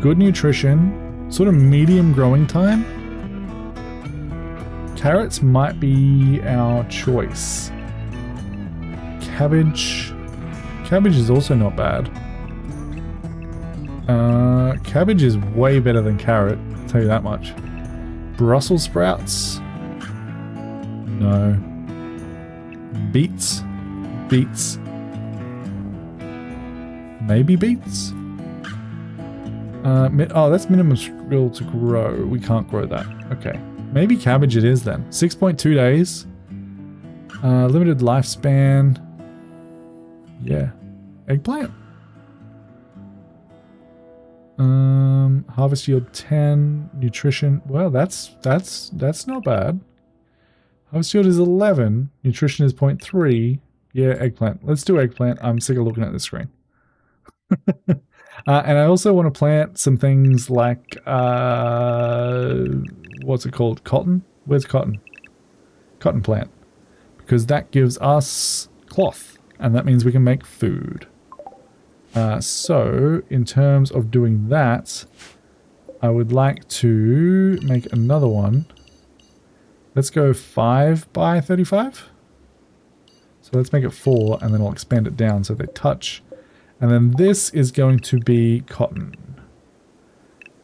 Good nutrition, sort of medium growing time. Carrots might be our choice. Cabbage is also not bad. Cabbage is way better than carrot, I'll tell you that much. Brussels sprouts? No. Beets? Maybe beets? That's minimum skill to grow. We can't grow that. Okay. Maybe cabbage it is then. 6.2 days. Limited lifespan. Yeah. Eggplant. Harvest yield 10. Nutrition. Well, that's not bad. Harvest yield is 11. Nutrition is 0.3. Yeah, eggplant. Let's do eggplant. I'm sick of looking at the screen. And I also want to plant some things like, what's it called? Cotton? Where's cotton? Cotton plant. Because that gives us cloth. And that means we can make food. So, in terms of doing that, I would like to make another one. Let's go 5 by 35. So let's make it 4, and then I'll expand it down so they touch. And then this is going to be cotton.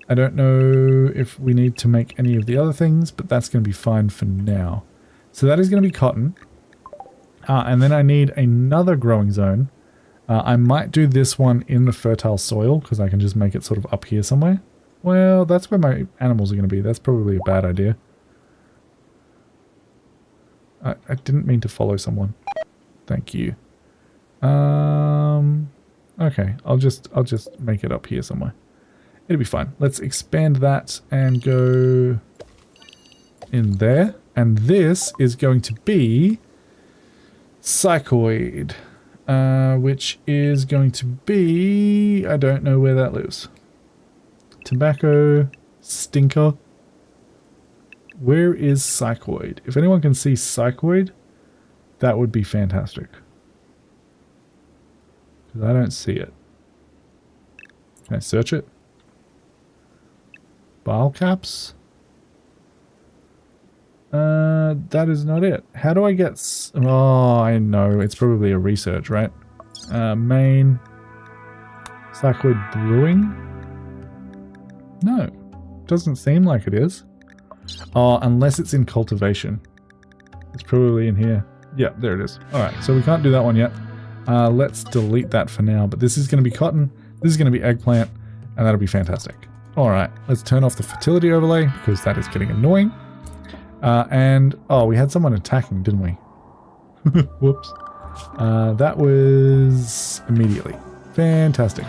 I don't know if we need to make any of the other things, but that's going to be fine for now. So that is going to be cotton. And then I need another growing zone. I might do this one in the fertile soil, because I can just make it sort of up here somewhere. Well, that's where my animals are going to be. That's probably a bad idea. I didn't mean to follow someone. Thank you. Okay, I'll just make it up here somewhere. It'll be fine. Let's expand that and go in there. And this is going to be Psychoid, which is going to be, I don't know where that lives. Tobacco, stinker. Where is Psychoid? If anyone can see Psychoid, that would be fantastic. Because I don't see it. Can I search it? Bile caps? That is not it. How do I get... Oh, I know. It's probably a research, right? Main... Psychoid brewing? No. Doesn't seem like it is. Oh, unless it's in cultivation. It's probably in here. Yeah, there it is. Alright, so we can't do that one yet. Let's delete that for now. But this is going to be cotton. This is going to be eggplant. And that'll be fantastic. Alright, let's turn off the fertility overlay because that is getting annoying. Oh, we had someone attacking, didn't we? Whoops. That was immediately. Fantastic.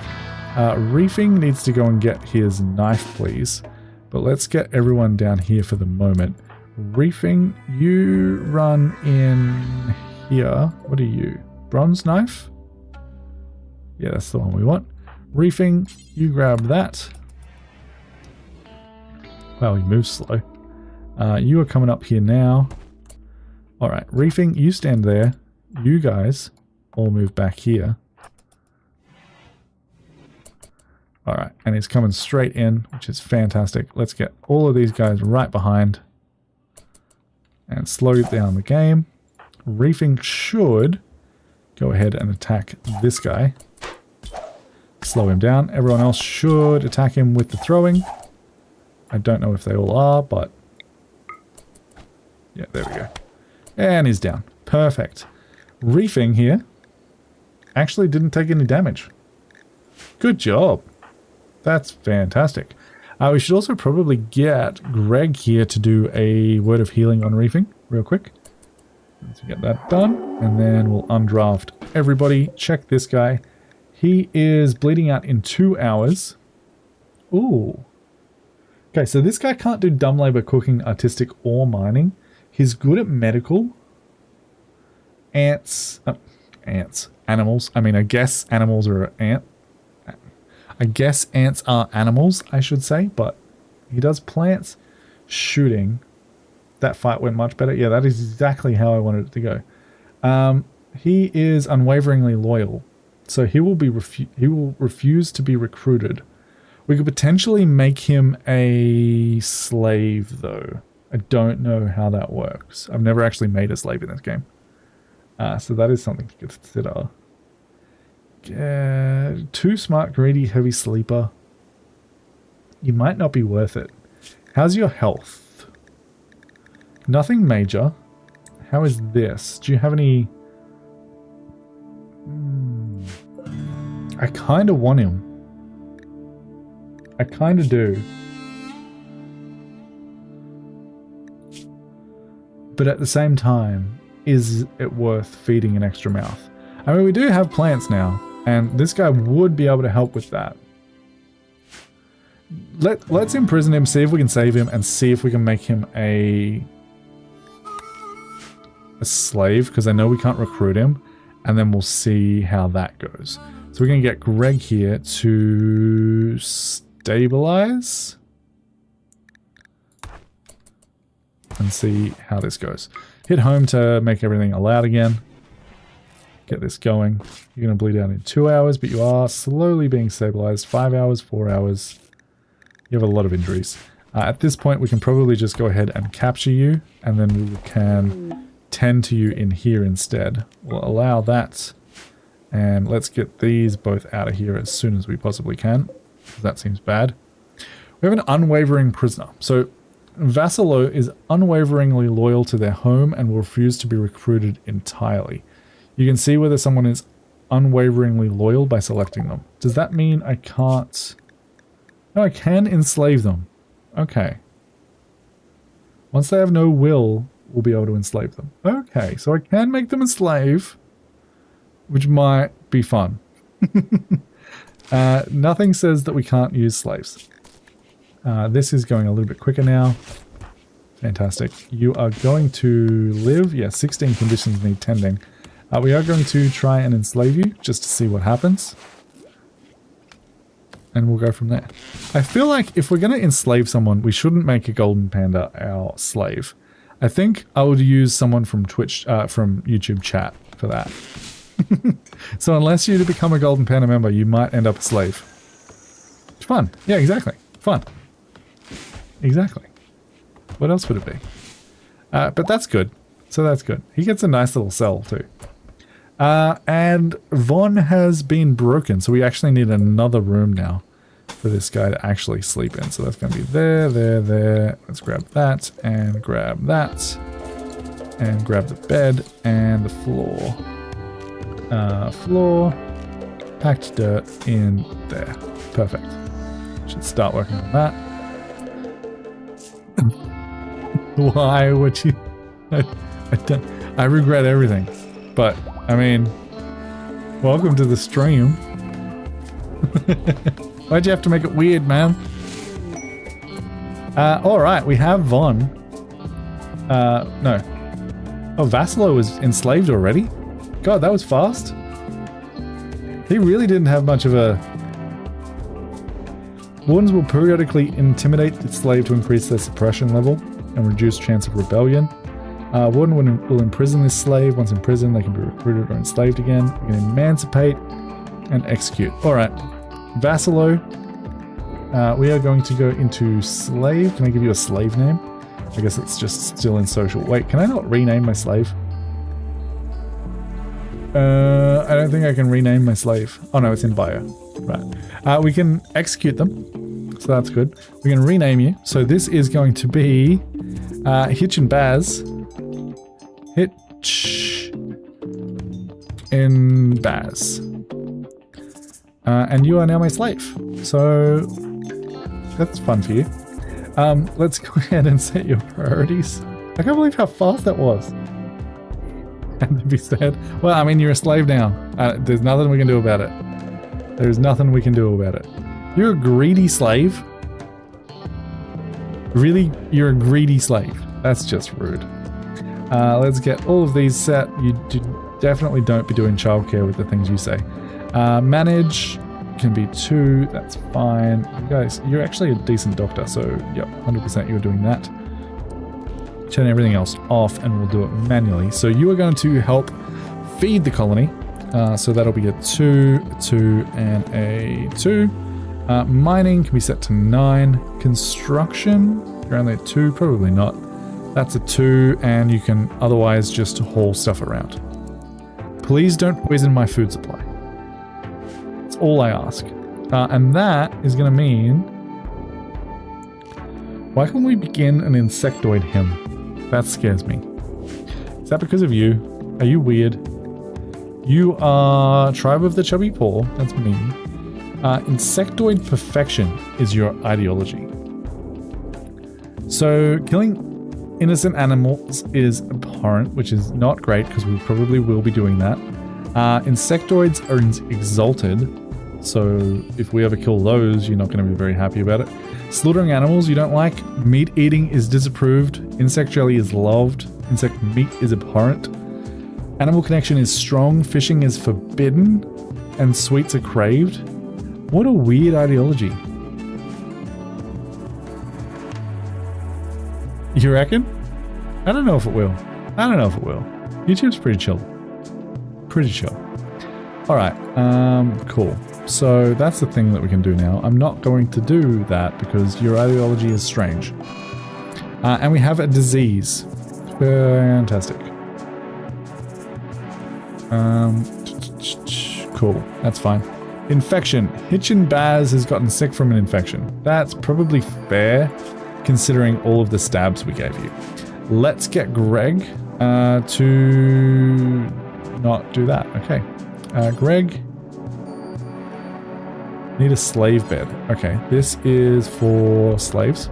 Reefing needs to go and get his knife, please. But let's get everyone down here for the moment. Reefing, you run in here. What are you? Bronze knife? Yeah, that's the one we want. Reefing, you grab that. Wow, he moves slow. You are coming up here now. All right, reefing, you stand there. You guys all move back here. All right, and he's coming straight in, which is fantastic. Let's get all of these guys right behind and slow down the game. Reefing should go ahead and attack this guy. Slow him down. Everyone else should attack him with the throwing. I don't know if they all are, but yeah, there we go. And he's down. Perfect. Reefing here actually didn't take any damage. Good job. That's fantastic. We should also probably get Greg here to do a word of healing on reefing real quick. Let's get that done. And then we'll undraft everybody. Check this guy. He is bleeding out in 2 hours. Ooh. Okay, so this guy can't do dumb labor, cooking, artistic, or mining. He's good at medical. Ants. Animals. I mean, I guess animals are I guess ants are animals, I should say, but he does plants. Shooting. That fight went much better. Yeah, that is exactly how I wanted it to go. He is unwaveringly loyal, so he will refuse to be recruited. We could potentially make him a slave, though. I don't know how that works. I've never actually made a slave in this game. So that is something to consider. Too smart, greedy, heavy sleeper. You might not be worth it. How's your health? Nothing major. How is this? Do you have any... I kind of want him. I kind of do. But at the same time, is it worth feeding an extra mouth? I mean, we do have plants now, and this guy would be able to help with that. Let's imprison him, see if we can save him, and see if we can make him a slave, because I know we can't recruit him, and then we'll see how that goes. So we're going to get Greg here to stabilize and see how this goes. Hit home to make everything allowed again. Get this going. You're going to bleed out in 2 hours, but you are slowly being stabilized. 5 hours, 4 hours. You have a lot of injuries. At this point, we can probably just go ahead and capture you, and then we can tend to you in here instead. We'll allow that, and let's get these both out of here as soon as we possibly can, because that seems bad. We have an unwavering prisoner. So Vassalo is unwaveringly loyal to their home and will refuse to be recruited entirely. You can see whether someone is unwaveringly loyal by selecting them. Does that mean I can't... No, I can enslave them. Okay. Once they have no will, we'll be able to enslave them. Okay, so I can make them a slave, which might be fun. Nothing says that we can't use slaves. This is going a little bit quicker now. Fantastic. You are going to live. Yeah, 16 conditions need tending. We are going to try and enslave you just to see what happens. And we'll go from there. I feel like if we're going to enslave someone, we shouldn't make a golden panda our slave. I think I would use someone from Twitch, from YouTube chat for that. So unless you become a golden panda member, you might end up a slave. It's fun. Yeah, exactly. Fun. Exactly. What else would it be? But that's good. So that's good. He gets a nice little cell too. And Von has been broken, so we actually need another room now for this guy to actually sleep in. So that's going to be there, there, there. Let's grab that, and grab that, and grab the bed, and the floor. Floor, packed dirt in there. Perfect. Should start working on that. Why would you... I regret everything. But, I mean, welcome to the stream. Why'd you have to make it weird, man? Alright, we have Von. No. Oh, Vassalo was enslaved already? God, that was fast. He really didn't have much of a... Wardens will periodically intimidate the slave to increase their suppression level. and reduced chance of rebellion. Warden will imprison this slave. Once in prison, they can be recruited or enslaved again. We can emancipate and execute. Alright. Vassalo. We are going to go into slave. Can I give you a slave name? I guess it's just still in social. Wait, can I not rename my slave? I don't think I can rename my slave. Oh no, it's in bio. Right. We can execute them. So that's good. We can rename you. So this is going to be Hitch and Baz. Hitch and Baz. And you are now my slave. So that's fun for you. Let's go ahead and set your priorities. I can't believe how fast that was. And to be said, well, I mean, you're a slave now. There's nothing we can do about it. There's nothing we can do about it. You're a greedy slave? Really? You're a greedy slave? That's just rude. Let's get all of these set. You definitely don't be doing childcare with the things you say. Manage can be 2. That's fine. You guys, you're actually a decent doctor, so yep, 100% you're doing that. Turn everything else off and we'll do it manually. So you are going to help feed the colony. So that'll be a 2, 2, and a 2. Mining can be set to 9. Construction, you're only at 2, probably not. That's a 2, and you can otherwise just haul stuff around. Please don't poison my food supply. That's all I ask. And that is going to mean... Why can't we begin an insectoid hymn? That scares me. Is that because of you? Are you weird? You are Tribe of the Chubby Paw. That's me. Insectoid perfection is your ideology. So killing innocent animals is abhorrent, which is not great because we probably will be doing that. Insectoids are exalted. So if we ever kill those, you're not going to be very happy about it. Slaughtering animals you don't like. Meat eating is disapproved. Insect jelly is loved. Insect meat is abhorrent. Animal connection is strong. Fishing is forbidden. And sweets are craved. What a weird ideology. You reckon? I don't know if it will. I don't know if it will. YouTube's pretty chill. Pretty chill. Alright, cool. So that's the thing that we can do now. I'm not going to do that because your ideology is strange. And we have a disease. Fantastic. Cool, that's fine. Infection. Hitch and Baz has gotten sick from an infection. That's probably fair considering all of the stabs we gave you. Let's get Greg to not do that. Okay. Greg, need a slave bed. Okay, this is for slaves.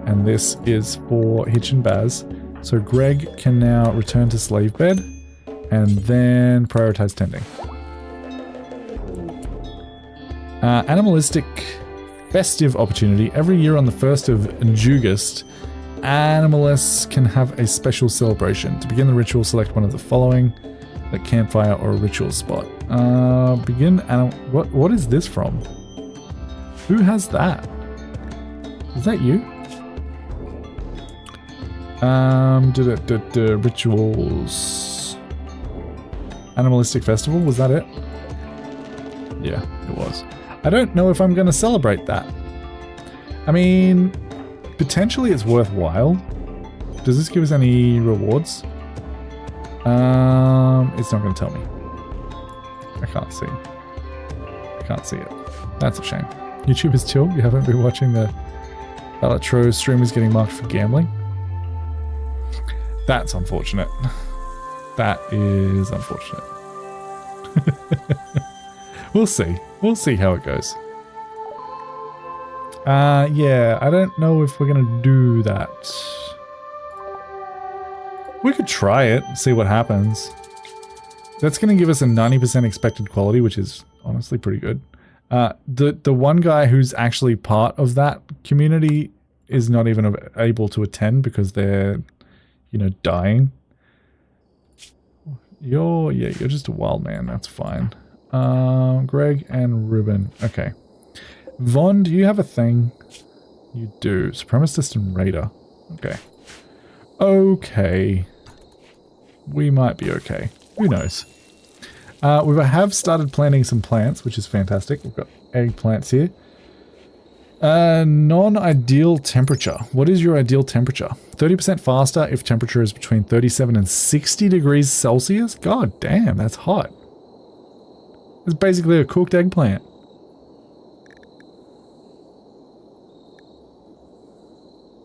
And this is for Hitch and Baz. So Greg can now return to slave bed and then prioritize tending. Animalistic festive opportunity. Every year on the 1st of August, animalists can have a special celebration. To begin the ritual, select one of the following. A campfire or a ritual spot. Begin animal. What is this from? Who has that? Is that you? Rituals. Animalistic festival, was that it? Yeah, it was. I don't know if I'm going to celebrate that. I mean, potentially it's worthwhile. Does this give us any rewards? It's not going to tell me. I can't see. I can't see it. That's a shame. YouTube is chill. You haven't been watching the Alatro streamers getting marked for gambling. That's unfortunate. That is unfortunate. We'll see. We'll see how it goes. Yeah, I don't know if we're going to do that. We could try it, see what happens. That's going to give us a 90% expected quality, which is honestly pretty good. The one guy who's actually part of that community is not even able to attend because they're, you know, dying. You're just a wild man. That's fine. Greg and Ruben. Okay. Vaughn, do you have a thing? You do. Supremacist and Raider. Okay. Okay. We might be okay. Who knows? We have started planting some plants, which is fantastic. We've got eggplants here. Non-ideal temperature. What is your ideal temperature? 30% faster if temperature is between 37 and 60 degrees Celsius? God damn, that's hot. It's basically a cooked eggplant.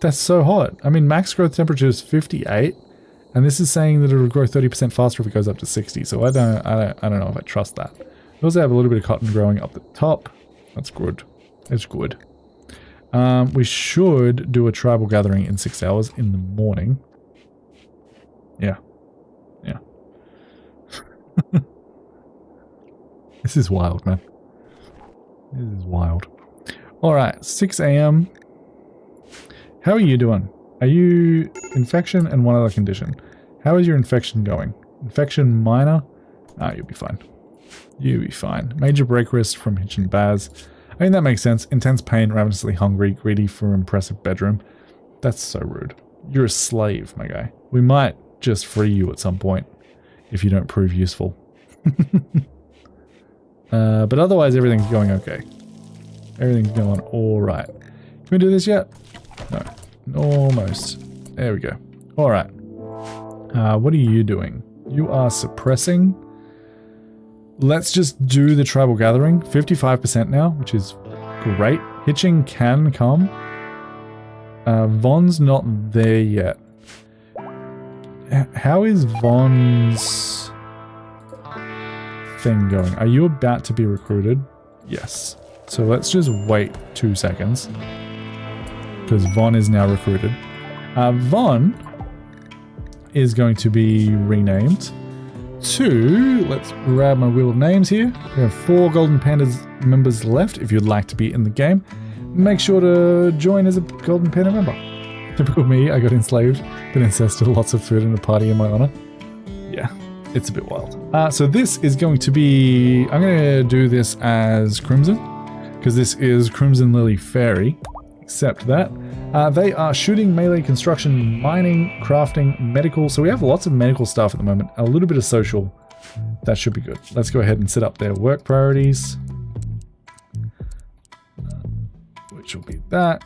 That's so hot. I mean, max growth temperature is 58, and this is saying that it'll grow 30% faster if it goes up to 60. So I don't know if I trust that. We also have a little bit of cotton growing up the top. That's good. It's good. We should do a tribal gathering in 6 hours in the morning. Yeah. Yeah. This is wild, man. This is wild. Alright, 6 a.m. How are you doing? Are you infection and one other condition? How is your infection going? Infection minor? Ah, you'll be fine. You'll be fine. Major break wrist from Hitch and Baz. I mean, that makes sense. Intense pain, ravenously hungry, greedy for impressive bedroom. That's so rude. You're a slave, my guy. We might just free you at some point if you don't prove useful. But otherwise, everything's going okay. Everything's going all right. Can we do this yet? No. Almost. There we go. All right. What are you doing? You are suppressing. Let's just do the tribal gathering. 55% now, which is great. Hitching can come. Von's not there yet. How is Von's thing going? Are you about to be recruited? Yes. So let's just wait 2 seconds. Because Von is now recruited. Von is going to be renamed to, let's grab my wheel of names here. We have 4 Golden Pandas members left. If you'd like to be in the game, make sure to join as a Golden Panda member. Typical me, I got enslaved, been incested, lots of food and a party in my honor. Yeah, it's a bit wild. So this is going to be, I'm going to do this as Crimson, because this is Crimson Lily Fairy. Accept that. They are shooting, melee, construction, mining, crafting, medical. So we have lots of medical stuff at the moment. A little bit of social. That should be good. Let's go ahead and set up their work priorities. Which will be that.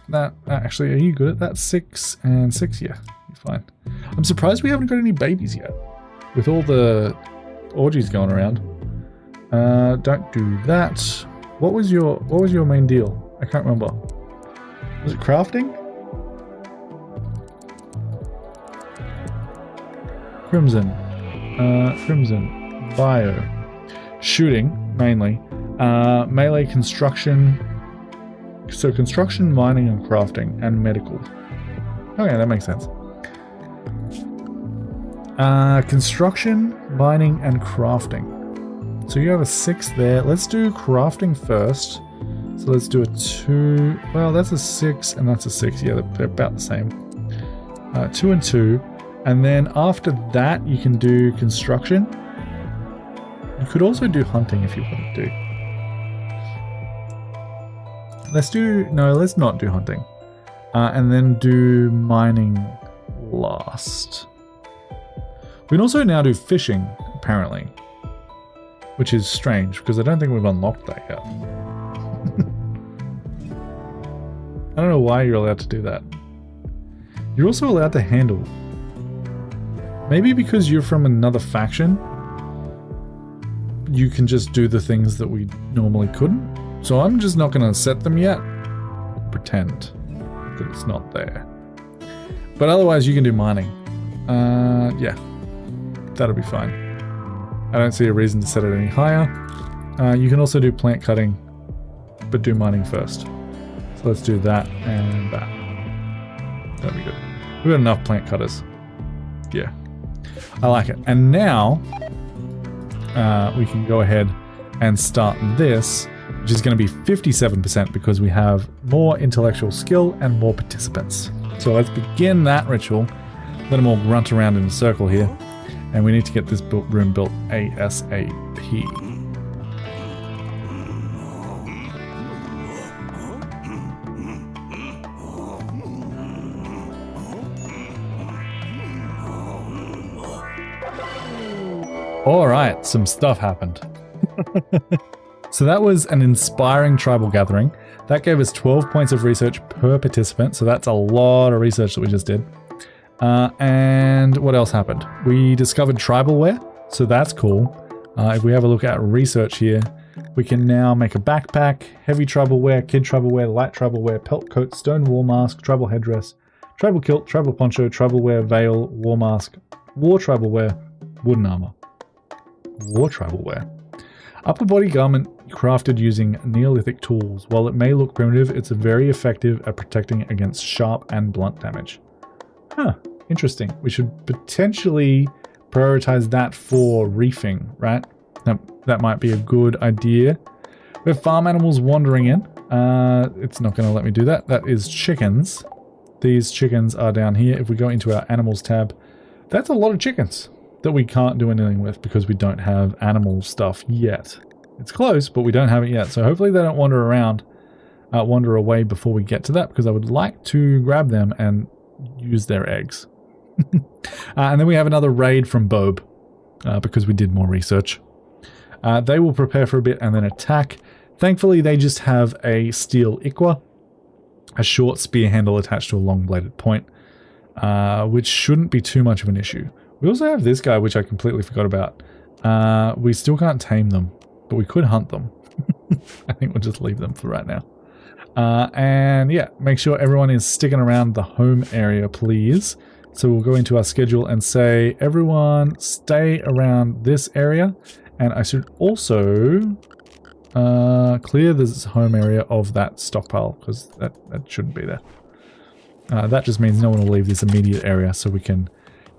Actually, are you good at that? 6 and 6? Yeah, you're fine. I'm surprised we haven't got any babies yet. With all the orgies going around. Don't do that. What was your main deal? I can't remember. Was it crafting? Crimson. Crimson. Bio. Shooting, mainly. Melee, construction. So construction, mining, and crafting, and medical. Okay, that makes sense. Construction, mining, and crafting. So you have a 6 there. Let's do crafting first. So let's do a 2. Well, that's a 6 and that's a 6. Yeah, they're about the same. 2 and 2. And then after that, you can do construction. You could also do hunting if you wanted to. Let's not do hunting. And then do mining last. We can also now do fishing, apparently. Which is strange, because I don't think we've unlocked that yet. I don't know why you're allowed to do that. You're also allowed to handle. Maybe because you're from another faction, you can just do the things that we normally couldn't. So I'm just not going to set them yet. Pretend that it's not there. But otherwise you can do mining. Yeah. That'll be fine. I don't see a reason to set it any higher. You can also do plant cutting, but do mining first. So let's do that and that. That'll be good. We've got enough plant cutters. Yeah. I like it. And now we can go ahead and start this, which is going to be 57% because we have more intellectual skill and more participants. So let's begin that ritual. Let them all grunt around in a circle here. And we need to get this room built ASAP. All right, some stuff happened. So that was an inspiring tribal gathering. That gave us 12 points of research per participant. So that's a lot of research that we just did. And what else happened? We discovered tribal wear. So that's cool. If we have a look at research here, we can now make a backpack, heavy tribal wear, kid tribal wear, light tribal wear, pelt coat, stone war mask, tribal headdress, tribal kilt, tribal poncho, tribal wear, veil, war mask, war tribal wear, wooden armor. War tribal wear. Upper body garment crafted using Neolithic tools. While it may look primitive, it's very effective at protecting against sharp and blunt damage. Huh, interesting. We should potentially prioritize that for reefing, right? That might be a good idea. We have farm animals wandering in. It's not going to let me do that. That is chickens. These chickens are down here. If we go into our animals tab, that's a lot of chickens that we can't do anything with because we don't have animal stuff yet. It's close, but we don't have it yet. So hopefully they don't wander around, wander away before we get to that, because I would like to grab them and use their eggs. And then we have another raid from Bob, because we did more research. They will prepare for a bit and then attack. Thankfully, they just have a steel ikwa, a short spear handle attached to a long-bladed point, which shouldn't be too much of an issue. We also have this guy, which I completely forgot about. We still can't tame them, but we could hunt them. I think we'll just leave them for right now. And yeah, make sure everyone is sticking around the home area, please. So we'll go into our schedule and say, everyone stay around this area. And I should also clear this home area of that stockpile, because that shouldn't be there. That just means no one will leave this immediate area, so we can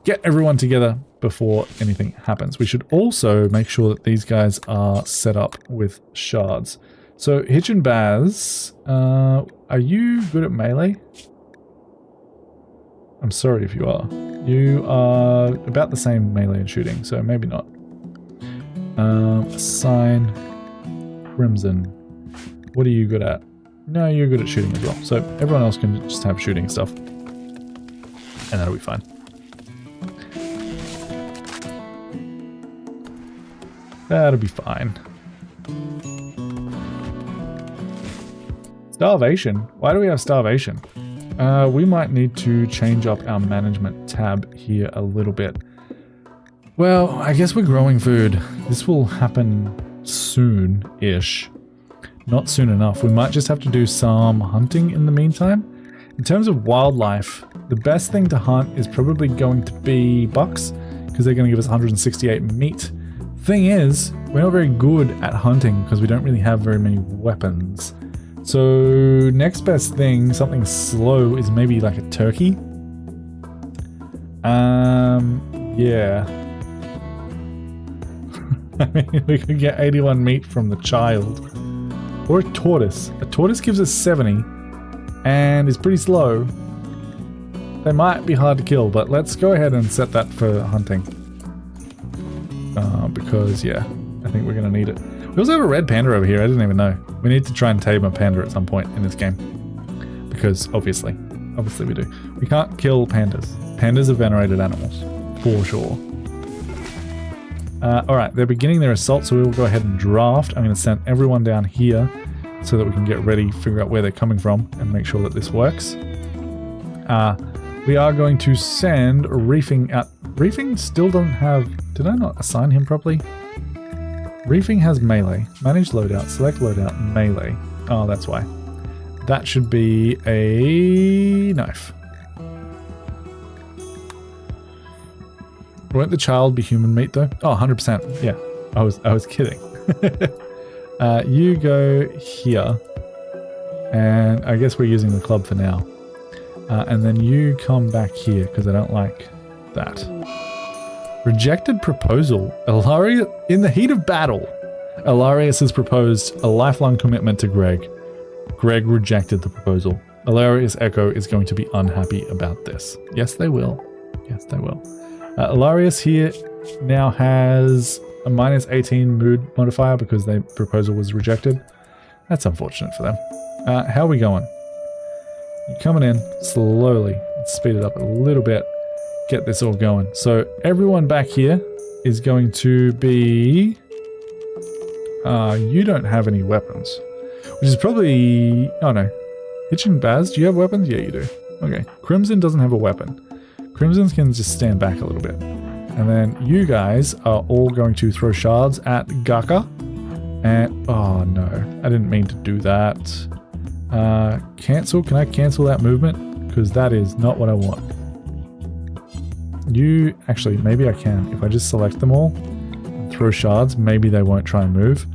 get everyone together before anything happens. We should also make sure that these guys are set up with shards. So Hitch and Baz, are you good at melee? I'm sorry if you are. You are about the same melee and shooting, so maybe not. Assign Crimson. What are you good at? No, you're good at shooting as well. So everyone else can just have shooting stuff. And that'll be fine. That'll be fine. Starvation? Why do we have starvation? We might need to change up our management tab here a little bit. Well, I guess we're growing food. This will happen soon-ish. Not soon enough. We might just have to do some hunting in the meantime. In terms of wildlife, the best thing to hunt is probably going to be bucks, because they're going to give us 168 meat. Thing is, we're not very good at hunting because we don't really have very many weapons. So next best thing, something slow, is maybe like a turkey. Yeah. I mean, we could get 81 meat from the child. Or a tortoise. A tortoise gives us 70 and is pretty slow. They might be hard to kill, but let's go ahead and set that for hunting. Because, yeah, I think we're going to need it. We also have a red panda over here. I didn't even know. We need to try and tame a panda at some point in this game. Because, obviously we do. We can't kill pandas. Pandas are venerated animals. For sure. Alright, they're beginning their assault, so we will go ahead and draft. I'm going to send everyone down here so that we can get ready, figure out where they're coming from, and make sure that this works. We are going to send Reefing out. Reefing still doesn't have... Did I not assign him properly? Reefing has melee. Manage loadout. Select loadout. Melee. Oh, that's why. That should be a knife. Won't the child be human meat though? Oh, 100%. Yeah, I was kidding. You go here. And I guess we're using the club for now. And then you come back here because I don't like that. Rejected proposal. In the heat of battle, Ilarius has proposed a lifelong commitment to Greg. Greg rejected the proposal. Ilarius Echo is going to be unhappy about this. Yes, they will. Yes, they will. Ilarius here now has a -18 mood modifier because their proposal was rejected. That's unfortunate for them. How are we going? You're coming in slowly. Let's speed it up a little bit. Get this all going. So everyone back here is going to be... you don't have any weapons. Which is probably... Oh no. Hitch and Baz, do you have weapons? Yeah, you do. Okay. Crimson doesn't have a weapon. Crimson can just stand back a little bit. And then you guys are all going to throw shards at Gaka. And... Oh no. I didn't mean to do that. Cancel. Can I cancel that movement? Because that is not what I want. You... Actually, maybe I can. If I just select them all, throw shards, maybe they won't try and move.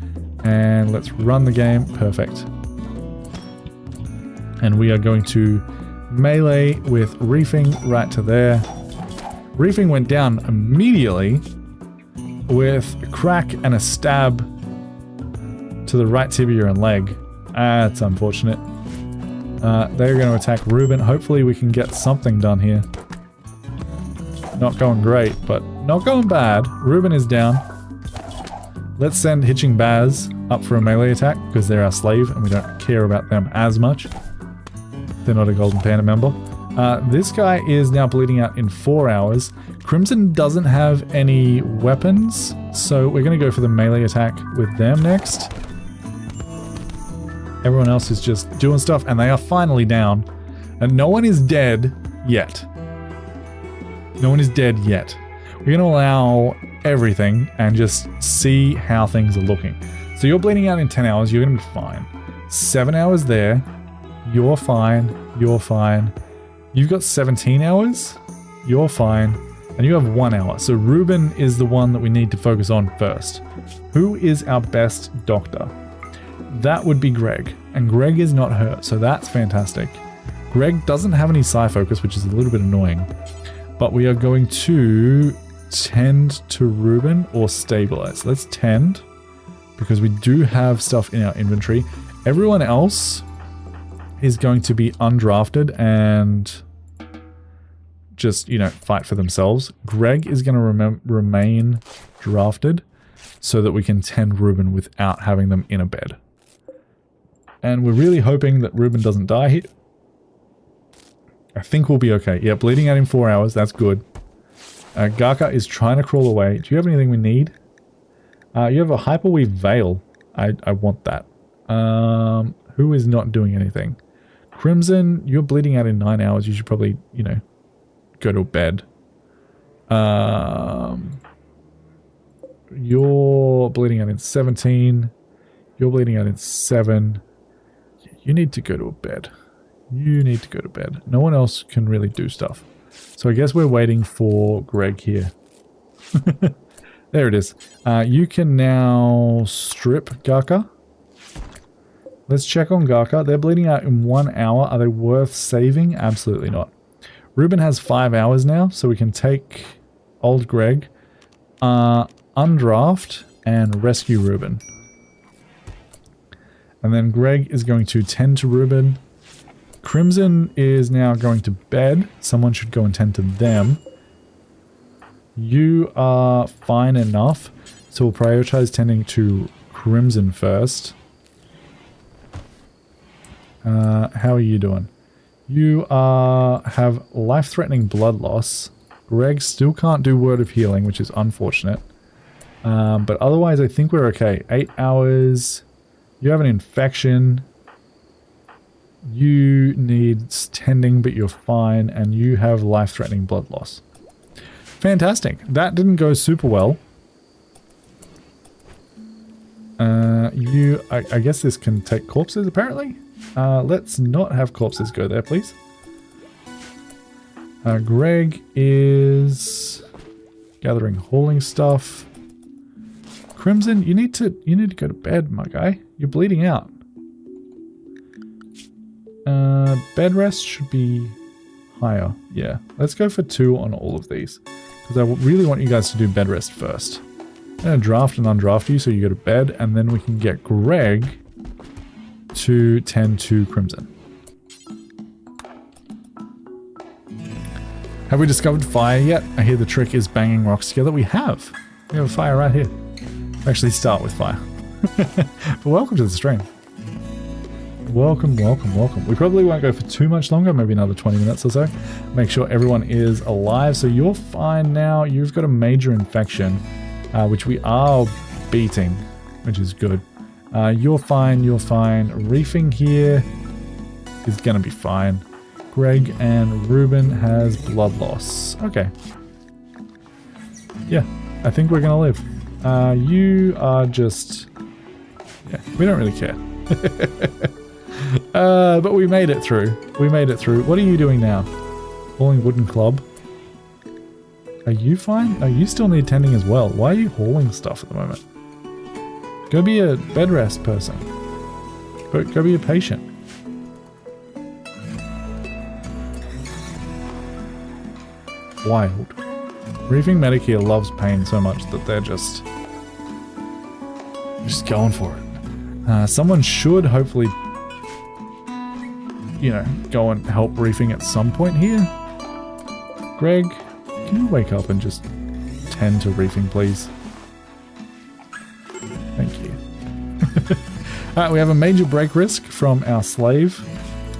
And let's run the game. Perfect. And we are going to melee with Reefing right to there. Reefing went down immediately with a crack and a stab to the right tibia and leg. That's unfortunate. They're going to attack Ruben. Hopefully we can get something done here. Not going great, but not going bad. Ruben is down. Let's send Hitching Baz up for a melee attack because they're our slave and we don't care about them as much. They're not a Golden Panda member. This guy is now bleeding out in 4 hours. Crimson doesn't have any weapons, so we're going to go for the melee attack with them next. Everyone else is just doing stuff and they are finally down. And no one is dead yet. No one is dead yet. We're going to allow everything and just see how things are looking. So you're bleeding out in 10 hours, you're going to be fine. 7 hours there, you're fine, you're fine. You've got 17 hours, you're fine, and you have 1 hour. So Ruben is the one that we need to focus on first. Who is our best doctor? That would be Greg, and Greg is not hurt, so that's fantastic. Greg doesn't have any psi focus, which is a little bit annoying, but we are going to tend to Ruben or stabilize. Let's tend, because we do have stuff in our inventory. Everyone else is going to be undrafted and just, you know, fight for themselves. Greg is going to remain drafted so that we can tend Ruben without having them in a bed. And we're really hoping that Ruben doesn't die here. I think we'll be okay. Yeah, bleeding out in 4 hours. That's good. Garka is trying to crawl away. Do you have anything we need? You have a Hyperweave Veil. I want that. Who is not doing anything? Crimson, you're bleeding out in 9 hours. You should probably, you know, go to bed. You're bleeding out in 17. You're bleeding out in 7. You need to go to bed. You need to go to bed. No one else can really do stuff. So I guess we're waiting for Greg here. There it is. You can now strip Garka. Let's check on Garka. They're bleeding out in 1 hour. Are they worth saving? Absolutely not. Ruben has 5 hours now, so we can take old Greg, undraft, and rescue Ruben. And then Greg is going to tend to Ruben. Crimson is now going to bed. Someone should go and tend to them. You are fine enough, so we'll prioritize tending to Crimson first. How are you doing? You have life-threatening blood loss. Greg still can't do Word of Healing, which is unfortunate. But otherwise, I think we're okay. 8 hours. You have an infection. You need tending, but you're fine. And you have life-threatening blood loss. Fantastic. That didn't go super well. I guess this can take corpses, apparently. Let's not have corpses go there, please. Greg is gathering hauling stuff. Crimson, you need to go to bed, my guy. You're bleeding out. Bed rest should be higher. Yeah, let's go for 2 on all of these. Because I really want you guys to do bed rest first. I'm going to draft and undraft you so you go to bed, and then we can get Greg to tend to Crimson. Have we discovered fire yet? I hear the trick is banging rocks together. We have. We have a fire right here. Actually start with fire. But welcome to the stream. Welcome, welcome, welcome. We probably won't go for too much longer, maybe another 20 minutes or so. Make sure everyone is alive. So you're fine now. You've got a major infection. which we are beating, which is good. You're fine, you're fine. Reefing here is going to be fine. Greg and Ruben has blood loss. Okay. Yeah, I think we're going to live. You are just... Yeah, we don't really care. But we made it through. We made it through. What are you doing now? Hauling wooden club? Are you fine? Oh, you still need tending as well. Why are you hauling stuff at the moment? Go be a bed rest person. Go be a patient. Wild. Reefing Medic here loves pain so much that they're just going for it. Someone should hopefully, you know, go and help reefing at some point here. Greg, can you wake up and just tend to reefing, please? Thank you. Alright, we have a major break risk from our slave.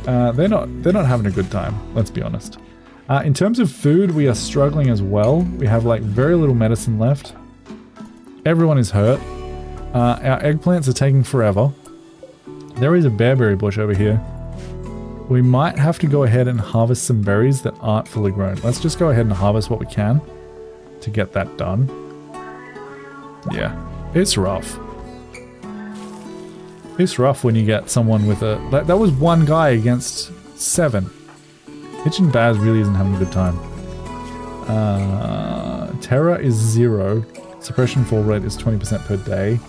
They're not having a good time, let's be honest. In terms of food, we are struggling as well. We have like very little medicine left. Everyone is hurt. Our eggplants are taking forever. There is a bearberry bush over here. We might have to go ahead and harvest some berries that aren't fully grown. Let's just go ahead and harvest what we can to get that done. Yeah, it's rough. It's rough when you get someone with a... That was one guy against 7. Hitch and Baz really isn't having a good time. Terror is 0. Suppression fall rate is 20% per day.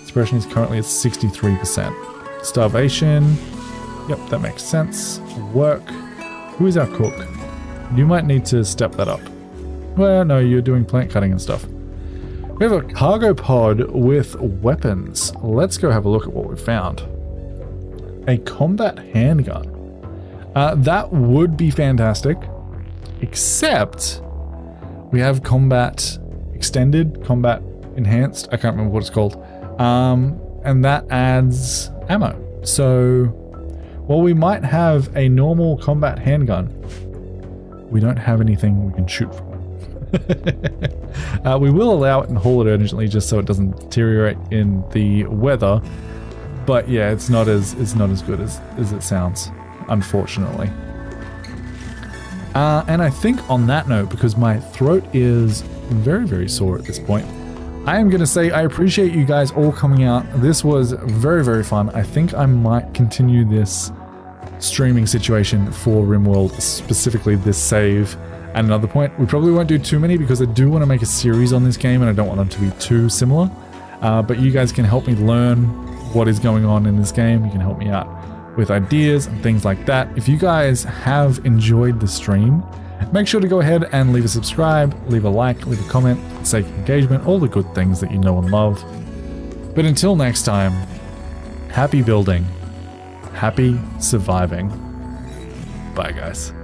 Suppression is currently at 63%. Starvation. Yep, that makes sense. Work. Who is our cook? You might need to step that up. Well, no, you're doing plant cutting and stuff. We have a cargo pod with weapons. Let's go have a look at what we found. A combat handgun. That would be fantastic, except we have combat extended, combat enhanced. I can't remember what it's called. And that adds ammo. So while we might have a normal combat handgun, we don't have anything we can shoot from. We will allow it and haul it urgently just so it doesn't deteriorate in the weather. But yeah, it's not as good as it sounds, unfortunately. And I think on that note, because my throat is very, very sore at this point, I am going to say I appreciate you guys all coming out. This was very, very fun. I think I might continue this streaming situation for RimWorld, specifically this save. At another point, we probably won't do too many because I do want to make a series on this game and I don't want them to be too similar. But you guys can help me learn what is going on in this game. You can help me out with ideas and things like that. If you guys have enjoyed the stream, make sure to go ahead and leave a subscribe, leave a like, leave a comment, sake engagement, all the good things that you know and love. But until next time, happy building, happy surviving. Bye guys.